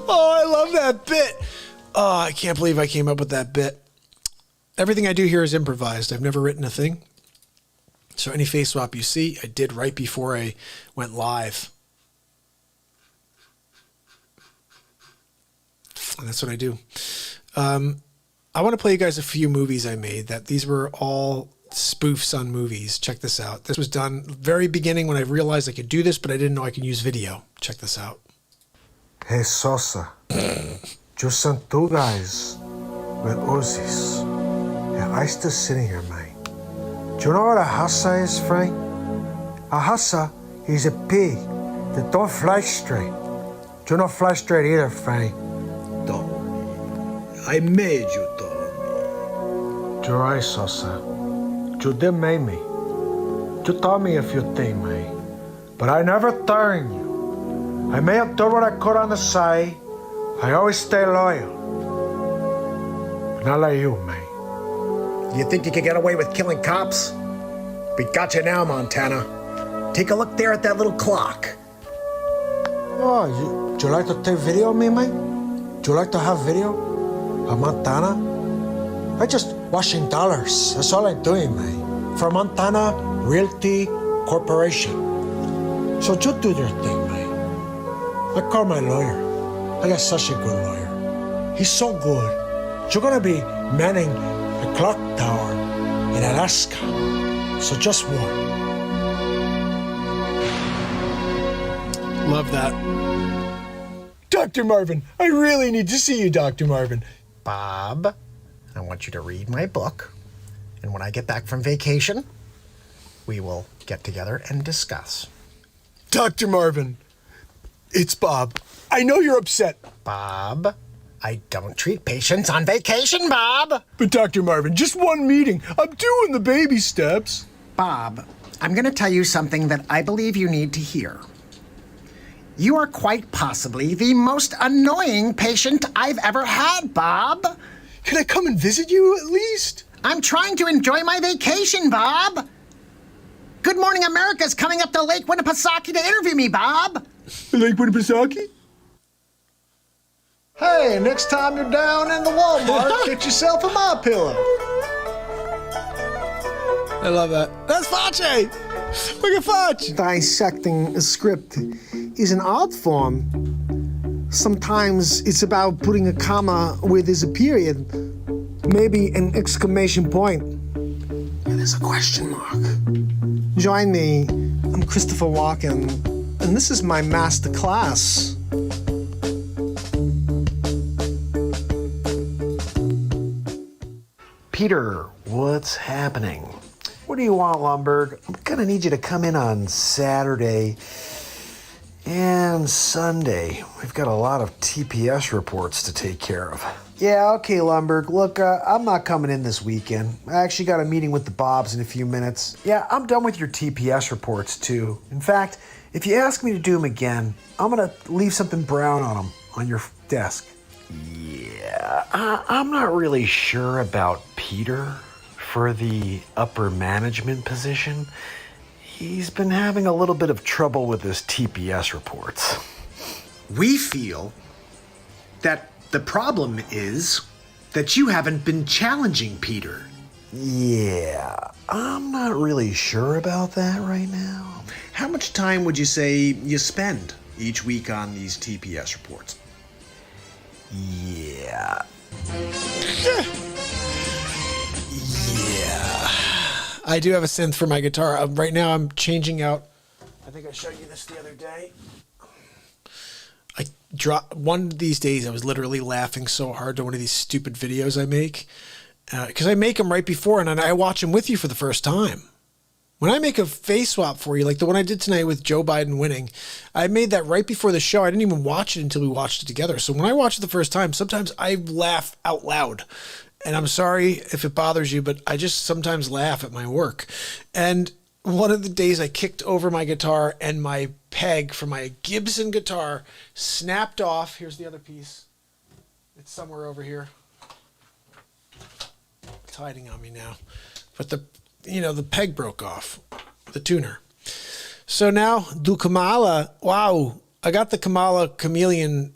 Oh, I love that bit. Oh, I can't believe I came up with that bit. Everything I do here is improvised. I've never written a thing. So any face swap you see, I did right before I went live. And that's what I do. I want to play you guys a few movies I made. These were all spoofs on movies. Check this out. This was done very beginning when I realized I could do this, but I didn't know I could use video. Check this out. Hey, Sosa. Just sent two guys with Uzis. Yeah, I still sitting here, mate. Do you know what a hassa is, Frank? A hassa is a pig that don't fly straight. Do you not fly straight either, Frank? I made you, Tommy. You're right, Sosa. You did make me. You taught me a few things, mate. But I never turned you. I may have done what I could on the side. I always stay loyal. But not like you, mate. You think you could get away with killing cops? We got you now, Montana. Take a look there at that little clock. Oh, you like to take video of me, mate? Do you like to have video of Montana? I just washing dollars. That's all I'm doing, mate. For Montana Realty Corporation. So you do your thing, mate. I call my lawyer. I got such a good lawyer. He's so good. You're gonna be manning a clock tower in Alaska. So just one. Love that. Dr. Marvin, I really need to see you, Dr. Marvin. Bob, I want you to read my book. And when I get back from vacation, we will get together and discuss. Dr. Marvin, it's Bob. I know you're upset. Bob, I don't treat patients on vacation, Bob. But Dr. Marvin, just one meeting. I'm doing the baby steps. Bob, I'm going to tell you something that I believe you need to hear. You are quite possibly the most annoying patient I've ever had, Bob. Can I come and visit you at least? I'm trying to enjoy my vacation, Bob. Good Morning America's coming up to Lake Winnipesaukee to interview me, Bob. Lake Winnipesaukee? Hey, next time you're down in the Walmart, get yourself a MyPillow. I love that. That's Fauci! Look at Fauci! Dissecting a script is an art form. Sometimes it's about putting a comma where there's a period, maybe an exclamation point. Where there's a question mark. Join me. I'm Christopher Walken, and this is my master class. Peter, what's happening? What do you want, Lumberg? I'm gonna need you to come in on Saturday and Sunday. We've got a lot of TPS reports to take care of. Yeah, okay, Lumberg. Look, I'm not coming in this weekend. I actually got a meeting with the Bobs in a few minutes. Yeah, I'm done with your TPS reports, too. In fact, if you ask me to do them again, I'm gonna leave something brown on them on your desk. Yeah, I'm not really sure about Peter for the upper management position. He's been having a little bit of trouble with his TPS reports. We feel that the problem is that you haven't been challenging Peter. Yeah, I'm not really sure about that right now. How much time would you say you spend each week on these TPS reports? Yeah. I do have a synth for my guitar. Right now I'm changing out. I think I showed you this the other day. One of these days I was literally laughing so hard to one of these stupid videos I make. Because I make them right before and I watch them with you for the first time. When I make a face swap for you, like the one I did tonight with Joe Biden winning, I made that right before the show. I didn't even watch it until we watched it together. So when I watch it the first time, sometimes I laugh out loud. And I'm sorry if it bothers you, but I just sometimes laugh at my work. And one of the days I kicked over my guitar and my peg for my Gibson guitar snapped off. Here's the other piece. It's somewhere over here. It's hiding on me now. But the peg broke off, the tuner. So now, do Kamala, wow, I got the Kamala Chameleon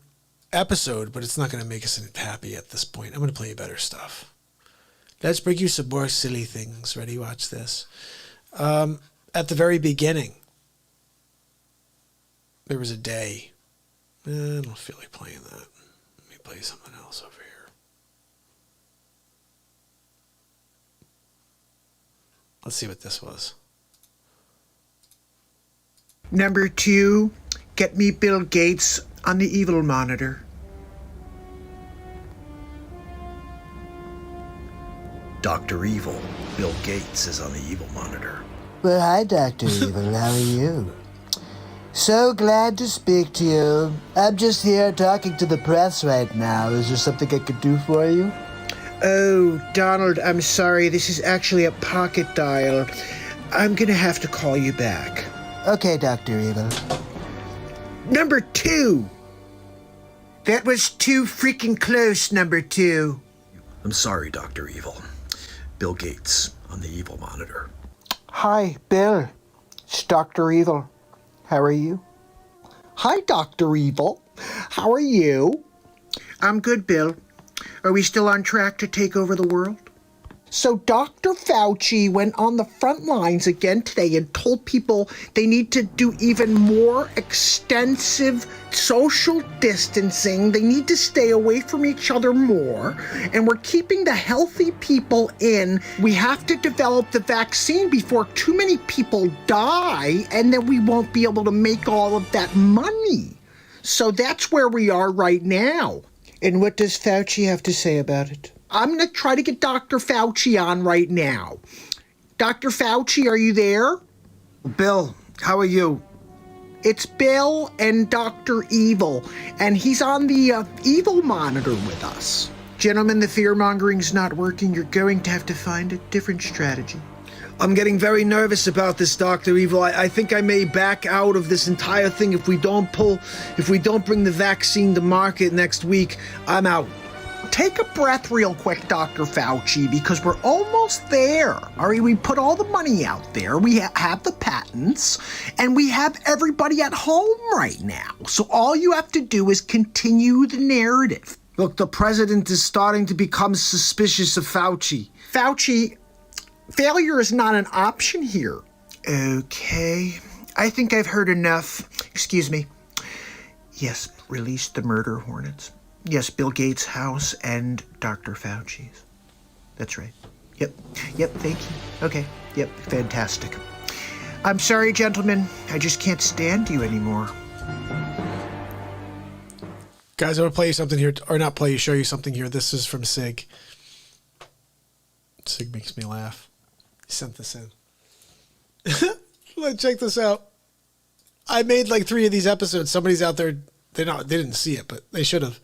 episode, but it's not going to make us happy at this point. I'm going to play you better stuff. Let's bring you some more silly things. Ready? Watch this. At the very beginning, there was a day. I don't feel like playing that. Let me play something else over here. Let's see what this was. Number 2, get me Bill Gates on the evil monitor. Dr. Evil, Bill Gates is on the evil monitor. Well, hi, Dr. Evil. How are you? So glad to speak to you. I'm just here talking to the press right now. Is there something I could do for you? Oh, Donald, I'm sorry. This is actually a pocket dial. I'm gonna have to call you back. Okay, Dr. Evil. Number 2. That was too freaking close, number 2. I'm sorry, Dr. Evil. Bill Gates on the evil monitor. Hi, Bill. It's Dr. Evil. How are you? Hi, Dr. Evil. How are you? I'm good, Bill. Are we still on track to take over the world? So Dr. Fauci went on the front lines again today and told people they need to do even more extensive social distancing. They need to stay away from each other more. And we're keeping the healthy people in. We have to develop the vaccine before too many people die, and then we won't be able to make all of that money. So that's where we are right now. And what does Fauci have to say about it? I'm going to try to get Dr. Fauci on right now. Dr. Fauci, are you there? Bill, how are you? It's Bill and Dr. Evil, and he's on the evil monitor with us. Gentlemen, the fear-mongering's not working. You're going to have to find a different strategy. I'm getting very nervous about this, Dr. Evil. I think I may back out of this entire thing if we don't bring the vaccine to market next week. I'm out. Take a breath real quick, Dr. Fauci, because we're almost there. All right, we put all the money out there. We have the patents, and we have everybody at home right now. So all you have to do is continue the narrative. Look, the president is starting to become suspicious of Fauci. Fauci, Failure is not an option here. Okay, I think I've heard enough. Excuse me. Yes, release the murder hornets. Yes, Bill Gates' house and Dr. Fauci's. That's right. Yep, thank you. Okay, yep, fantastic. I'm sorry, gentlemen. I just can't stand you anymore. Guys, I'm going to play you something here, or not play you, show you something here. This is from Sig. Sig makes me laugh. He sent this in. Let's check this out. I made like 3 of these episodes. Somebody's out there, they didn't see it, but they should have.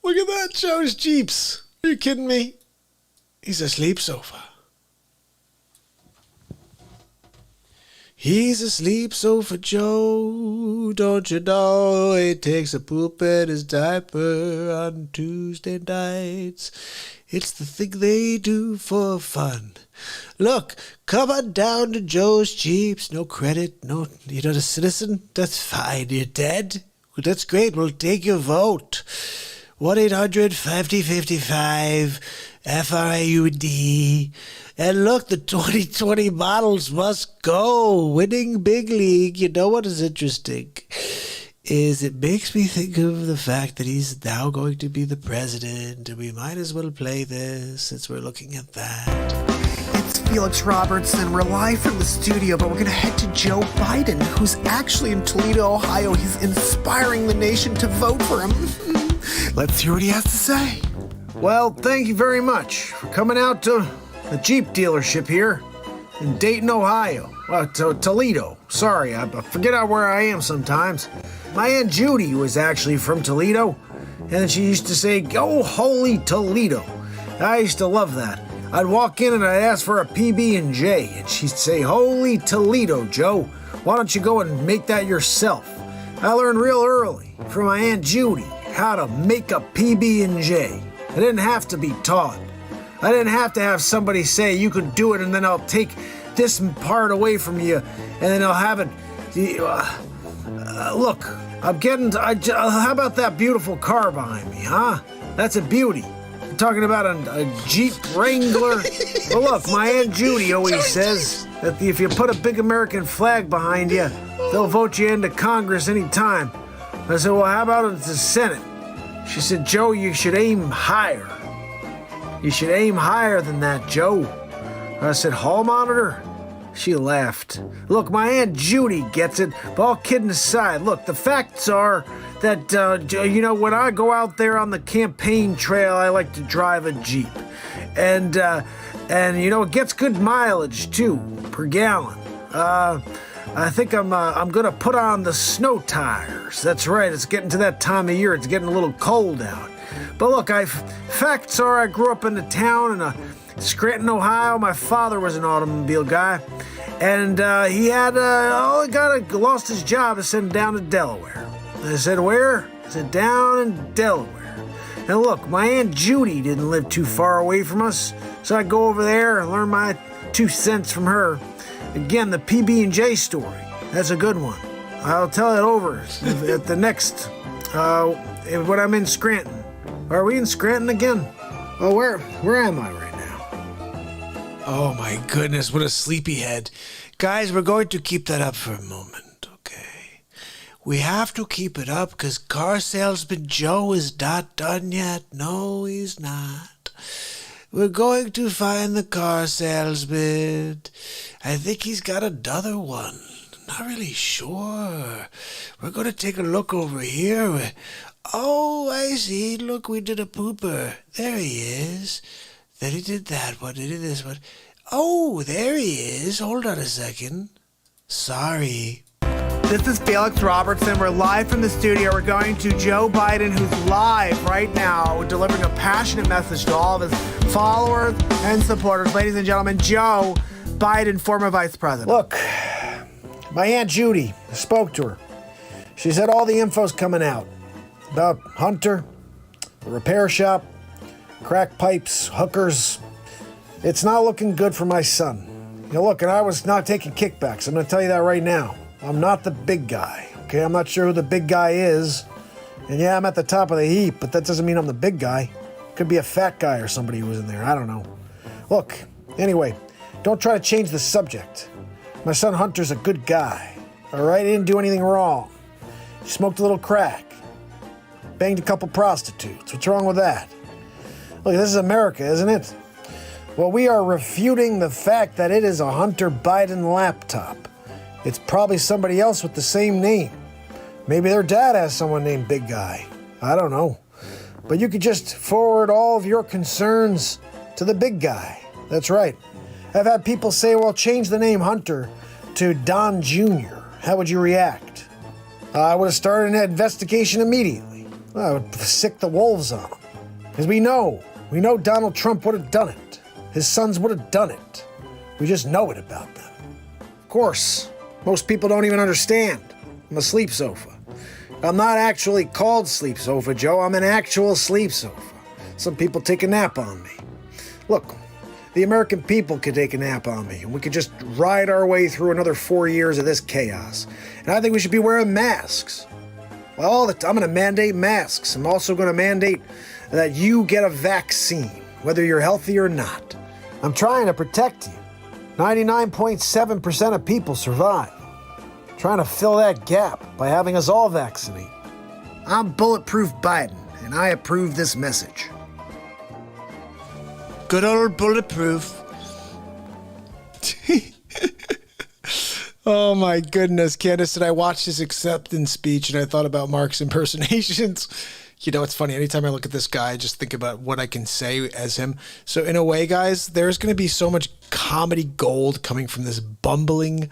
Look at that, Joe's Jeeps. Are you kidding me? He's a sleep sofa. He's a sleep sofa, Joe. Don't you know he takes a poop in his diaper on Tuesday nights? It's the thing they do for fun. Look, come on down to Joe's Jeeps. No credit, no, you're not a citizen? That's fine. You're dead? Well, that's great. We'll take your vote. 1-800-50-55 FRAUD. And look, the 2020 models must go. Winning big league. You know what is interesting? Is it makes me think of the fact that he's now going to be the president, and we might as well play this since we're looking at that. It's Felix Robertson. We're live from the studio, but we're going to head to Joe Biden, who's actually in Toledo, Ohio. He's inspiring the nation to vote for him. Let's hear what he has to say. Well, thank you very much for coming out to the Jeep dealership here in Dayton, Ohio. Toledo. Sorry, I forget where I am sometimes. My Aunt Judy was actually from Toledo, and she used to say, "Go holy Toledo." I used to love that. I'd walk in and I'd ask for a PB&J, and she'd say, "Holy Toledo, Joe. Why don't you go and make that yourself?" I learned real early from my Aunt Judy how to make a PB&J. I didn't have to be taught. I didn't have to have somebody say, "You could do it, and then I'll take this part away from you, and then I'll have it." Look, how about that beautiful car behind me, huh? That's a beauty. I'm talking about a Jeep Wrangler. Well, look, my Aunt Judy always says that if you put a big American flag behind you, they'll vote you into Congress anytime. I said, "Well, how about the Senate?" She said, "Joe, you should aim higher. You should aim higher than that, Joe." I said, "Hall monitor?" She laughed. Look, my Aunt Judy gets it, but all kidding aside, look, the facts are that, when I go out there on the campaign trail, I like to drive a Jeep. And it gets good mileage, too, per gallon. I think I'm gonna put on the snow tires. That's right, it's getting to that time of year, it's getting a little cold out. But look, facts are I grew up in a town in Scranton, Ohio. My father was an automobile guy, and he had lost his job and sent him down to Delaware. And I said, "Where?" I said, "Down in Delaware." And look, my Aunt Judy didn't live too far away from us, so I'd go over there and learn my 2 cents from her. Again, the PB&J story. That's a good one. I'll tell it over at the next, when I'm in Scranton. Are we in Scranton again? Oh, where am I right now? Oh my goodness, what a sleepyhead. Guys, we're going to keep that up for a moment, okay? We have to keep it up because car salesman Joe is not done yet. No, he's not. We're going to find the car salesman. I think he's got another one. Not really sure. We're going to take a look over here. Oh, I see. Look, we did a pooper. There he is. Then he did that one. He did this one. Oh, there he is. Hold on a second. Sorry. This is Felix Robertson. We're live from the studio. We're going to Joe Biden, who's live right now, delivering a passionate message to all of his followers and supporters. Ladies and gentlemen, Joe Biden, former vice president. Look, my Aunt Judy, I spoke to her. She said all the info's coming out about Hunter, the repair shop, crack pipes, hookers. It's not looking good for my son. Look, and I was not taking kickbacks. I'm going to tell you that right now. I'm not the big guy, okay? I'm not sure who the big guy is. And yeah, I'm at the top of the heap, but that doesn't mean I'm the big guy. Could be a fat guy or somebody who was in there. I don't know. Look, Anyway, don't try to change the subject. My son Hunter's a good guy, all right? He didn't do anything wrong. He smoked a little crack. Banged a couple prostitutes. What's wrong with that? Look, this is America, isn't it? Well, we are refuting the fact that it is a Hunter Biden laptop. It's probably somebody else with the same name. Maybe their dad has someone named Big Guy. I don't know. But you could just forward all of your concerns to the big guy. That's right. I've had people say, well, change the name Hunter to Don Jr. How would you react? I would have started an investigation immediately. I would sick the wolves on him. Because we know Donald Trump would have done it. His sons would have done it. We just know it about them. Of course, most people don't even understand. I'm a sleep sofa. I'm not actually called Sleep Sofa, Joe. I'm an actual sleep sofa. Some people take a nap on me. Look, the American people could take a nap on me, and we could just ride our way through another 4 years of this chaos. And I think we should be wearing masks. Well, I'm going to mandate masks. I'm also going to mandate that you get a vaccine, whether you're healthy or not. I'm trying to protect you. 99.7% of people survive. Trying to fill that gap by having us all vaccinate. I'm Bulletproof Biden, and I approve this message. Good old Bulletproof. Oh my goodness, Candace, and I watched his acceptance speech and I thought about Mark's impersonations. You know, it's funny. Anytime I look at this guy, I just think about what I can say as him. So in a way, guys, there's going to be so much comedy gold coming from this bumbling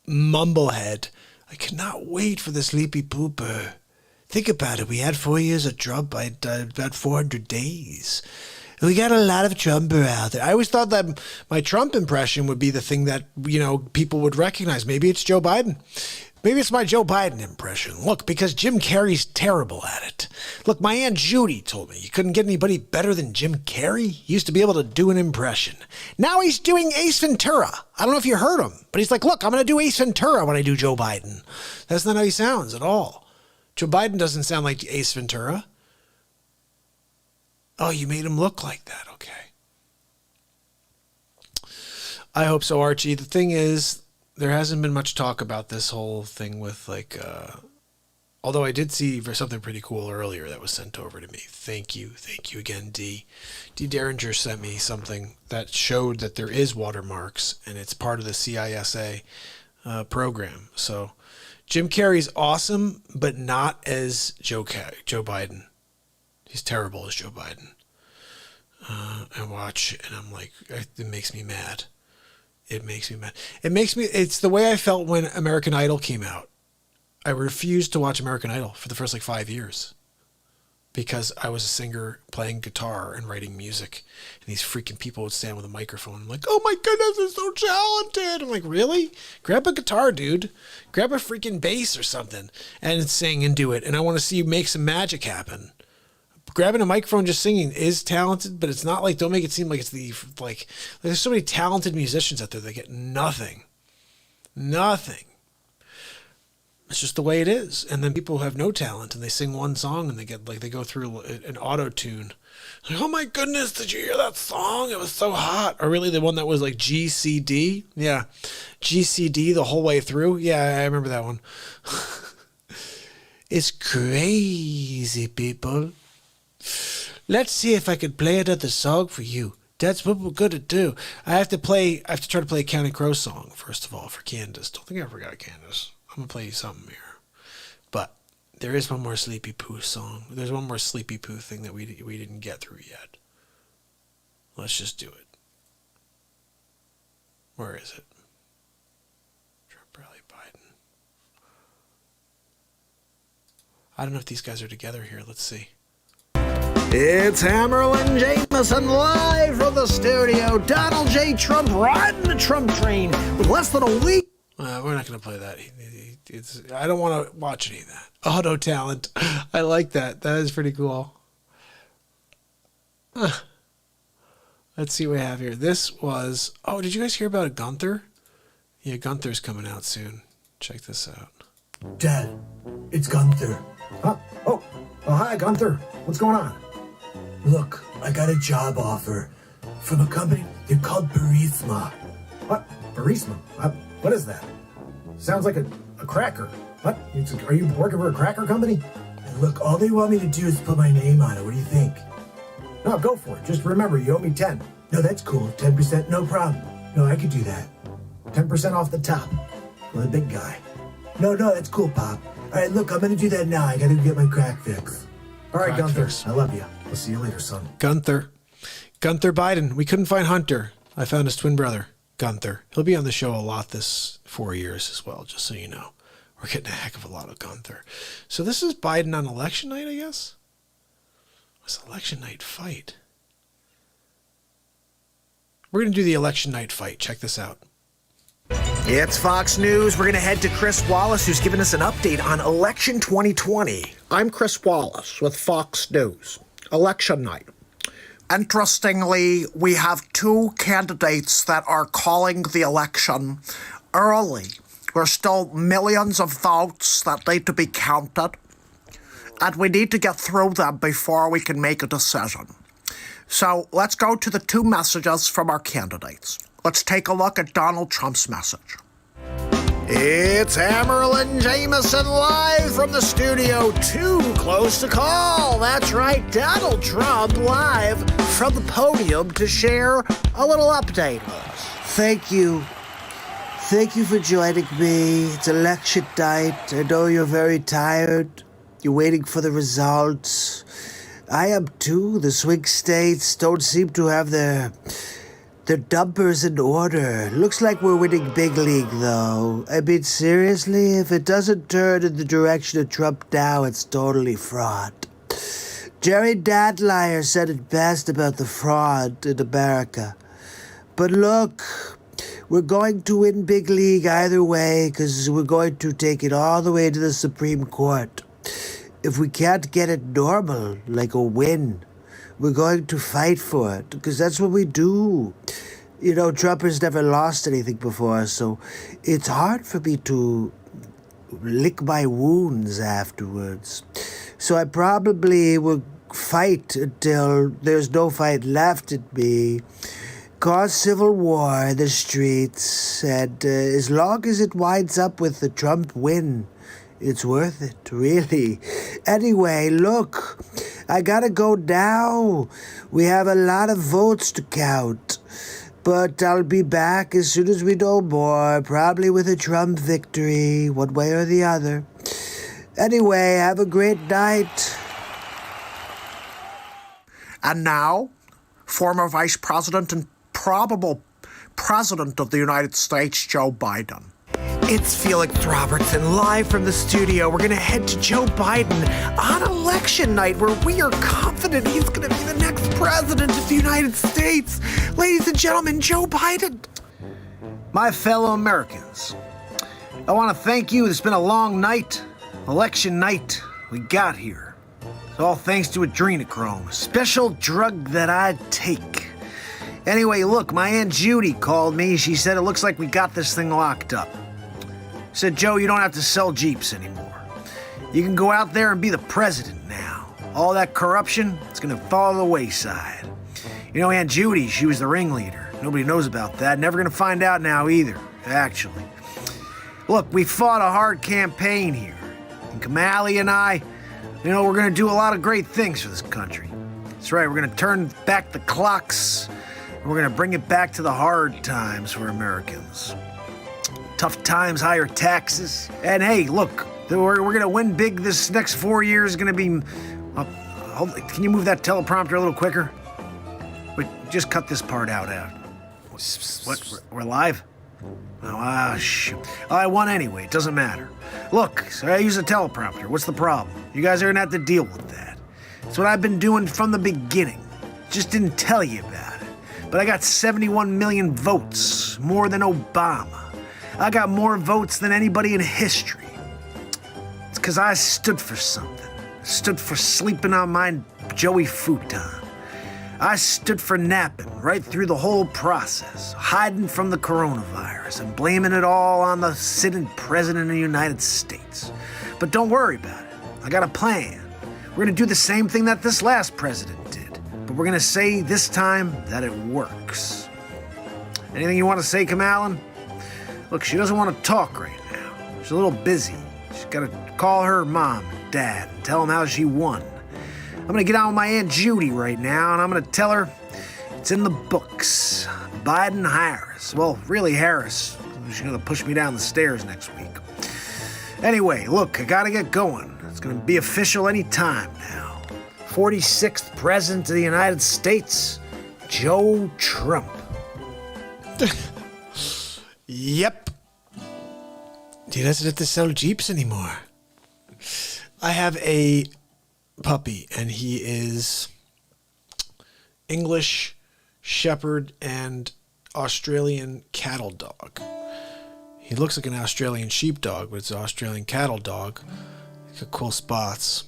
mumblehead. I cannot wait for the sleepy pooper. Think about it. We had 4 years of Trump by about 400 days. We got a lot of Trumper out there. I always thought that my Trump impression would be the thing that, you know, people would recognize. Maybe it's Joe Biden. Maybe it's my Joe Biden impression. Look, because Jim Carrey's terrible at it. Look, my Aunt Judy told me you couldn't get anybody better than Jim Carrey. He used to be able to do an impression. Now he's doing Ace Ventura. I don't know if you heard him, but he's like, look, I'm going to do Ace Ventura when I do Joe Biden. That's not how he sounds at all. Joe Biden doesn't sound like Ace Ventura. Oh, you made him look like that. Okay. I hope so, Archie. The thing is, there hasn't been much talk about this whole thing with although I did see something pretty cool earlier that was sent over to me. Thank you again, D. D. Derringer sent me something that showed that there is watermarks and it's part of the CISA program. So Jim Carrey's awesome, but not as Joe Biden. He's terrible as Joe Biden. I watch and I'm like, it makes me mad. It makes me mad. It's the way I felt when American Idol came out. I refused to watch American Idol for the first 5 years because I was a singer playing guitar and writing music. And these freaking people would stand with a microphone. I'm like, oh my goodness, they're so talented. I'm like, really? Grab a guitar, dude. Grab a freaking bass or something and sing and do it. And I want to see you make some magic happen. Grabbing a microphone, just singing is talented, but it's not don't make it seem like it's there's so many talented musicians out there that get nothing. Nothing. It's just the way it is. And then people who have no talent and they sing one song and they get they go through an auto tune. Like, oh my goodness, did you hear that song? It was so hot. Or really the one that was GCD? Yeah. GCD the whole way through. Yeah, I remember that one. It's crazy, people. Let's see if I can play another song for you. That's what we're gonna do. I have to try to play a Counting Crow song, first of all, for Candace. Don't think I forgot Candace. I'm gonna play you something here. But there is one more Sleepy Pooh song. There's one more Sleepy Pooh thing that we didn't get through yet. Let's just do it. Where is it? Trump rally Biden. I don't know if these guys are together here. Let's see. It's Hammerlin Jameson live from the studio. Donald J. Trump riding the Trump train with less than a week. We're not going to play that. I don't want to watch any of that. Auto talent. I like that. That is pretty cool. Let's see what we have here. This was... Oh, did you guys hear about Gunther? Yeah, Gunther's coming out soon. Check this out. Dad, it's Gunther. Huh? Oh, hi, Gunther. What's going on? Look, I got a job offer. from a company. They're called Burisma. What? Burisma? What is that? Sounds like a cracker. What? Are you working for a cracker company? And look, all they want me to do is put my name on it. What do you think? No, go for it. Just remember, you owe me 10. No, that's cool. 10%, no problem. No, I could do that. 10% off the top. I'm the big guy. No, that's cool, Pop. All right, look, I'm going to do that now. I got to get my crack fix. All right, Crack Gunther, fix. I love you. I'll see you later, son. Gunther Biden. We couldn't find Hunter. I found his twin brother, Gunther. He'll be on the show a lot this 4 years as well, just so you know. We're getting a heck of a lot of Gunther. So this is Biden on election night, I guess? What's election night fight? We're going to do the election night fight. Check this out. It's Fox News. We're going to head to Chris Wallace, who's giving us an update on election 2020. I'm Chris Wallace with Fox News. Election night. Interestingly, we have two candidates that are calling the election early. There's still millions of votes that need to be counted, and we need to get through them before we can make a decision. So let's go to the two messages from our candidates. Let's take a look at Donald Trump's message. It's Hammerlin Jameson live from the studio. Too close to call. That's right, Donald Trump live from the podium to share a little update with us. Thank you. Thank you for joining me. It's election night. I know you're very tired. You're waiting for the results. I am too. The swing states don't seem to have their numbers in order. Looks like we're winning big league, though. I mean, seriously, if it doesn't turn in the direction of Trump now, it's totally fraud. Jerry Dadlier said it best about the fraud in America. But look, we're going to win big league either way, because we're going to take it all the way to the Supreme Court. If we can't get it normal, like a win, we're going to fight for it, because that's what we do. You know, Trump has never lost anything before, so it's hard for me to lick my wounds afterwards. So I probably will fight until there's no fight left in me, cause civil war in the streets, and as long as it winds up with the Trump win, it's worth it, really. Anyway, look, I gotta go now. We have a lot of votes to count. But I'll be back as soon as we know more, probably with a Trump victory, one way or the other. Anyway, have a great night. And now, former Vice President and probable President of the United States, Joe Biden. It's Felix Robertson live from the studio. We're going to head to Joe Biden on election night, where we are confident he's going to be the next president of the United States. Ladies and gentlemen, Joe Biden. My fellow Americans, I want to thank you. It's been a long night, election night. We got here. It's all thanks to adrenochrome, a special drug that I take. Anyway, look, my Aunt Judy called me. She said it looks like we got this thing locked up. Said, Joe, you don't have to sell Jeeps anymore. You can go out there and be the president now. All that corruption, it's gonna fall to the wayside. You know, Aunt Judy, she was the ringleader. Nobody knows about that. Never gonna find out now either, actually. Look, we fought a hard campaign here. And Kamali and I, you know, we're gonna do a lot of great things for this country. That's right, we're gonna turn back the clocks. And we're gonna bring it back to the hard times for Americans. Tough times, higher taxes. And hey, look, we're going to win big. This next 4 years is going to be... can you move that teleprompter a little quicker? Wait, just cut this part out. What? We're live? Oh, shoot. I won anyway. It doesn't matter. Look, so I use a teleprompter. What's the problem? You guys are going to have to deal with that. It's what I've been doing from the beginning. Just didn't tell you about it. But I got 71 million votes, more than Obama. I got more votes than anybody in history. It's because I stood for something. Stood for sleeping on my Joey futon. I stood for napping right through the whole process, hiding from the coronavirus and blaming it all on the sitting president of the United States. But don't worry about it. I got a plan. We're going to do the same thing that this last president did. but we're gonna say this time that it works. Anything you want to say, Kamalin? Look, she doesn't want to talk right now. She's a little busy. She's gotta call her mom and dad and tell them how she won. I'm gonna get on with my Aunt Judy right now, and I'm gonna tell her it's in the books. Biden-Harris. Well, really Harris. She's gonna push me down the stairs next week. Anyway, look, I gotta get going. It's gonna be official any time now. 46th President of the United States, Joe Trump. Yep. He doesn't have to sell Jeeps anymore. I have a puppy, and he is English Shepherd and Australian cattle dog. He looks like an Australian sheepdog, but it's an Australian cattle dog. He's got cool spots.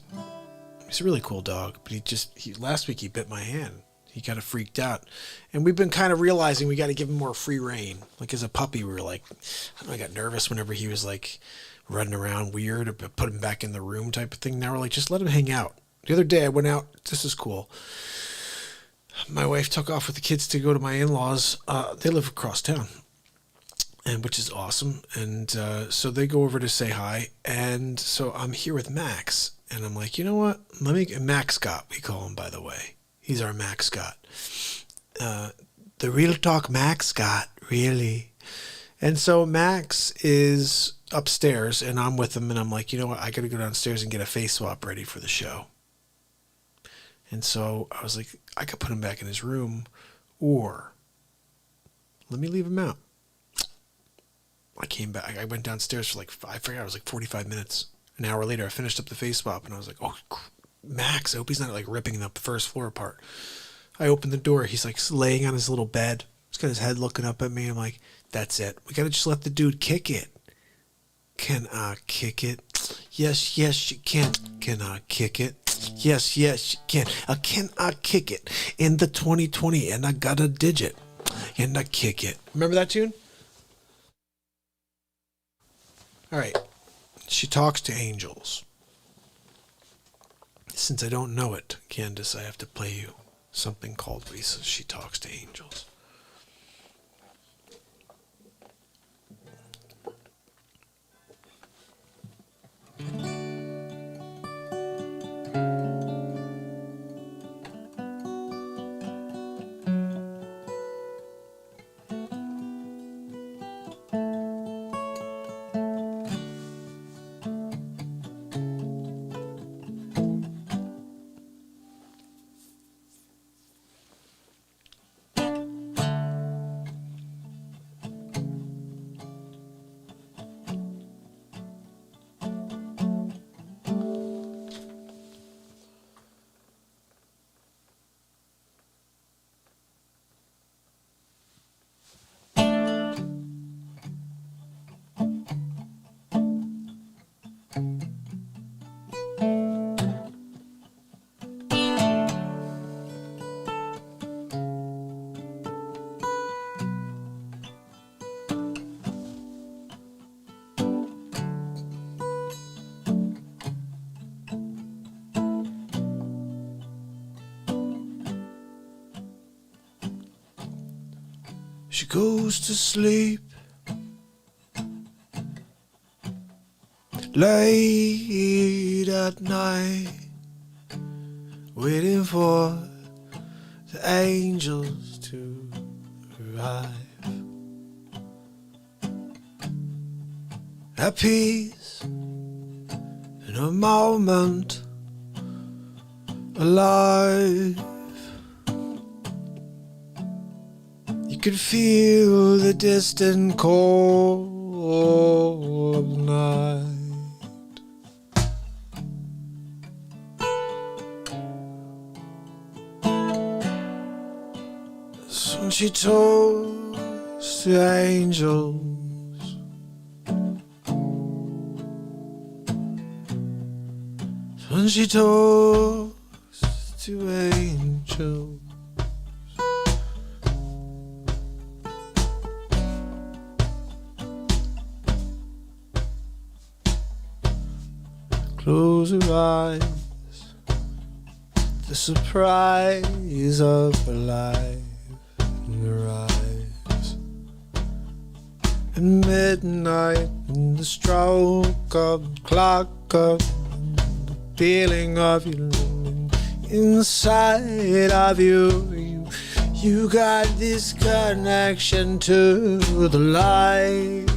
He's a really cool dog, but last week he bit my hand. He kind of freaked out. And we've been kind of realizing we got to give him more free rein. Like as a puppy, we were like, I don't know, I got nervous whenever he was like running around weird, or put him back in the room type of thing. Now we're like, just let him hang out. The other day I went out. This is cool. My wife took off with the kids to go to my in-laws. They live across town, and which is awesome. And so they go over to say hi. And so I'm here with Max. And I'm like, you know what? Max Scott, we call him, by the way. He's our Max Scott. The real talk Max Scott, really. And so Max is upstairs, and I'm with him, and I'm like, you know what? I got to go downstairs and get a face swap ready for the show. And so I was like, I could put him back in his room, or let me leave him out. I came back. I went downstairs for I forgot, it was like 45 minutes. An hour later, I finished up the face swap, and I was like, oh, Max, I hope he's not like ripping the first floor apart. I opened the door. He's like laying on his little bed. He's got his head looking up at me. I'm like, that's it. We got to just let the dude kick it. Can I kick it? Yes, you can. Can I kick it? Yes, you can. Can I kick it in the 2020? And I got a digit. And I kick it. Remember that tune? All right. She talks to angels. Since I don't know it, Candace, I have to play you something called Lisa. She Talks to Angels. She goes to sleep late at night, waiting for the angels to arrive. At peace in a moment, alive. You could feel the distant call of night. So when she talks to angels, when she talks to angels, close her eyes, the surprise of her life in her eyes. At midnight, in the stroke of the clock, of the feeling of you living inside of you. You got this connection to the light.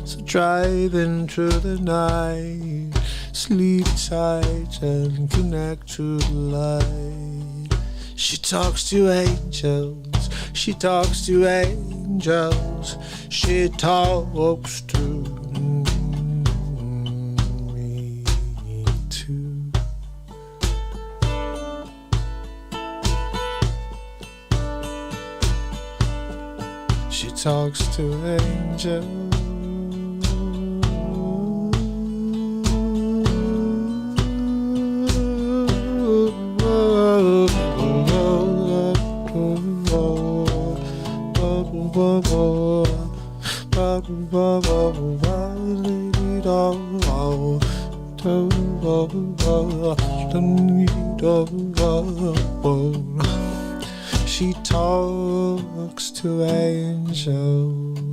So drive into the night, sleep tight and connect to the light. She talks to angels, she talks to angels, she talks to me too. She talks to angels. She talks to angels.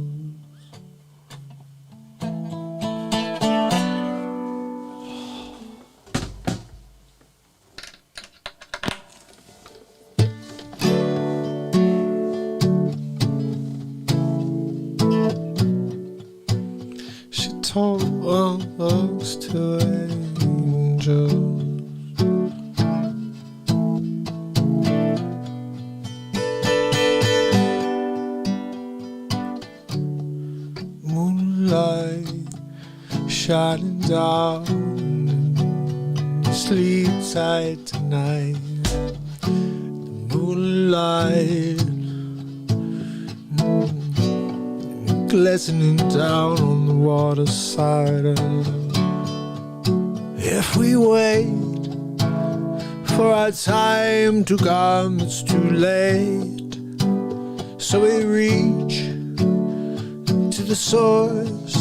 She talks to angels. Moonlight shining down, sleep tight tonight. The moonlight glistening down on the waterside. If we wait for our time to come, it's too late. So we reach to the source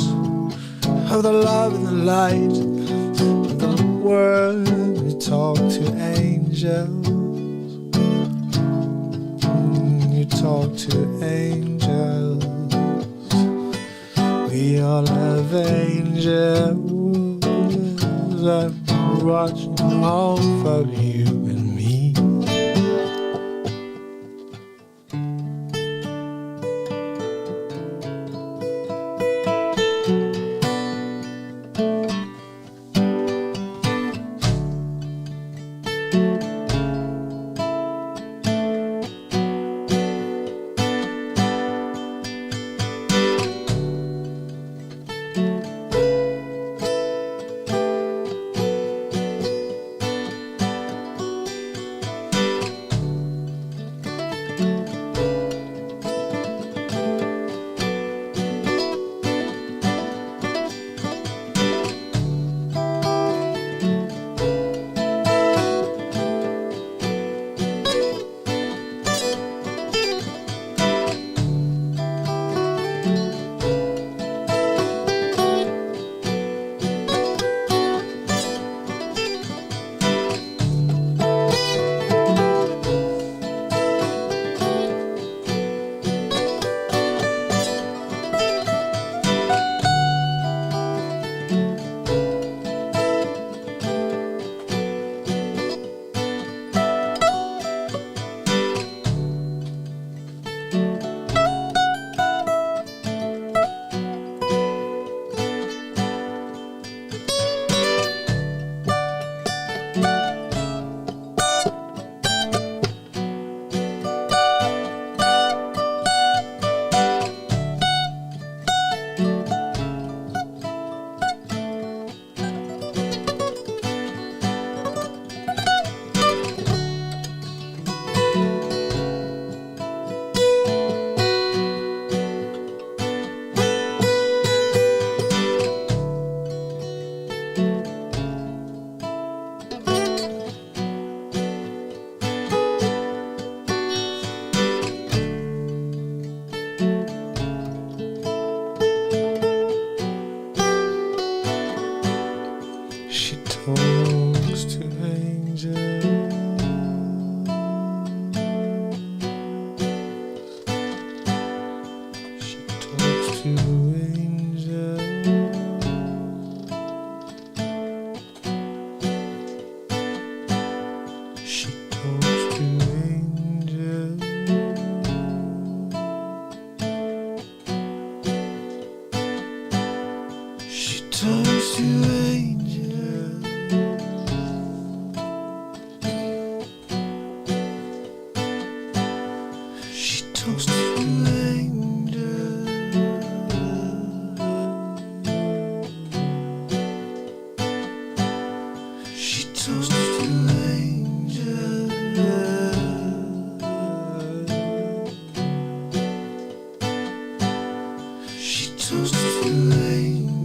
of the love and the light of the world. We talk to angels. You talk to angels. We all have angels. I'm watching all for you and me. talks to angels. She talks to angels. She talks to angels. She talks to angels.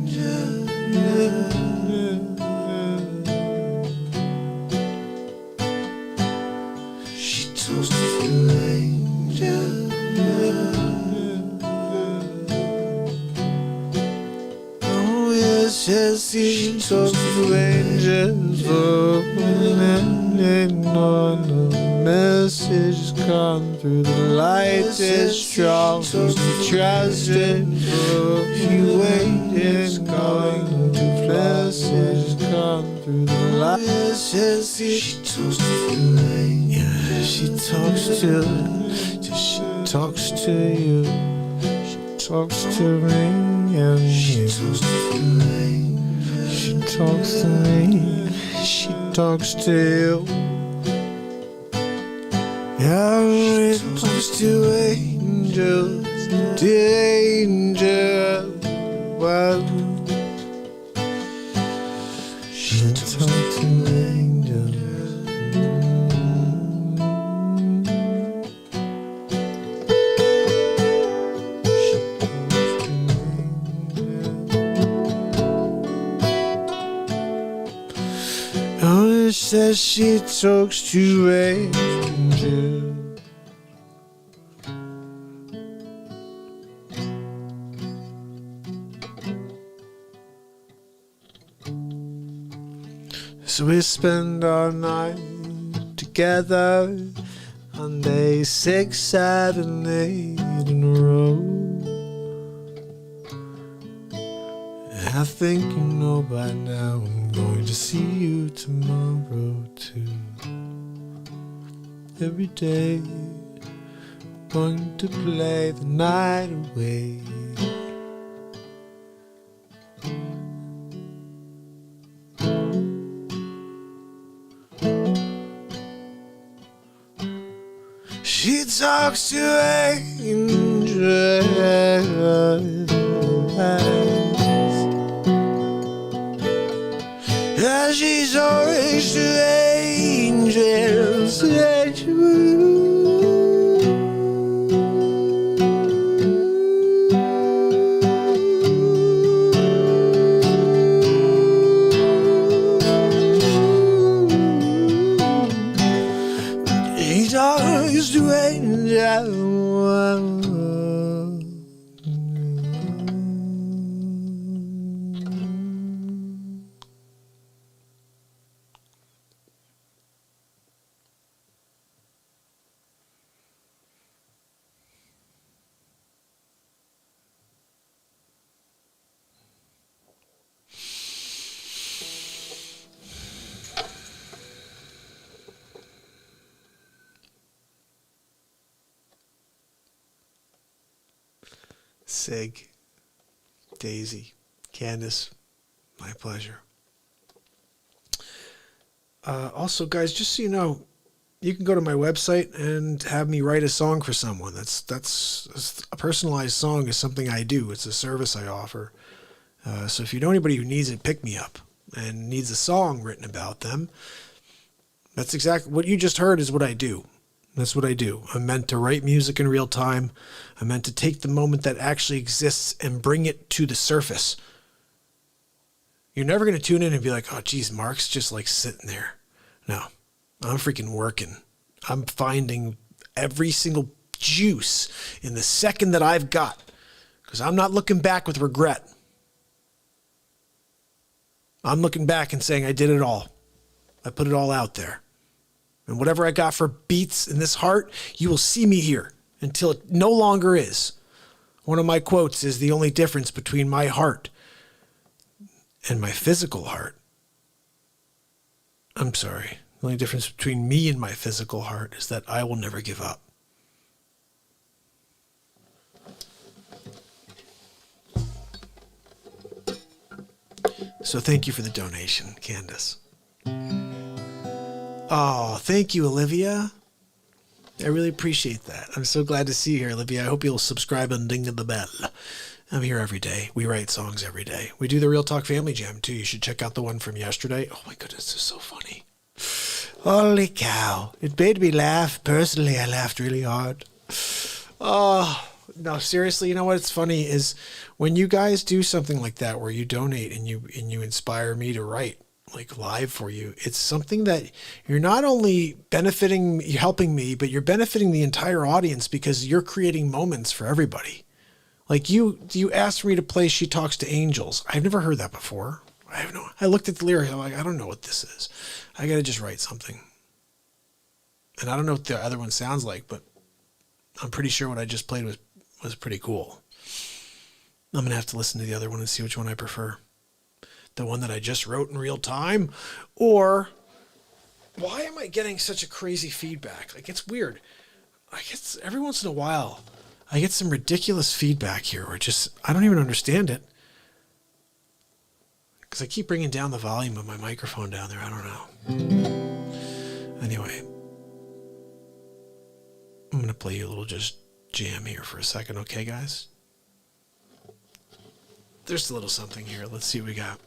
She talks to angels. Oh yes, yes, she talks to angels. Oh, and on the message come through the light is strong. We trust it. Oh, you wait is going to message come through the light. Yes, yes, she talks to angels. Yeah, she talks to. She talks to you. She talks to me and you. She talks to me. She talks to you. Yeah, it talks to angels. To angels. Well, she talks to angels. Oh, it says she talks to angels. So we spend our night together on day 6, 7, 8 in a row. And I think you know by now I'm going to see you tomorrow too. Every day, going to play the night away. She talks to angels. Yeah, she's always to angels. He talks to angels. Sig, Daisy, Candace, my pleasure. Also, guys, just so you know, you can go to my website and have me write a song for someone. That's a personalized song is something I do. It's a service I offer. So if you know anybody who needs it, pick me up and needs a song written about them, that's exactly what you just heard is what I do. That's what I do. I'm meant to write music in real time. I'm meant to take the moment that actually exists and bring it to the surface. You're never going to tune in and be like, oh, geez, Mark's just like sitting there. No, I'm freaking working. I'm finding every single juice in the second that I've got because I'm not looking back with regret. I'm looking back and saying I did it all. I put it all out there. And whatever I got for beats in this heart, you will see me here until it no longer is. One of my quotes is the only difference between my heart and my physical heart. I'm sorry. The only difference between me and my physical heart is that I will never give up. So thank you for the donation, Candace. Oh, thank you, Olivia. I really appreciate that. I'm so glad to see you here, Olivia. I hope you'll subscribe and ding the bell. I'm here every day. We write songs every day. We do the Real Talk Family Jam, too. You should check out the one from yesterday. Oh, my goodness, it's so funny. Holy cow. It made me laugh. Personally, I laughed really hard. Oh, no, seriously, you know what's funny is when you guys do something like that where you donate and you inspire me to write like live for you, it's something that you're not only benefiting, helping me, but you're benefiting the entire audience because you're creating moments for everybody. Like you asked me to play She Talks to Angels. I've never heard that before. I looked at the lyrics. I'm like, I don't know what this is. I got to just write something. And I don't know what the other one sounds like, but I'm pretty sure what I just played was pretty cool. I'm going to have to listen to the other one and see which one I prefer. The one that I just wrote in real time, or why am I getting such a crazy feedback? Like, it's weird. I get every once in a while, I get some ridiculous feedback here where I don't even understand it. Because I keep bringing down the volume of my microphone down there. I don't know. Anyway, I'm going to play you a little just jam here for a second. Okay, guys? There's a little something here. Let's see what we got.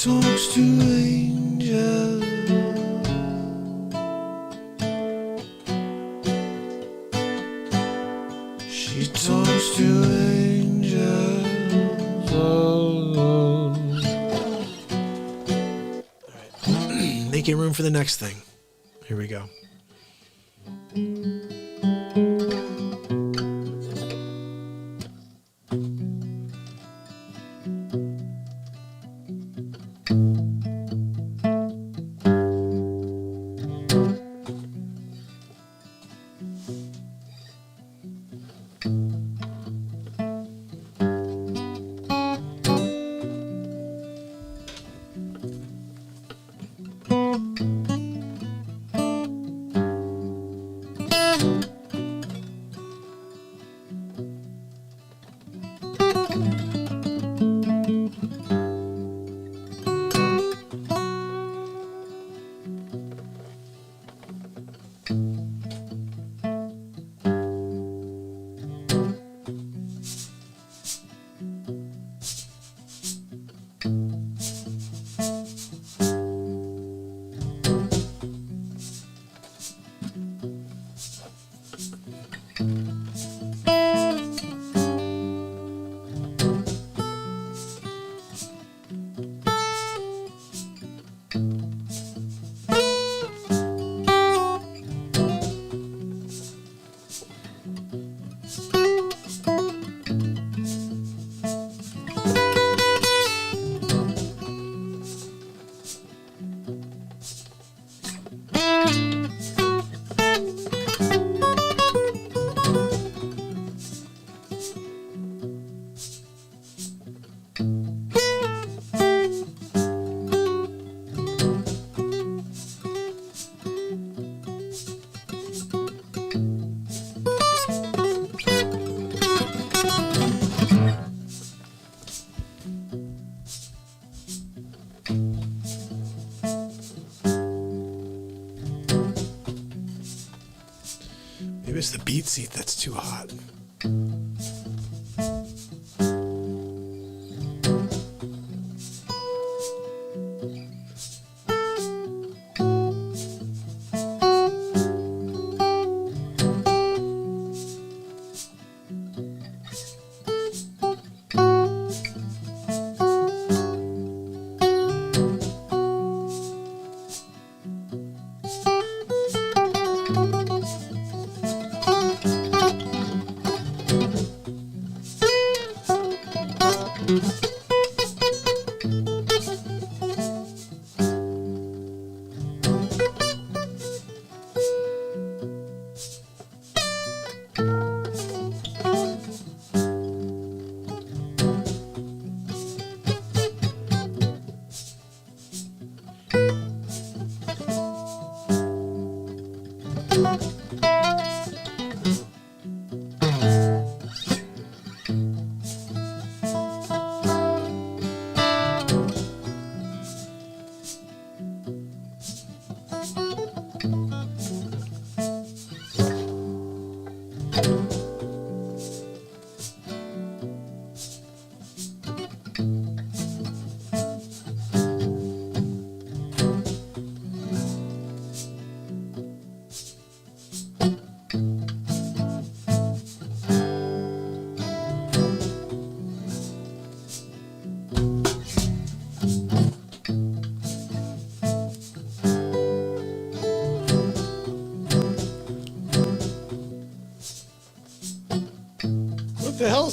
Talks to angels. She talks to angels. All right. Making room for the next thing. Here we go. Maybe it's the BeatSeat that's too hot.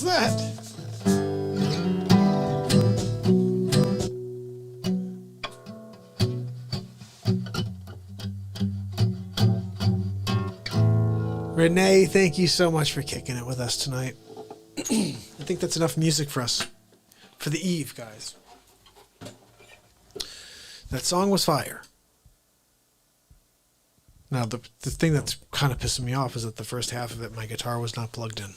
was that? Renee, thank you so much for kicking it with us tonight. I think that's enough music for us. For the eve, guys. That song was fire. Now, the thing that's kind of pissing me off is that the first half of it, my guitar was not plugged in.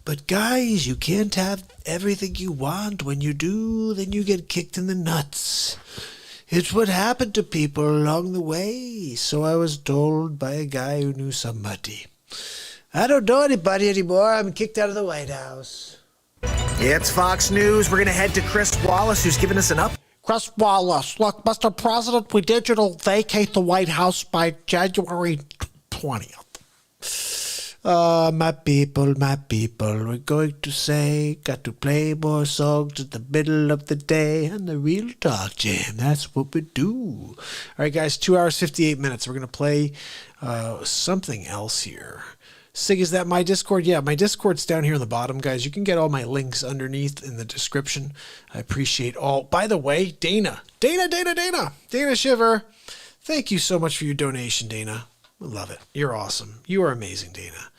But guys, you can't have everything you want. When you do, then you get kicked in the nuts. It's what happened to people along the way. So I was told by a guy who knew somebody. I don't know anybody anymore. I'm kicked out of the White House. It's Fox News. We're going to head to Chris Wallace, who's giving us an up. Chris Wallace, look, Mr. President, we digital vacate the White House by January 20th. My people, we're going to say, got to play more songs in the middle of the day on the Real Talk Jam. That's what we do. All right, guys, 2 hours, 58 minutes. We're going to play something else here. Sig, is that my Discord? Yeah, my Discord's down here on the bottom, guys. You can get all my links underneath in the description. I appreciate all. By the way, Dana Shiver, thank you so much for your donation, Dana. I love it. You're awesome. You are amazing, Dana.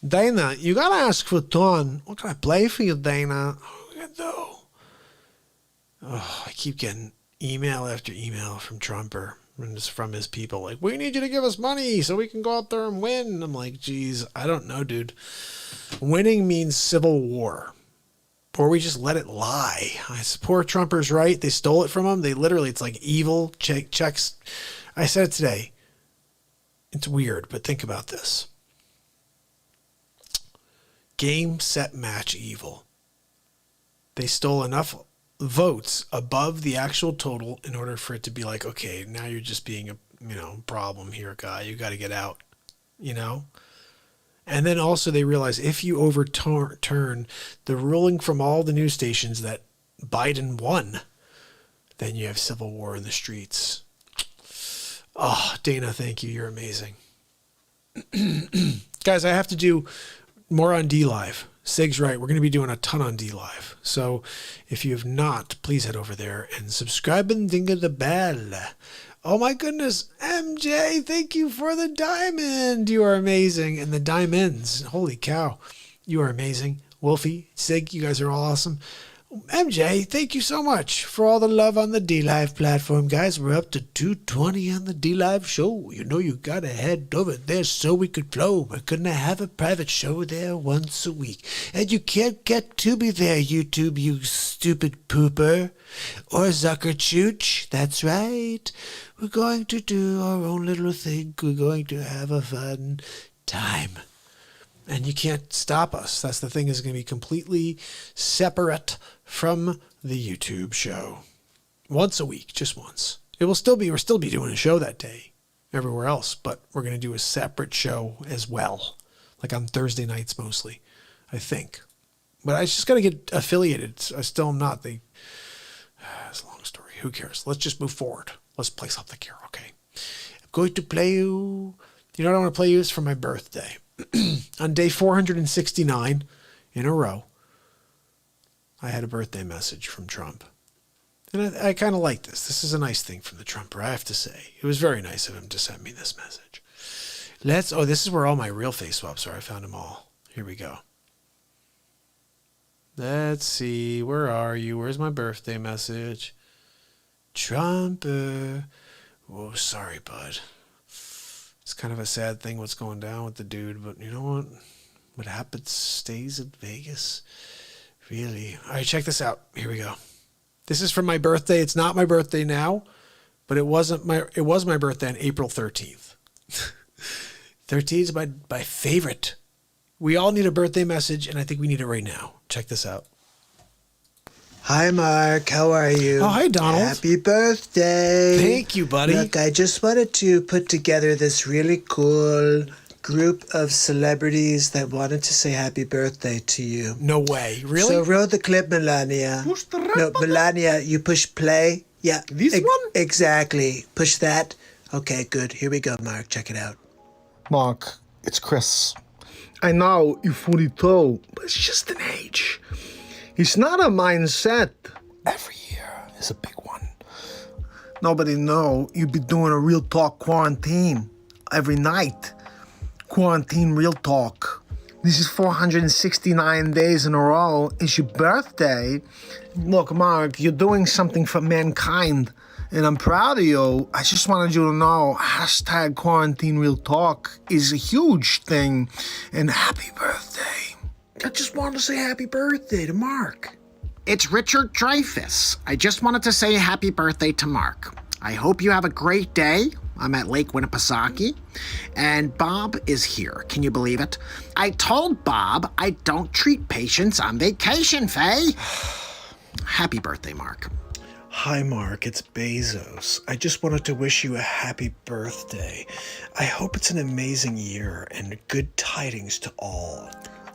Dana, you gotta ask for Ton. What can I play for you, Dana? Oh, I keep getting email after email from Trumper. And it's from his people. Like, we need you to give us money so we can go out there and win. I'm like, geez, I don't know, dude. Winning means civil war. Or we just let it lie. I support Trumpers, right? They stole it from him. They literally, it's like evil checks. I said it today. It's weird, but think about this. Game, set, match, evil. They stole enough votes above the actual total in order for it to be like, okay, now you're just being a problem here, guy. You got to get out, And then also they realize if you overturn the ruling from all the news stations that Biden won, then you have civil war in the streets. Oh, Dana, thank you. You're amazing. Guys, I have to do more on DLive. Sig's right. We're going to be doing a ton on DLive. So if you have not, please head over there and subscribe and ding the bell. Oh my goodness. MJ, thank you for the diamond. You are amazing. And the diamonds. Holy cow. You are amazing. Wolfie, Sig, you guys are all awesome. MJ, thank you so much for all the love on the DLive platform, guys. We're up to 220 on the DLive show. You gotta head over there so we could flow. We're gonna have a private show there once a week. And you can't get to me there, YouTube, you stupid pooper. Or Zuckerchooch. That's right. We're going to do our own little thing. We're going to have a fun time. And you can't stop us. That's the thing, is going to be completely separate from the YouTube show. Once a week, just once. We'll still be doing a show that day everywhere else, but we're going to do a separate show as well. Like on Thursday nights mostly, I think. But I just got to get affiliated. I still am not. It's a long story. Who cares? Let's just move forward. Let's play something here, okay? I'm going to play you. You know what I want to play you is for my birthday. On day 469 in a row, I had a birthday message from Trump. And I kind of like this. This is a nice thing from the Trumper, I have to say. It was very nice of him to send me this message. This is where all my real face swaps are. I found them all. Here we go. Let's see. Where are you? Where's my birthday message? Trumper. Oh, sorry, bud. It's kind of a sad thing what's going down with the dude, but you know what? What happens stays in Vegas. Really. All right, check this out. Here we go. This is from my birthday. It's not my birthday now, but it was my birthday on April 13th. 13 is my favorite. We all need a birthday message, and I think we need it right now. Check this out. Hi, Mark. How are you? Oh, hi, Donald. Happy birthday. Thank you, buddy. Look, I just wanted to put together this really cool group of celebrities that wanted to say happy birthday to you. No way. Really? So roll the clip, Melania. No, Melania, you push play. Yeah. This one? Exactly. Push that. Okay, good. Here we go, Mark. Check it out. Mark, it's Chris. I know you're 42, but it's just an age. It's not a mindset. Every year is a big one. Nobody know you be doing a real talk quarantine every night. Quarantine real talk. This is 469 days in a row. It's your birthday. Look, Mark, you're doing something for mankind, and I'm proud of you. I just wanted you to know, hashtag quarantine real talk is a huge thing, and happy birthday. I just wanted to say happy birthday to Mark. It's Richard Dreyfuss. I just wanted to say happy birthday to Mark. I hope you have a great day. I'm at Lake Winnipesaukee, and Bob is here. Can you believe it? I told Bob I don't treat patients on vacation, Faye. Happy birthday, Mark. Hi, Mark. It's Bezos. I just wanted to wish you a happy birthday. I hope it's an amazing year and good tidings to all.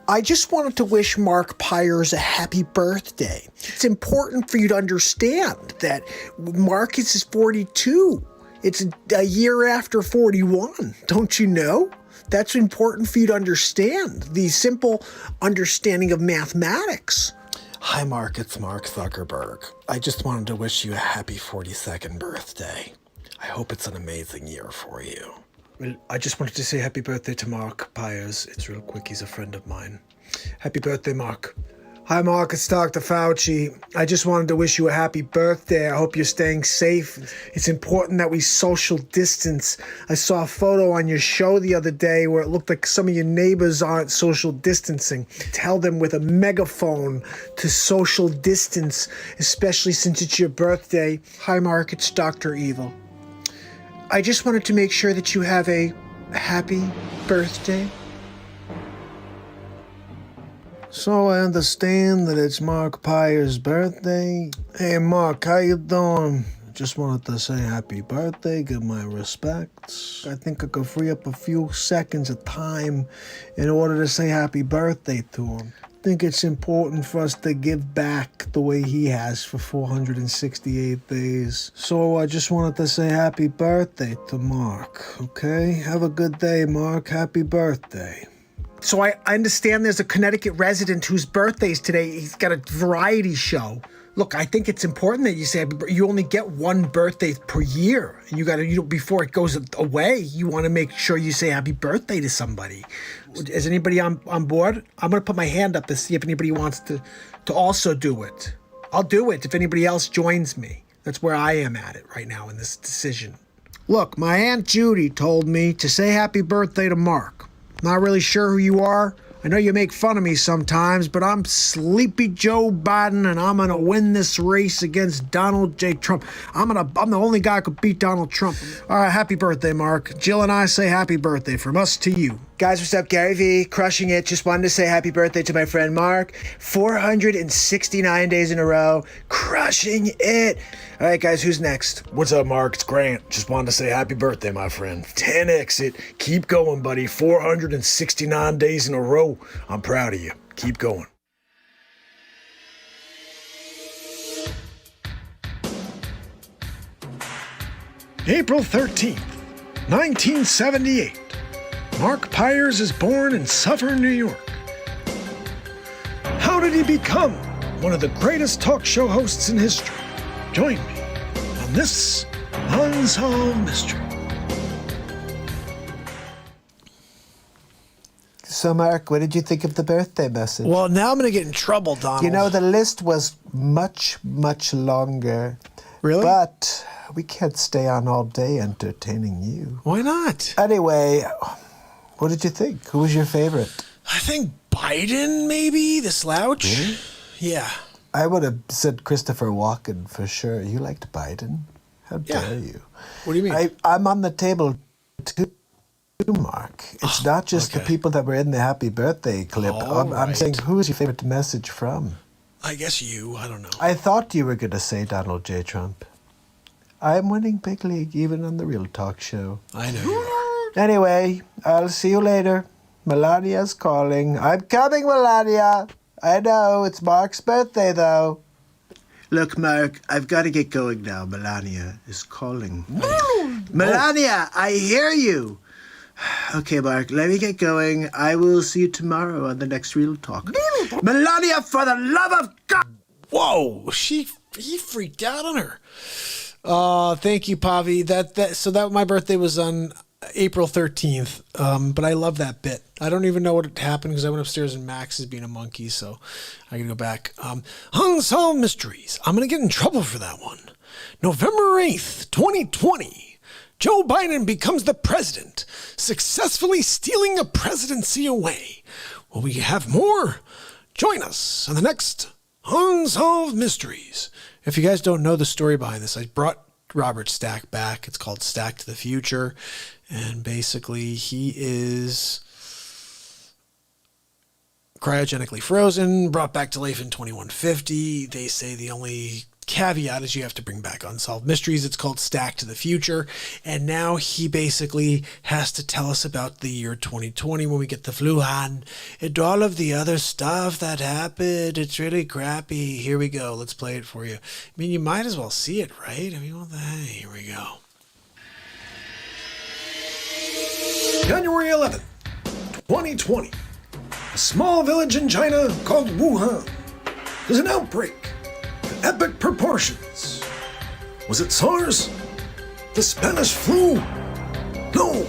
I just wanted to wish MARKPIRES a happy birthday. It's important for you to understand that Marcus is 42. It's a year after 41. Don't you know? That's important for you to understand. The simple understanding of mathematics. Hi, Mark. It's Mark Zuckerberg. I just wanted to wish you a happy 42nd birthday. I hope it's an amazing year for you. Well, I just wanted to say happy birthday to MARKPIRES. It's real quick. He's a friend of mine. Happy birthday, Mark. Hi, Mark. It's Dr. Fauci. I just wanted to wish you a happy birthday. I hope you're staying safe. It's important that we social distance. I saw a photo on your show the other day where it looked like some of your neighbors aren't social distancing. Tell them with a megaphone to social distance, especially since it's your birthday. Hi, Mark. It's Dr. Evil. I just wanted to make sure that you have a happy birthday. So I understand that it's MARKPIRES' birthday. Hey, Mark, how you doing? Just wanted to say happy birthday, give my respects. I think I could free up a few seconds of time in order to say happy birthday to him. I think it's important for us to give back the way he has for 468 days. So I just wanted to say happy birthday to Mark, okay? Have a good day, Mark. Happy birthday. So I understand there's a Connecticut resident whose birthday is today. He's got a variety show. Look, I think it's important that you say you only get one birthday per year, and you got to, before it goes away, you want to make sure you say happy birthday to somebody. Is anybody on board? I'm gonna put my hand up to see if anybody wants to also do it. I'll do it if anybody else joins me. That's where I am at it right now in this decision. Look, my Aunt Judy told me to say happy birthday to Mark. Not really sure who you are. I know you make fun of me sometimes, but I'm Sleepy Joe Biden, and I'm gonna win this race against Donald J. Trump. I'm the only guy who could beat Donald Trump. All right, happy birthday, Mark. Jill and I say happy birthday from us to you. Guys, what's up? Gary V, crushing it. Just wanted to say happy birthday to my friend Mark. 469 days in a row, crushing it. All right, guys, who's next? What's up, Mark? It's Grant. Just wanted to say happy birthday, my friend. 10X it. Keep going, buddy. 469 days in a row. I'm proud of you. Keep going. April 13th, 1978. MARKPIRES is born in Suffern, New York. How did he become one of the greatest talk show hosts in history? Join me on this Unsolved Mystery. So, Mark, what did you think of the birthday message? Well, now I'm going to get in trouble, Donald. You know, the list was much, much longer. Really? But we can't stay on all day entertaining you. Why not? Anyway, what did you think? Who was your favorite? I think Biden, maybe? The slouch? Really? Yeah. I would have said Christopher Walken for sure. You liked Biden? How dare you? What do you mean? I'm on the table too, Mark. It's not just the people that were in the happy birthday clip. I'm right. saying, who is your favorite message from? I guess you. I don't know. I thought you were going to say Donald J. Trump. I'm winning big league even on the Real Talk show. I know you are. Anyway, I'll see you later. Melania's calling. I'm coming, Melania. I know, it's Mark's birthday, though. Look, Mark, I've got to get going now. Melania is calling. Melania, I hear you. Okay, Mark, let me get going. I will see you tomorrow on the next Real Talk. Melania, for the love of God! Whoa, he freaked out on her. Thank you, Pavi. So my birthday was on April 13th. But I love that bit. I don't even know what happened because I went upstairs and Max is being a monkey, so I gotta go back. Unsolved Mysteries. I'm gonna get in trouble for that one. November 8th, 2020. Joe Biden becomes the president, successfully stealing a presidency away. Will we have more? Join us on the next Unsolved Mysteries. If you guys don't know the story behind this, I brought Robert Stack back. It's called Stack to the Future. And basically, he is cryogenically frozen, brought back to life in 2150. They say the only caveat is you have to bring back Unsolved Mysteries. It's called Stack to the Future. And now he basically has to tell us about the year 2020 when we get the Wuhan and all of the other stuff that happened. It's really crappy. Here we go. Let's play it for you. I mean, you might as well see it, right? I mean, what the heck? Here we go. January 11th, 2020. A small village in China called Wuhan. There's an outbreak. Epic proportions. Was it SARS? The Spanish flu? No.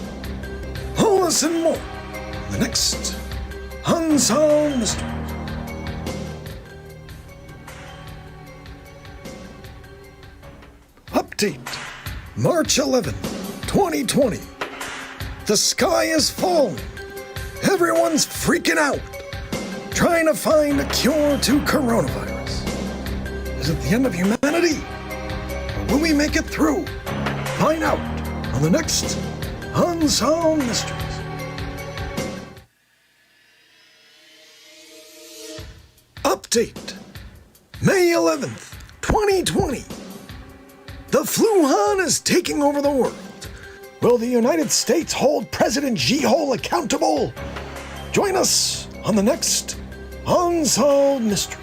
All this and more. The next Unsolved Mystery. Update. March 11, 2020. The sky is falling. Everyone's freaking out. Trying to find a cure to coronavirus. Is it the end of humanity? Or will we make it through? Find out on the next Unsolved Mysteries. Update. May 11th, 2020. The Wuhan is taking over the world. Will the United States hold President Xi-Hole accountable? Join us on the next Unsolved Mysteries.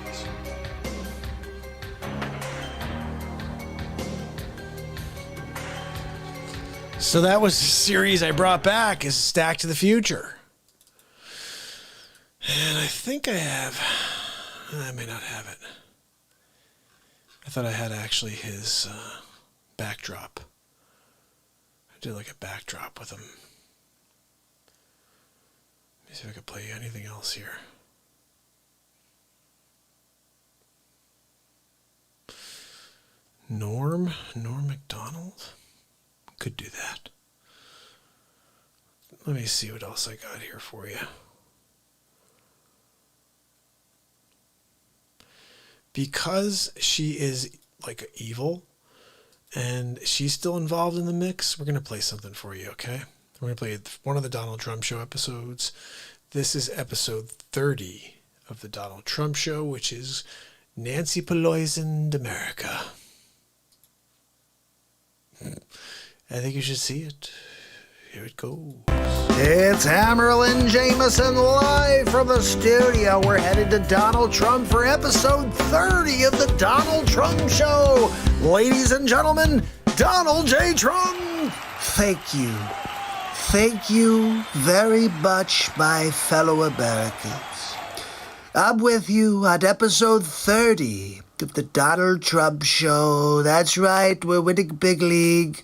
So that was the series I brought back, is Stack to the Future. And I think I have... I may not have it. I thought I had actually his backdrop. I did like a backdrop with him. Let me see if I can play anything else here. Norm MacDonald? Could do that. Let me see what else I got here for you. Because she is like evil and she's still involved in the mix, we're going to play something for you, okay? We're going to play one of the Donald Trump Show episodes. This is episode 30 of the Donald Trump Show, which is Nancy Pelosi'd America. I think you should see it. Here it goes. It's Hammerlin Jameson live from the studio. We're headed to Donald Trump for episode 30 of the Donald Trump Show. Ladies and gentlemen, Donald J. Trump. Thank you. Thank you very much, my fellow Americans. I'm with you at episode 30 of the Donald Trump Show. That's right, we're winning big league.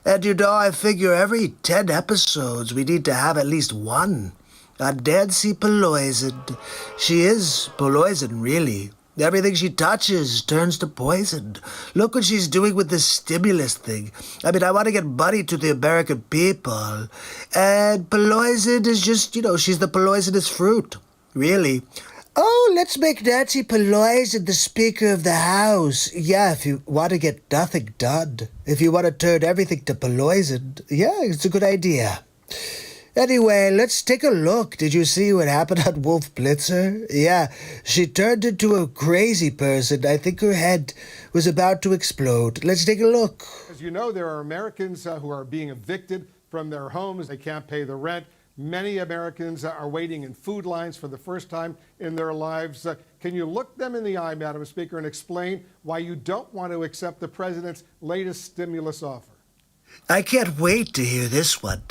And you know, I figure every 10 episodes we need to have at least one on Nancy Pelosi. She is poison, really. Everything she touches turns to poison. Look what she's doing with this stimulus thing. I mean, I want to get money to the American people. And Pelosi is just, you know, she's the poisonous fruit. Really. Oh, let's make Nancy Pelosi the Speaker of the House. Yeah, if you want to get nothing done. If you want to turn everything to Pelosi. Yeah, it's a good idea. Anyway, let's take a look. Did you see what happened on Wolf Blitzer? Yeah, she turned into a crazy person. I think her head was about to explode. Let's take a look. As you know, there are Americans who are being evicted from their homes. They can't pay the rent. Many Americans are waiting in food lines for the first time in their lives. Can you look them in the eye, Madam Speaker, and explain why you don't want to accept the president's latest stimulus offer? I can't wait to hear this one.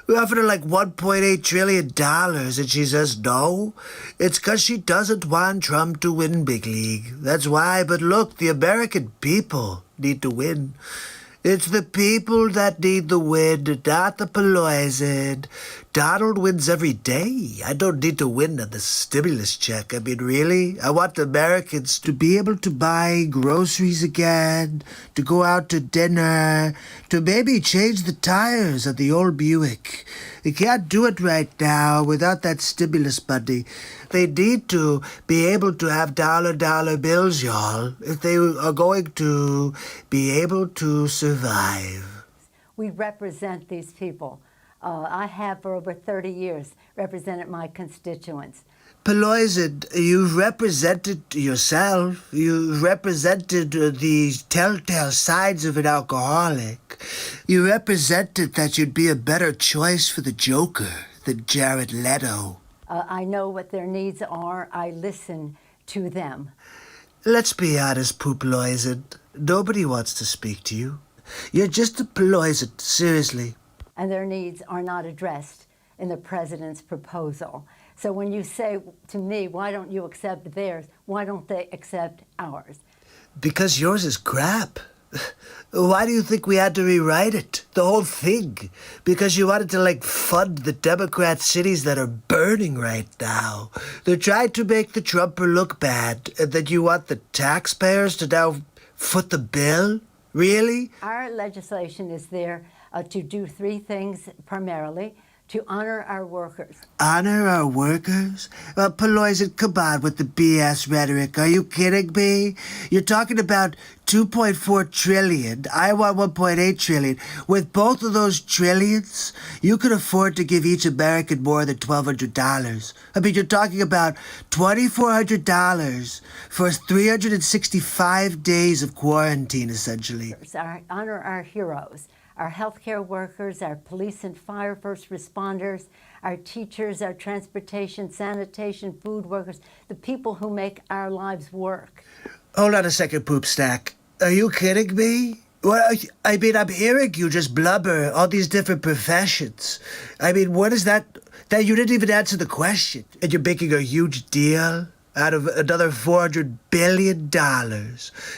We offered her like $1.8 trillion, and she says no. It's 'cause she doesn't want Trump to win big league. That's why. But look, the American people need to win. It's the people that need the win, not the Pelosi. Donald wins every day. I don't need to win on the stimulus check. I mean, really? I want Americans to be able to buy groceries again, to go out to dinner, to maybe change the tires of the old Buick. They can't do it right now without that stimulus money. They need to be able to have dollar bills, y'all, if they are going to be able to survive. We represent these people. I have for over 30 years represented my constituents. Pelosi, you've represented yourself. You've represented the telltale signs of an alcoholic. You represented that you'd be a better choice for the Joker than Jared Leto. I know what their needs are. I listen to them. Let's be honest, Pelosi. Nobody wants to speak to you. You're just a Pelosi, seriously. And their needs are not addressed in the president's proposal. So when you say to me, why don't you accept theirs? Why don't they accept ours? Because yours is crap. Why do you think we had to rewrite it? The whole thing? Because you wanted to, fund the Democrat cities that are burning right now. They're trying to make the Trumper look bad, and then you want the taxpayers to now foot the bill? Really? Our legislation is there to do three things primarily: to honor our workers. Honor our workers? Pelosi, come on with the BS rhetoric. Are you kidding me? You're talking about $2.4 trillion. I want $1.8 trillion. With both of those trillions, you could afford to give each American more than $1,200. I mean, you're talking about $2,400 for 365 days of quarantine, essentially. Honor our heroes. Our healthcare workers, our police and fire first responders, our teachers, our transportation, sanitation, food workers, the people who make our lives work. Hold on a second, Poop Stack. Are you kidding me? Well, I mean, I'm hearing you just blubber all these different professions. I mean, what is that? That you didn't even answer the question. And you're making a huge deal out of another $400 billion.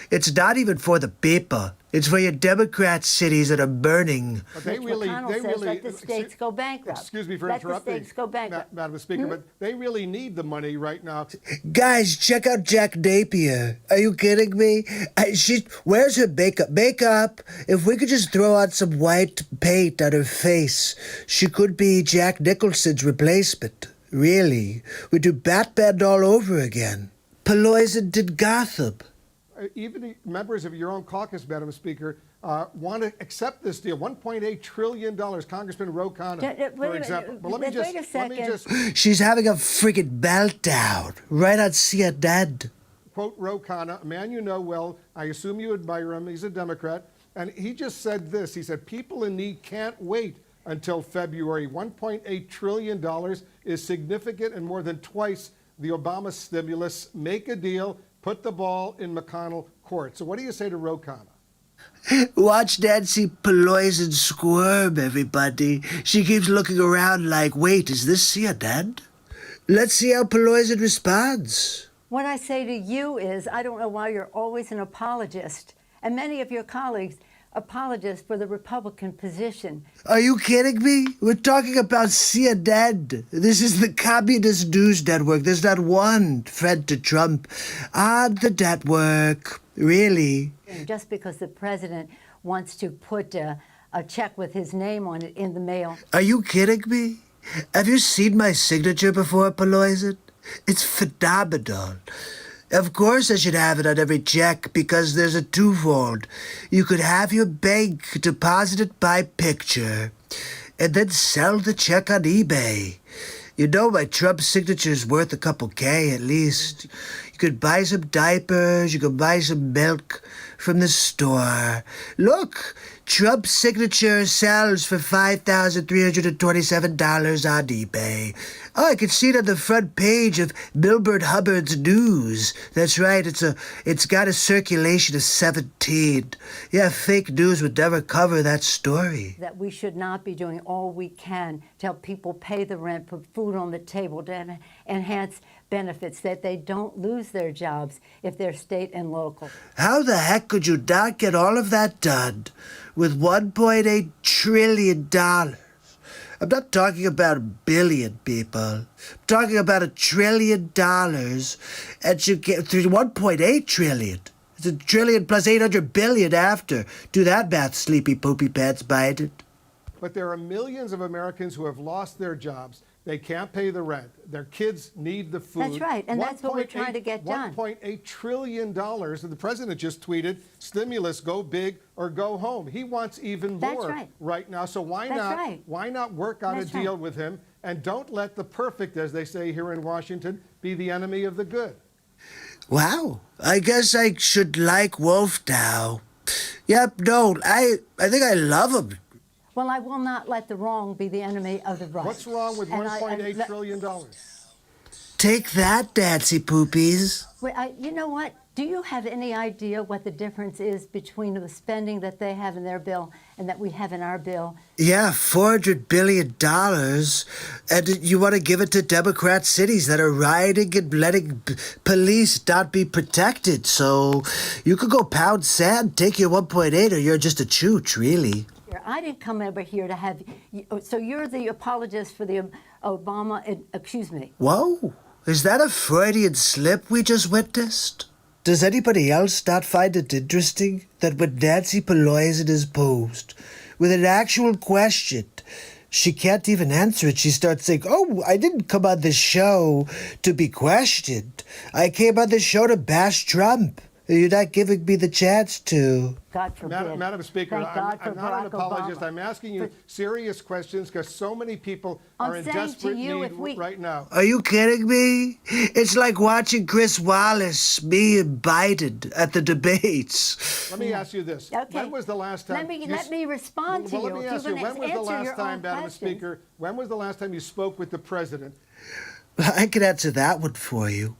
It's not even for the people. It's for your Democrat cities that are burning. But McConnell says let the states go bankrupt. Excuse me for let interrupting. Let the states go bankrupt. Madam Speaker, but they really need the money right now. Guys, check out Jack Napier. Are you kidding me? Where's her makeup? Makeup? If we could just throw out some white paint on her face, she could be Jack Nicholson's replacement. Really. We do Batman all over again. Pelosi did Gotham. Even the members of your own caucus, Madam Speaker, want to accept this deal. $1.8 trillion. Congressman Ro Khanna, for example. But let me just. She's having a friggin' meltdown right on CNN. Quote Ro Khanna, a man you know well. I assume you admire him. He's a Democrat. And he just said this. He said, people in need can't wait until February. $1.8 trillion is significant and more than twice the Obama stimulus. Make a deal. Put the ball in McConnell court. So what do you say to Ro Khanna? Watch Nancy Pelosi squirm, everybody. She keeps looking around like, wait, is this CNN? Let's see how Pelosi responds. What I say to you is, I don't know why you're always an apologist. And many of your colleagues apologists for the Republican position. Are you kidding me? We're talking about CNN. This is the communist news network. There's not one friend to Trump on the network. Really? And just because the president wants to put a check with his name on it in the mail. Are you kidding me? Have you seen my signature before, Pelosi? It's phenomenal. Of course I should have it on every check because there's a twofold. You could have your bank deposit it by picture and then sell the check on eBay. You know my Trump signature's worth a couple K at least. You could buy some diapers, you could buy some milk from the store. Look, Trump's signature sells for $5,327 on eBay. Oh, I can see it on the front page of Milbert Hubbard's News. That's right, it's got a circulation of 17. Yeah, fake news would never cover that story. That we should not be doing all we can to help people pay the rent, put food on the table, to enhance benefits, that they don't lose their jobs if they're state and local. How the heck could you not get all of that done with $1.8 trillion? I'm not talking about a billion, people. I'm talking about $1 trillion, and you get through 1.8 trillion. It's a trillion plus 800 billion after. Do that math, sleepy poopy pants Biden. But there are millions of Americans who have lost their jobs. They can't pay the rent. Their kids need the food. That's right, and that's what we're trying to get done. $1.8 trillion, and the president just tweeted, stimulus, go big or go home. He wants even more right now, so why not work out a deal with him, and don't let the perfect, as they say here in Washington, be the enemy of the good. Wow, I guess I should like Wolf now. Yep, no, I think I love him. Well, I will not let the wrong be the enemy of the right. What's wrong with $1.8 trillion? Take that, Dancy Poopies. Wait, you know what? Do you have any idea what the difference is between the spending that they have in their bill and that we have in our bill? Yeah, $400 billion. And you want to give it to Democrat cities that are rioting and letting police not be protected. So you could go pound sand, take your 1.8, or you're just a chooch, really. I didn't come over here to have you. So you're the apologist for the Obama, excuse me. Whoa, is that a Freudian slip we just witnessed? Does anybody else not find it interesting that when Nancy Pelosi is posed with an actual question, she can't even answer it? She starts saying, oh, I didn't come on this show to be questioned. I came on this show to bash Trump. You're not giving me the chance to. God forbid. Madam Speaker, I'm not an apologist. Obama. I'm asking you serious questions because so many people are in desperate need right now. Are you kidding me? It's like watching Chris Wallace, me and Biden at the debates. Let me ask you this. Okay. When was the last time... Let me respond to you. Let me ask you, when was the last time, Madam Speaker, when was the last time you spoke with the president? I can answer that one for you.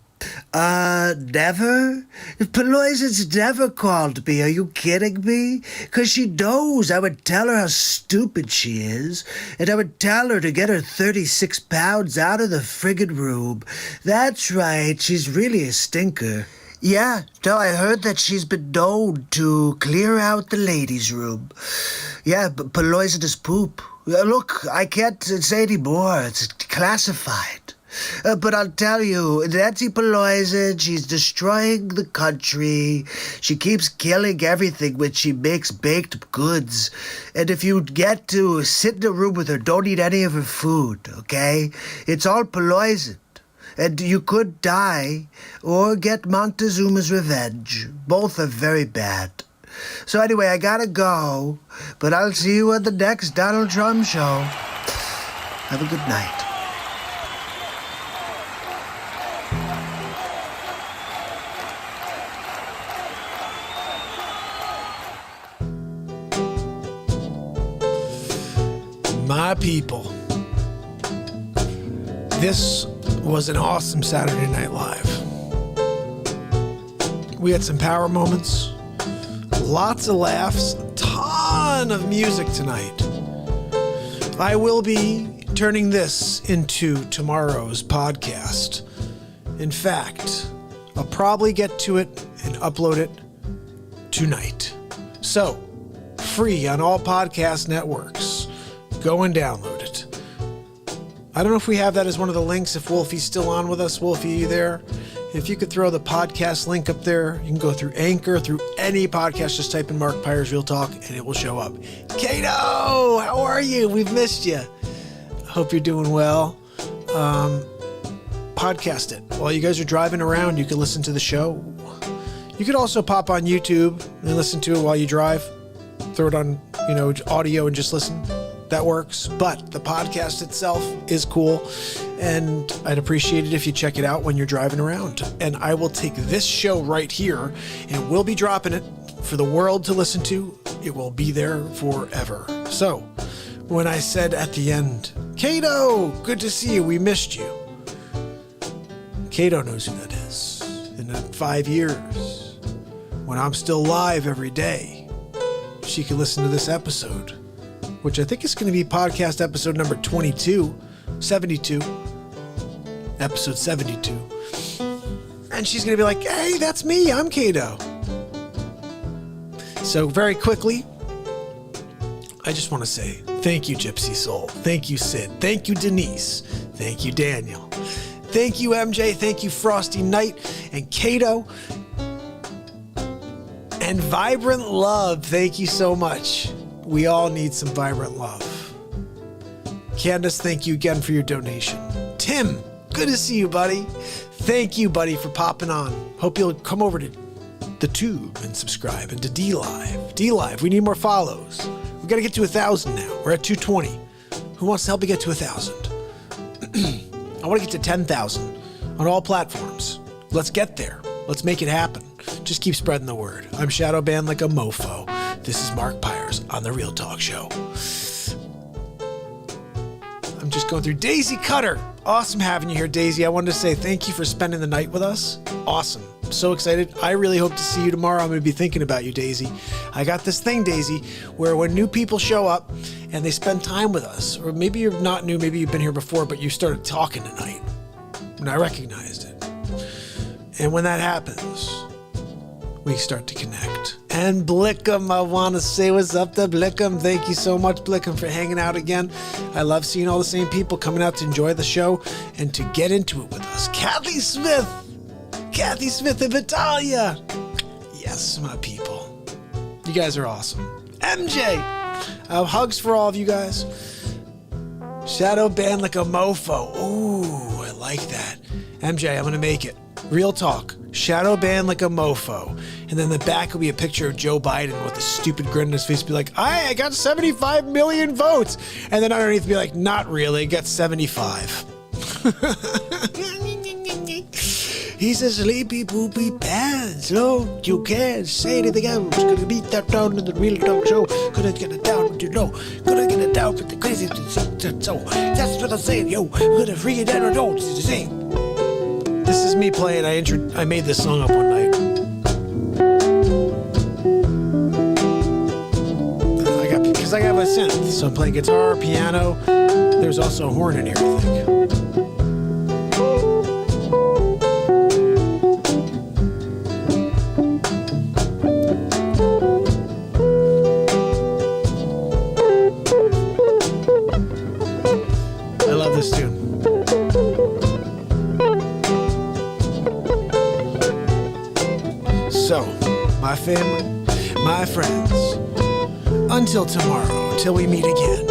Never? Pelosi's never called me. Are you kidding me? 'Cause she knows I would tell her how stupid she is, and I would tell her to get her 36 pounds out of the friggin' room. That's right, she's really a stinker. Yeah, no, I heard that she's been known to clear out the ladies' room. Yeah, but poisonous poop. Look, I can't say any more. It's classified. But I'll tell you, Nancy Pelosi, she's destroying the country. She keeps killing everything when she makes baked goods. And if you get to sit in a room with her, don't eat any of her food, okay? It's all poisoned. And you could die or get Montezuma's revenge. Both are very bad. So anyway, I gotta go, but I'll see you at the next Donald Trump show. Have a good night. My people, this was an awesome Saturday Night Live. We had some power moments, lots of laughs, a ton of music tonight. I will be turning this into tomorrow's podcast. In fact, I'll probably get to it and upload it tonight. So, free on all podcast networks. Go and download it. I don't know if we have that as one of the links, if Wolfie's still on with us. Wolfie, are you there? If you could throw the podcast link up there, you can go through Anchor, through any podcast, just type in Mark Pires Real Talk, and it will show up. Kato, how are you? We've missed you. Hope you're doing well. Podcast it. While you guys are driving around, you can listen to the show. You could also pop on YouTube and listen to it while you drive. Throw it on, audio and just listen. that works. But the podcast itself is cool, and I'd appreciate it if you check it out when you're driving around. And I will take this show right here, and we'll be dropping it for the world to listen to. It will be there forever. So, when I said at the end, Kato, good to see you, we missed you. Kato knows who that is. In 5 years, when I'm still live every day, she can listen to this episode, which I think is going to be podcast episode number 72, episode 72. And she's going to be like, hey, that's me, I'm Kato. So very quickly, I just want to say thank you, Gypsy Soul. Thank you, Sid. Thank you, Denise. Thank you, Daniel. Thank you, MJ. Thank you, Frosty Knight and Kato. And Vibrant Love. Thank you so much. We all need some vibrant love. Candace, thank you again for your donation. Tim, good to see you, buddy. Thank you, buddy, for popping on. Hope you'll come over to the Tube and subscribe, and to DLive. DLive, we need more follows. We got to get to 1,000 now. We're at 220. Who wants to help me get to 1,000? I want to get to 10,000 on all platforms. Let's get there. Let's make it happen. Just keep spreading the word. I'm shadow banned like a mofo. This is MARKPIRES on The Real Talk Show. I'm just going through Daisy Cutter. Awesome having you here, Daisy. I wanted to say thank you for spending the night with us. Awesome. I'm so excited. I really hope to see you tomorrow. I'm going to be thinking about you, Daisy. I got this thing, Daisy, where when new people show up and they spend time with us, or maybe you're not new, maybe you've been here before, but you started talking tonight, and I recognized it. And when that happens, we start to connect. And Blickum, I want to say what's up to Blickum. Thank you so much, Blickum, for hanging out again. I love seeing all the same people coming out to enjoy the show and to get into it with us. Kathy Smith of Italia. Yes, my people. You guys are awesome. MJ, hugs for all of you guys. Shadow banned like a mofo. Ooh, I like that. MJ, I'm going to make it. Real talk. Shadow banned like a mofo. And then the back will be a picture of Joe Biden with a stupid grin on his face. Be like, I got 75 million votes. And then underneath be like, not really. Got 75. He's a sleepy poopy pants. No, you can't say anything else. Gonna beat that down in the Real Talk Show. Gonna get it down with you know. Gonna get it down with the crazy. So that's what I'm saying, yo. Gonna free it down or don't. This is me playing. I made this song up one night. Because I have a synth, so I'm playing guitar, piano. There's also a horn in here, I think. I love this tune. So, my family, my friends, until tomorrow, till we meet again,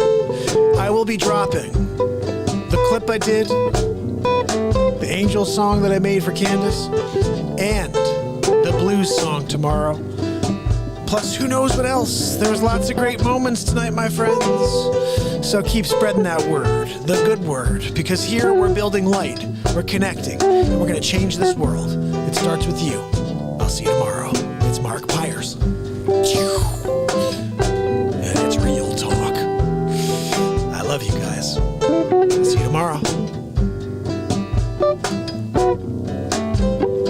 I will be dropping the clip I did, the Angel song that I made for Candace, and the blues song tomorrow. Plus, who knows what else? There was lots of great moments tonight, my friends. So keep spreading that word, the good word, because here we're building light, we're connecting, and we're going to change this world. It starts with you. I'll see you tomorrow. It's MARKPIRES. And it's real talk. I love you guys.